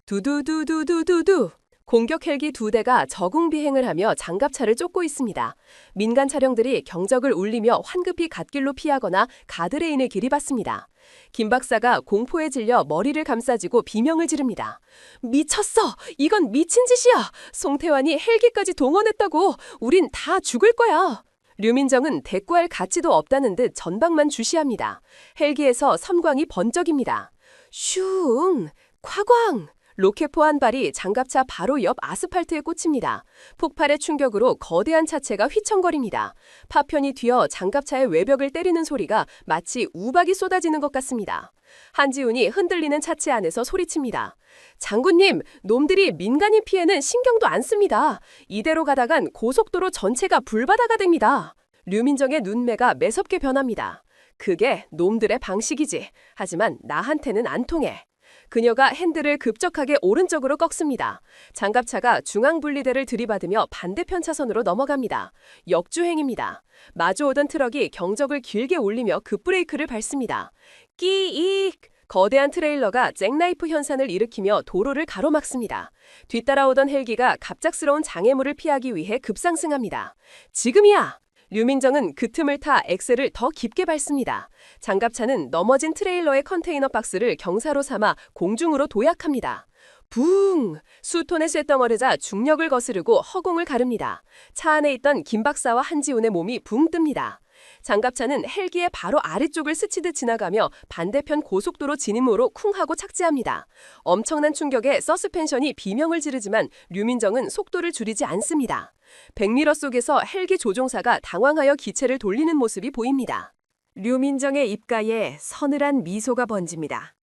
두두두두두두두. 공격 헬기 2대가 저공 비행을 하며 장갑차를 쫓고 있습니다. 민간 차량들이 경적을 울리며 환급히 갓길로 피하거나 가드레인을 길이받습니다. 김 박사가 공포에 질려 머리를 감싸쥐고 비명을 지릅니다. 미쳤어! 이건 미친 짓이야! 송태환이 헬기까지 동원했다고! 우린 다 죽을 거야! 류민정은 대꾸할 가치도 없다는 듯 전방만 주시합니다. 헬기에서 섬광이 번쩍입니다. 슝! 夸광! 로켓포 한 발이 장갑차 바로 옆 아스팔트에 꽂힙니다. 폭발의 충격으로 거대한 차체가 휘청거립니다. 파편이 튀어 장갑차의 외벽을 때리는 소리가 마치 우박이 쏟아지는 것 같습니다. 한지훈이 흔들리는 차체 안에서 소리칩니다. 장군님, 놈들이 민간인 피해는 신경도 안 씁니다. 이대로 가다간 고속도로 전체가 불바다가 됩니다. 류민정의 눈매가 매섭게 변합니다. 그게 놈들의 방식이지. 하지만 나한테는 안 통해. 그녀가 핸들을 급격하게 오른쪽으로 꺾습니다. 장갑차가 중앙분리대를 들이받으며 반대편 차선으로 넘어갑니다. 역주행입니다. 마주오던 트럭이 경적을 길게 울리며 급브레이크를 밟습니다. 끼익! 거대한 트레일러가 잭나이프 현상을 일으키며 도로를 가로막습니다. 뒤따라오던 헬기가 갑작스러운 장애물을 피하기 위해 급상승합니다. 지금이야! 류민정은 그 틈을 타 엑셀을 더 깊게 밟습니다. 장갑차는 넘어진 트레일러의 컨테이너 박스를 경사로 삼아 공중으로 도약합니다. 붕! 수톤의 쇳덩어리자 중력을 거스르고 허공을 가릅니다. 차 안에 있던 김 박사와 한지훈의 몸이 붕 뜹니다. 장갑차는 헬기의 바로 아래쪽을 스치듯 지나가며 반대편 고속도로 진입로로 쿵 하고 착지합니다. 엄청난 충격에 서스펜션이 비명을 지르지만 류민정은 속도를 줄이지 않습니다. 백미러 속에서 헬기 조종사가 당황하여 기체를 돌리는 모습이 보입니다. 류민정의 입가에 서늘한 미소가 번집니다.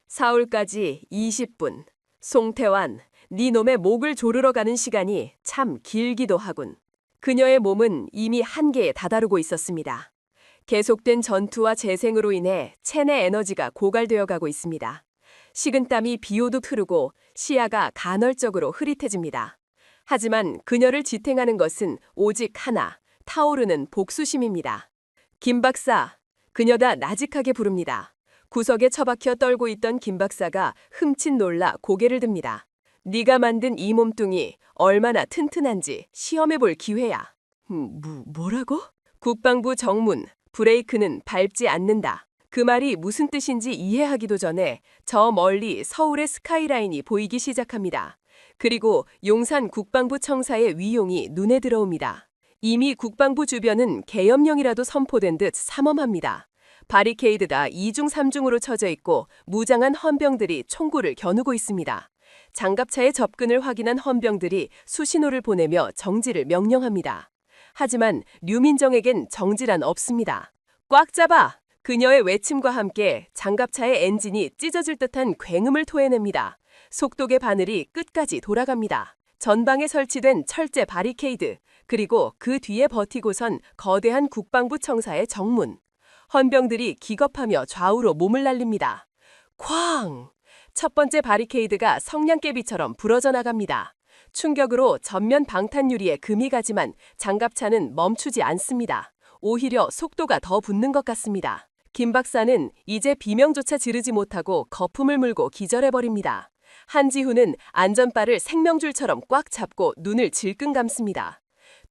사울까지 20분. 송태환, 네 놈의 목을 조르러 가는 시간이 참 길기도 하군. 그녀의 몸은 이미 한계에 다다르고 있었습니다. 계속된 전투와 재생으로 인해 체내 에너지가 고갈되어 가고 있습니다. 식은땀이 비오듯 흐르고 시야가 간헐적으로 흐릿해집니다. 하지만 그녀를 지탱하는 것은 오직 하나, 타오르는 복수심입니다. 김 박사, 그녀가 나직하게 부릅니다. 구석에 처박혀 떨고 있던 김 박사가 흠칫 놀라 고개를 듭니다. 네가 만든 이 몸뚱이 얼마나 튼튼한지 시험해볼 기회야. 뭐라고? 국방부 정문, 브레이크는 밟지 않는다. 그 말이 무슨 뜻인지 이해하기도 전에 저 멀리 서울의 스카이라인이 보이기 시작합니다. 그리고 용산 국방부 청사의 위용이 눈에 들어옵니다. 이미 국방부 주변은 계엄령이라도 선포된 듯 삼엄합니다. 바리케이드가 2중 3중으로 쳐져 있고 무장한 헌병들이 총구를 겨누고 있습니다. 장갑차의 접근을 확인한 헌병들이 수신호를 보내며 정지를 명령합니다. 하지만 류민정에겐 정지란 없습니다. 꽉 잡아! 그녀의 외침과 함께 장갑차의 엔진이 찢어질 듯한 굉음을 토해냅니다. 속도계 바늘이 끝까지 돌아갑니다. 전방에 설치된 철제 바리케이드, 그리고 그 뒤에 버티고선 거대한 국방부 청사의 정문. 헌병들이 기겁하며 좌우로 몸을 날립니다. 쾅! 첫 번째 바리케이드가 성냥개비처럼 부러져 나갑니다. 충격으로 전면 방탄 유리에 금이 가지만 장갑차는 멈추지 않습니다. 오히려 속도가 더 붙는 것 같습니다. 김 박사는 이제 비명조차 지르지 못하고 거품을 물고 기절해버립니다. 한지훈은 안전바를 생명줄처럼 꽉 잡고 눈을 질끈 감습니다.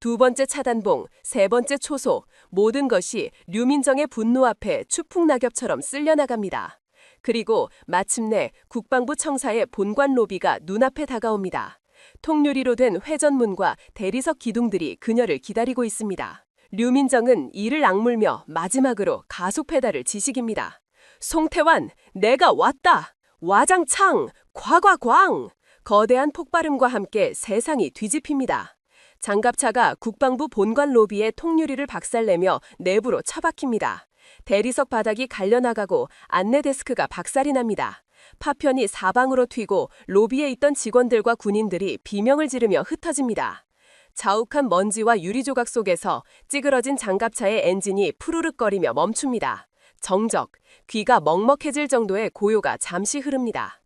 두 번째 차단봉, 세 번째 초소, 모든 것이 류민정의 분노 앞에 추풍낙엽처럼 쓸려나갑니다. 그리고 마침내 국방부 청사의 본관 로비가 눈앞에 다가옵니다. 통유리로 된 회전문과 대리석 기둥들이 그녀를 기다리고 있습니다. 류민정은 이를 악물며 마지막으로 가속 페달을 지식입니다. 송태환, 내가 왔다! 와장창! 과과광! 거대한 폭발음과 함께 세상이 뒤집힙니다. 장갑차가 국방부 본관 로비의 통유리를 박살내며 내부로 처박힙니다. 대리석 바닥이 갈려나가고 안내 데스크가 박살이 납니다. 파편이 사방으로 튀고 로비에 있던 직원들과 군인들이 비명을 지르며 흩어집니다. 자욱한 먼지와 유리 조각 속에서 찌그러진 장갑차의 엔진이 푸르륵거리며 멈춥니다. 정적, 귀가 먹먹해질 정도의 고요가 잠시 흐릅니다.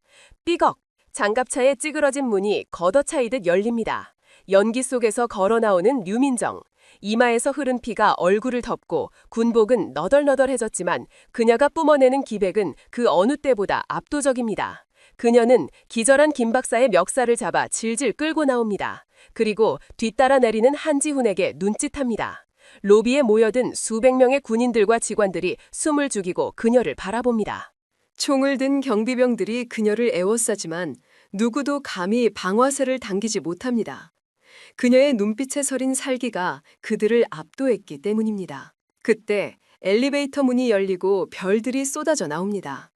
삐걱! 장갑차의 찌그러진 문이 걷어차이듯 열립니다. 연기 속에서 걸어나오는 류민정. 이마에서 흐른 피가 얼굴을 덮고 군복은 너덜너덜해졌지만 그녀가 뿜어내는 기백은 그 어느 때보다 압도적입니다. 그녀는 기절한 김 박사의 멱살을 잡아 질질 끌고 나옵니다. 그리고 뒤따라 내리는 한지훈에게 눈짓합니다. 로비에 모여든 수백 명의 군인들과 직원들이 숨을 죽이고 그녀를 바라봅니다. 총을 든 경비병들이 그녀를 에워싸지만 누구도 감히 방화쇠를 당기지 못합니다. 그녀의 눈빛에 서린 살기가 그들을 압도했기 때문입니다. 그때 엘리베이터 문이 열리고 별들이 쏟아져 나옵니다.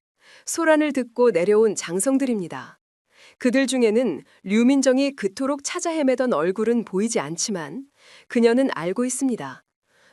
소란을 듣고 내려온 장성들입니다. 그들 중에는 류민정이 그토록 찾아 헤매던 얼굴은 보이지 않지만 그녀는 알고 있습니다.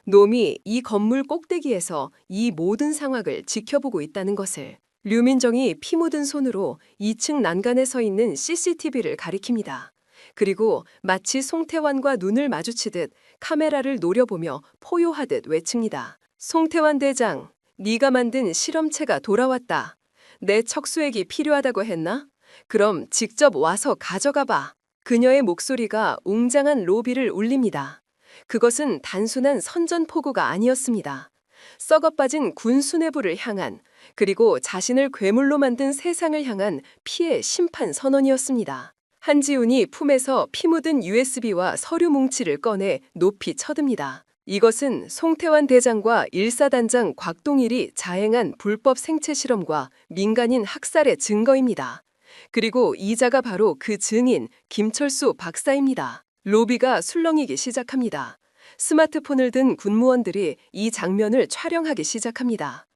놈이 이 건물 꼭대기에서 이 모든 상황을 지켜보고 있다는 것을. 류민정이 피 묻은 손으로 2층 난간에 서 있는 CCTV를 가리킵니다. 그리고 마치 송태환과 눈을 마주치듯 카메라를 노려보며 포효하듯 외칩니다. 송태환 대장, 네가 만든 실험체가 돌아왔다. 내 척수액이 필요하다고 했나? 그럼 직접 와서 가져가봐. 그녀의 목소리가 웅장한 로비를 울립니다. 그것은 단순한 선전포고가 아니었습니다. 썩어빠진 군 수뇌부를 향한 그리고 자신을 괴물로 만든 세상을 향한 피의 심판 선언이었습니다. 한지훈이 품에서 피 묻은 USB와 서류 뭉치를 꺼내 높이 쳐듭니다. 이것은 송태환 대장과 일사단장 곽동일이 자행한 불법 생체 실험과 민간인 학살의 증거입니다. 그리고 이자가 바로 그 증인 김철수 박사입니다. 로비가 술렁이기 시작합니다. 스마트폰을 든 군무원들이 이 장면을 촬영하기 시작합니다.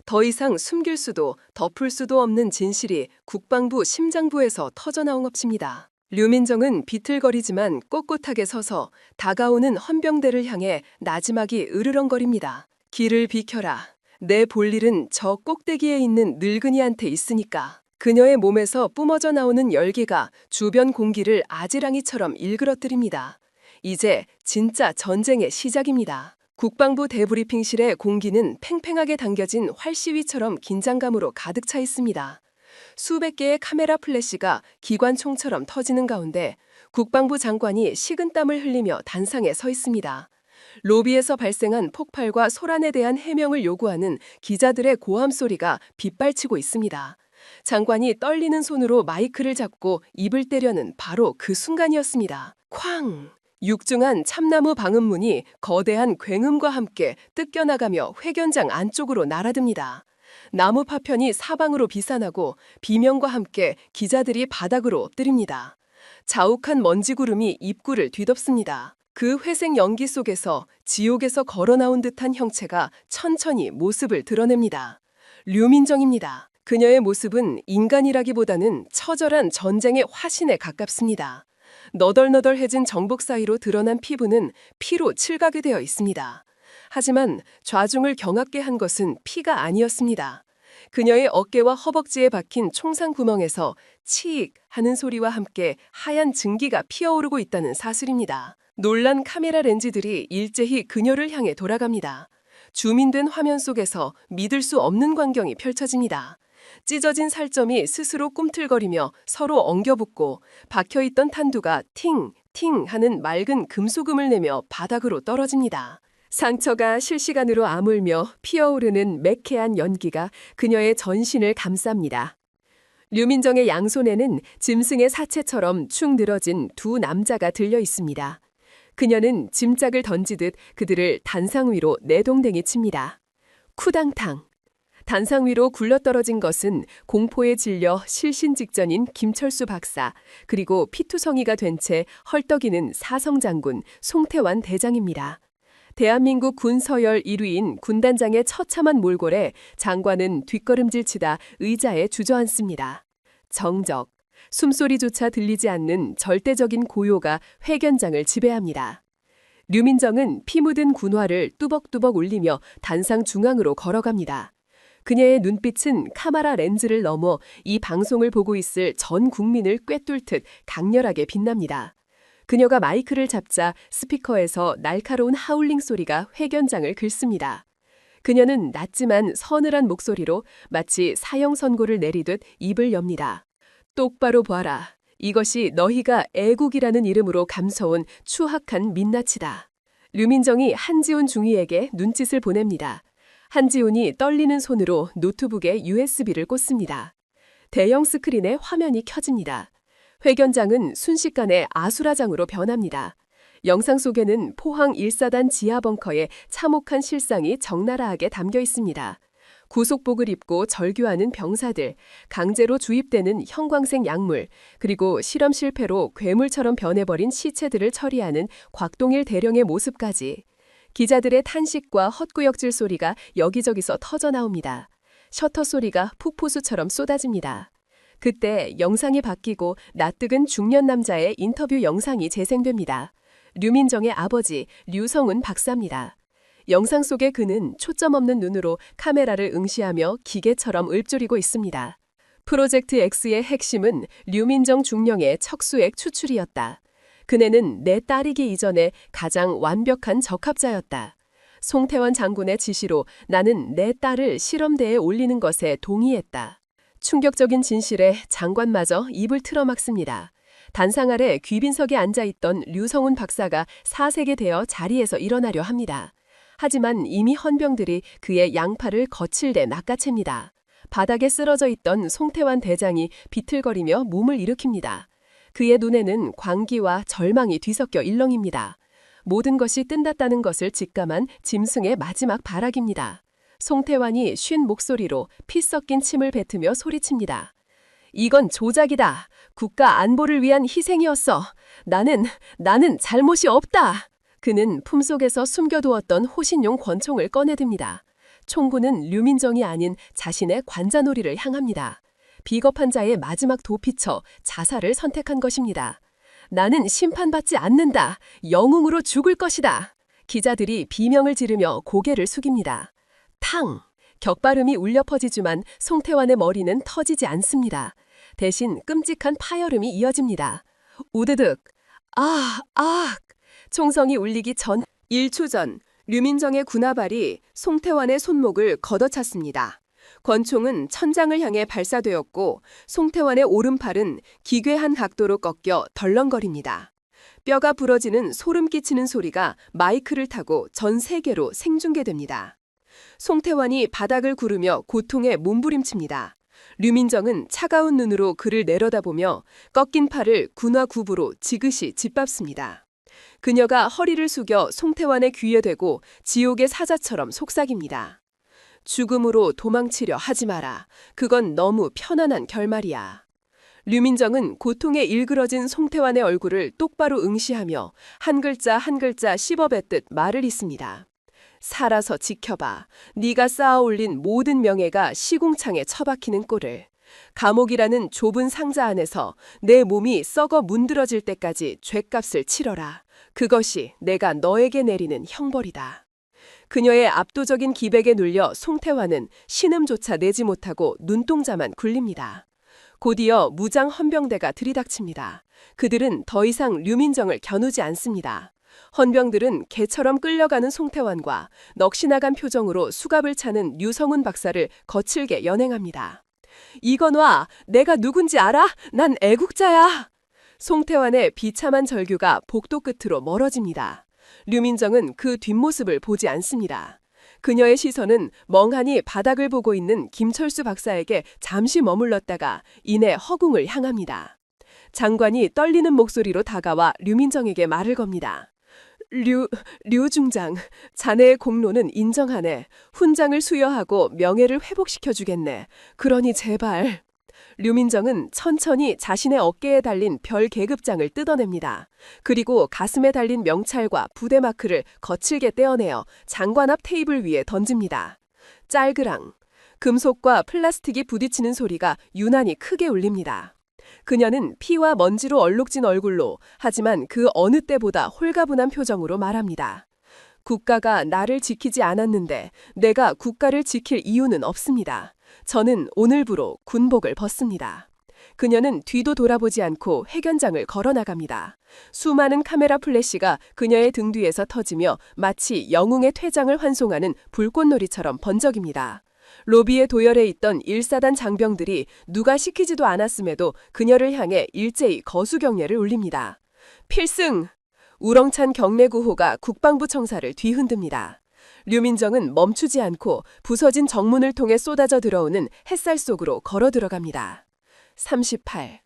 더 이상 숨길 수도 덮을 수도 없는 진실이 국방부 심장부에서 터져나온 것입니다. 류민정은 비틀거리지만 꼿꼿하게 서서 다가오는 헌병대를 향해 나지막이 으르렁거립니다. 길을 비켜라. 내 볼일은 저 꼭대기에 있는 늙은이한테 있으니까. 그녀의 몸에서 뿜어져 나오는 열기가 주변 공기를 아지랑이처럼 일그러뜨립니다. 이제 진짜 전쟁의 시작입니다. 국방부 대브리핑실의 공기는 팽팽하게 당겨진 활시위처럼 긴장감으로 가득 차 있습니다. 수백 개의 카메라 플래시가 기관총처럼 터지는 가운데 국방부 장관이 식은땀을 흘리며 단상에 서 있습니다. 로비에서 발생한 폭발과 소란에 대한 해명을 요구하는 기자들의 고함 소리가 빗발치고 있습니다. 장관이 떨리는 손으로 마이크를 잡고 입을 떼려는 바로 그 순간이었습니다. 쾅! 육중한 참나무 방음문이 거대한 굉음과 함께 뜯겨나가며 회견장 안쪽으로 날아듭니다. 나무 파편이 사방으로 비산하고 비명과 함께 기자들이 바닥으로 엎드립니다. 자욱한 먼지구름이 입구를 뒤덮습니다. 그 회색 연기 속에서 지옥에서 걸어나온 듯한 형체가 천천히 모습을 드러냅니다. 류민정입니다. 그녀의 모습은 인간이라기보다는 처절한 전쟁의 화신에 가깝습니다. 너덜너덜해진 정복 사이로 드러난 피부는 피로 칠각이 되어 있습니다. 하지만 좌중을 경악게 한 것은 피가 아니었습니다. 그녀의 어깨와 허벅지에 박힌 총상 구멍에서 치익 하는 소리와 함께 하얀 증기가 피어오르고 있다는 사실입니다. 놀란 카메라 렌즈들이 일제히 그녀를 향해 돌아갑니다. 줌인된 화면 속에서 믿을 수 없는 광경이 펼쳐집니다. 찢어진 살점이 스스로 꿈틀거리며 서로 엉겨붙고 박혀있던 탄두가 팅, 팅 하는 맑은 금소금을 내며 바닥으로 떨어집니다. 상처가 실시간으로 아물며 피어오르는 매캐한 연기가 그녀의 전신을 감쌉니다. 류민정의 양손에는 짐승의 사체처럼 축 늘어진 두 남자가 들려 있습니다. 그녀는 짐짝을 던지듯 그들을 단상 위로 내동댕이 칩니다. 쿠당탕. 단상 위로 굴러떨어진 것은 공포에 질려 실신 직전인 김철수 박사, 그리고 피투성이가 된 채 헐떡이는 사성장군 송태환 대장입니다. 대한민국 군 서열 1위인 군단장의 처참한 몰골에 장관은 뒷걸음질치다 의자에 주저앉습니다. 정적, 숨소리조차 들리지 않는 절대적인 고요가 회견장을 지배합니다. 류민정은 피 묻은 군화를 뚜벅뚜벅 울리며 단상 중앙으로 걸어갑니다. 그녀의 눈빛은 카메라 렌즈를 넘어 이 방송을 보고 있을 전 국민을 꿰뚫듯 강렬하게 빛납니다. 그녀가 마이크를 잡자 스피커에서 날카로운 하울링 소리가 회견장을 긁습니다. 그녀는 낮지만 서늘한 목소리로 마치 사형 선고를 내리듯 입을 엽니다. 똑바로 봐라. 이것이 너희가 애국이라는 이름으로 감서온 추악한 민낯이다. 류민정이 한지훈 중위에게 눈짓을 보냅니다. 한지훈이 떨리는 손으로 노트북에 USB를 꽂습니다. 대형 스크린에 화면이 켜집니다. 회견장은 순식간에 아수라장으로 변합니다. 영상 속에는 포항 1사단 지하 벙커의 참혹한 실상이 적나라하게 담겨 있습니다. 구속복을 입고 절규하는 병사들, 강제로 주입되는 형광색 약물, 그리고 실험 실패로 괴물처럼 변해버린 시체들을 처리하는 곽동일 대령의 모습까지. 기자들의 탄식과 헛구역질 소리가 여기저기서 터져나옵니다. 셔터 소리가 폭포수처럼 쏟아집니다. 그때 영상이 바뀌고 낯뜨은 중년 남자의 인터뷰 영상이 재생됩니다. 류민정의 아버지 류성훈 박사입니다. 영상 속의 그는 초점 없는 눈으로 카메라를 응시하며 기계처럼 읊조리고 있습니다. 프로젝트 X의 핵심은 류민정 중령의 척수액 추출이었다. 그네는 내 딸이기 이전에 가장 완벽한 적합자였다. 송태환 장군의 지시로 나는 내 딸을 실험대에 올리는 것에 동의했다. 충격적인 진실에 장관마저 입을 틀어막습니다. 단상 아래 귀빈석에 앉아있던 류성훈 박사가 사색이 되어 자리에서 일어나려 합니다. 하지만 이미 헌병들이 그의 양팔을 거칠게 낚아챕니다. 바닥에 쓰러져 있던 송태환 대장이 비틀거리며 몸을 일으킵니다. 그의 눈에는 광기와 절망이 뒤섞여 일렁입니다. 모든 것이 뜬다다는 것을 직감한 짐승의 마지막 발악입니다. 송태환이 쉰 목소리로 피 섞인 침을 뱉으며 소리칩니다. 이건 조작이다. 국가 안보를 위한 희생이었어. 나는 잘못이 없다. 그는 품속에서 숨겨두었던 호신용 권총을 꺼내듭니다. 총구는 류민정이 아닌 자신의 관자놀이를 향합니다. 비겁한 자의 마지막 도피처 자살을 선택한 것입니다. 나는 심판받지 않는다. 영웅으로 죽을 것이다. 기자들이 비명을 지르며 고개를 숙입니다. 탕! 격발음이 울려 퍼지지만 송태환의 머리는 터지지 않습니다. 대신 끔찍한 파열음이 이어집니다. 우드득! 아! 총성이 울리기 전 1초 전 류민정의 군화발이 송태환의 손목을 걷어찼습니다. 권총은 천장을 향해 발사되었고 송태환의 오른팔은 기괴한 각도로 꺾여 덜렁거립니다. 뼈가 부러지는 소름 끼치는 소리가 마이크를 타고 전 세계로 생중계됩니다. 송태환이 바닥을 구르며 고통에 몸부림칩니다. 류민정은 차가운 눈으로 그를 내려다보며 꺾인 팔을 군화 굽으로 지그시 짓밟습니다. 그녀가 허리를 숙여 송태환의 귀에 대고 지옥의 사자처럼 속삭입니다. 죽음으로 도망치려 하지 마라. 그건 너무 편안한 결말이야. 류민정은 고통에 일그러진 송태환의 얼굴을 똑바로 응시하며 한 글자 한 글자 씹어뱉듯 말을 잇습니다. 살아서 지켜봐. 네가 쌓아올린 모든 명예가 시궁창에 처박히는 꼴을. 감옥이라는 좁은 상자 안에서 내 몸이 썩어 문드러질 때까지 죗값을 치러라. 그것이 내가 너에게 내리는 형벌이다. 그녀의 압도적인 기백에 눌려 송태환은 신음조차 내지 못하고 눈동자만 굴립니다. 곧이어 무장 헌병대가 들이닥칩니다. 그들은 더 이상 류민정을 겨누지 않습니다. 헌병들은 개처럼 끌려가는 송태환과 넋이 나간 표정으로 수갑을 차는 류성훈 박사를 거칠게 연행합니다. 이건화, 내가 누군지 알아? 난 애국자야. 송태환의 비참한 절규가 복도 끝으로 멀어집니다. 류민정은 그 뒷모습을 보지 않습니다. 그녀의 시선은 멍하니 바닥을 보고 있는 김철수 박사에게 잠시 머물렀다가 이내 허궁을 향합니다. 장관이 떨리는 목소리로 다가와 류민정에게 말을 겁니다. 류 중장, 자네의 공로는 인정하네. 훈장을 수여하고 명예를 회복시켜주겠네. 그러니 제발. 류민정은 천천히 자신의 어깨에 달린 별 계급장을 뜯어냅니다. 그리고 가슴에 달린 명찰과 부대 마크를 거칠게 떼어내어 장관 앞 테이블 위에 던집니다. 짤그랑. 금속과 플라스틱이 부딪히는 소리가 유난히 크게 울립니다. 그녀는 피와 먼지로 얼룩진 얼굴로 하지만 그 어느 때보다 홀가분한 표정으로 말합니다. 국가가 나를 지키지 않았는데 내가 국가를 지킬 이유는 없습니다. 저는 오늘부로 군복을 벗습니다. 그녀는 뒤도 돌아보지 않고 회견장을 걸어나갑니다. 수많은 카메라 플래시가 그녀의 등 뒤에서 터지며 마치 영웅의 퇴장을 환송하는 불꽃놀이처럼 번쩍입니다. 로비에 도열해 있던 1사단 장병들이 누가 시키지도 않았음에도 그녀를 향해 일제히 거수경례를 울립니다. 필승! 우렁찬 경례 구호가 국방부 청사를 뒤흔듭니다. 류민정은 멈추지 않고 부서진 정문을 통해 쏟아져 들어오는 햇살 속으로 걸어 들어갑니다. 38.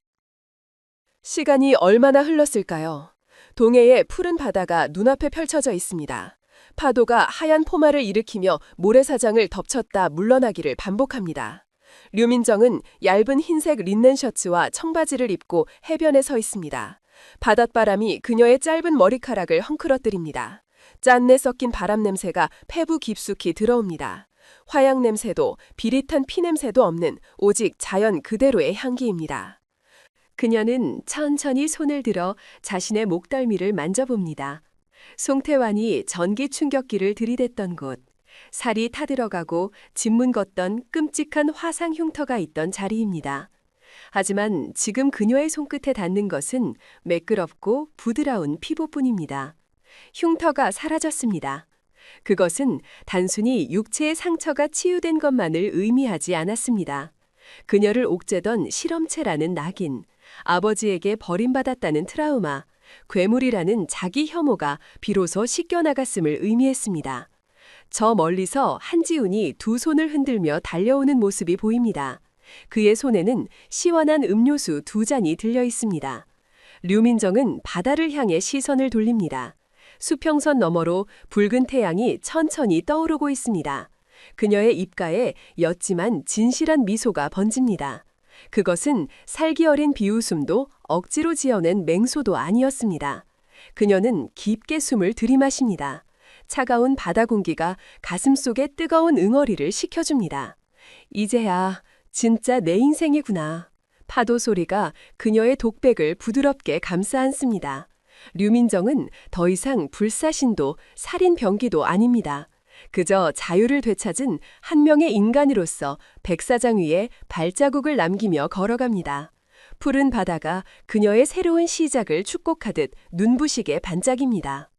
시간이 얼마나 흘렀을까요? 동해의 푸른 바다가 눈앞에 펼쳐져 있습니다. 파도가 하얀 포마를 일으키며 모래사장을 덮쳤다 물러나기를 반복합니다. 류민정은 얇은 흰색 린넨 셔츠와 청바지를 입고 해변에 서 있습니다. 바닷바람이 그녀의 짧은 머리카락을 헝클어뜨립니다. 짠내 섞인 바람 냄새가 폐부 깊숙이 들어옵니다. 화약 냄새도 비릿한 피 냄새도 없는 오직 자연 그대로의 향기입니다. 그녀는 천천히 손을 들어 자신의 목덜미를 만져봅니다. 송태환이 전기 충격기를 들이댔던 곳, 살이 타들어가고 짓문 걷던 끔찍한 화상 흉터가 있던 자리입니다. 하지만 지금 그녀의 손끝에 닿는 것은 매끄럽고 부드러운 피부뿐입니다. 흉터가 사라졌습니다. 그것은 단순히 육체의 상처가 치유된 것만을 의미하지 않았습니다. 그녀를 옥죄던 실험체라는 낙인, 아버지에게 버림받았다는 트라우마, 괴물이라는 자기 혐오가 비로소 씻겨나갔음을 의미했습니다. 저 멀리서 한지훈이 두 손을 흔들며 달려오는 모습이 보입니다. 그의 손에는 시원한 음료수 두 잔이 들려 있습니다. 류민정은 바다를 향해 시선을 돌립니다. 수평선 너머로 붉은 태양이 천천히 떠오르고 있습니다. 그녀의 입가에 옅지만 진실한 미소가 번집니다. 그것은 살기 어린 비웃음도 억지로 지어낸 맹소도 아니었습니다. 그녀는 깊게 숨을 들이마십니다. 차가운 바다 공기가 가슴속에 뜨거운 응어리를 식혀줍니다. 이제야 진짜 내 인생이구나. 파도 소리가 그녀의 독백을 부드럽게 감싸 안습니다. 류민정은 더 이상 불사신도 살인 병기도 아닙니다. 그저 자유를 되찾은 한 명의 인간으로서 백사장 위에 발자국을 남기며 걸어갑니다. 푸른 바다가 그녀의 새로운 시작을 축복하듯 눈부시게 반짝입니다.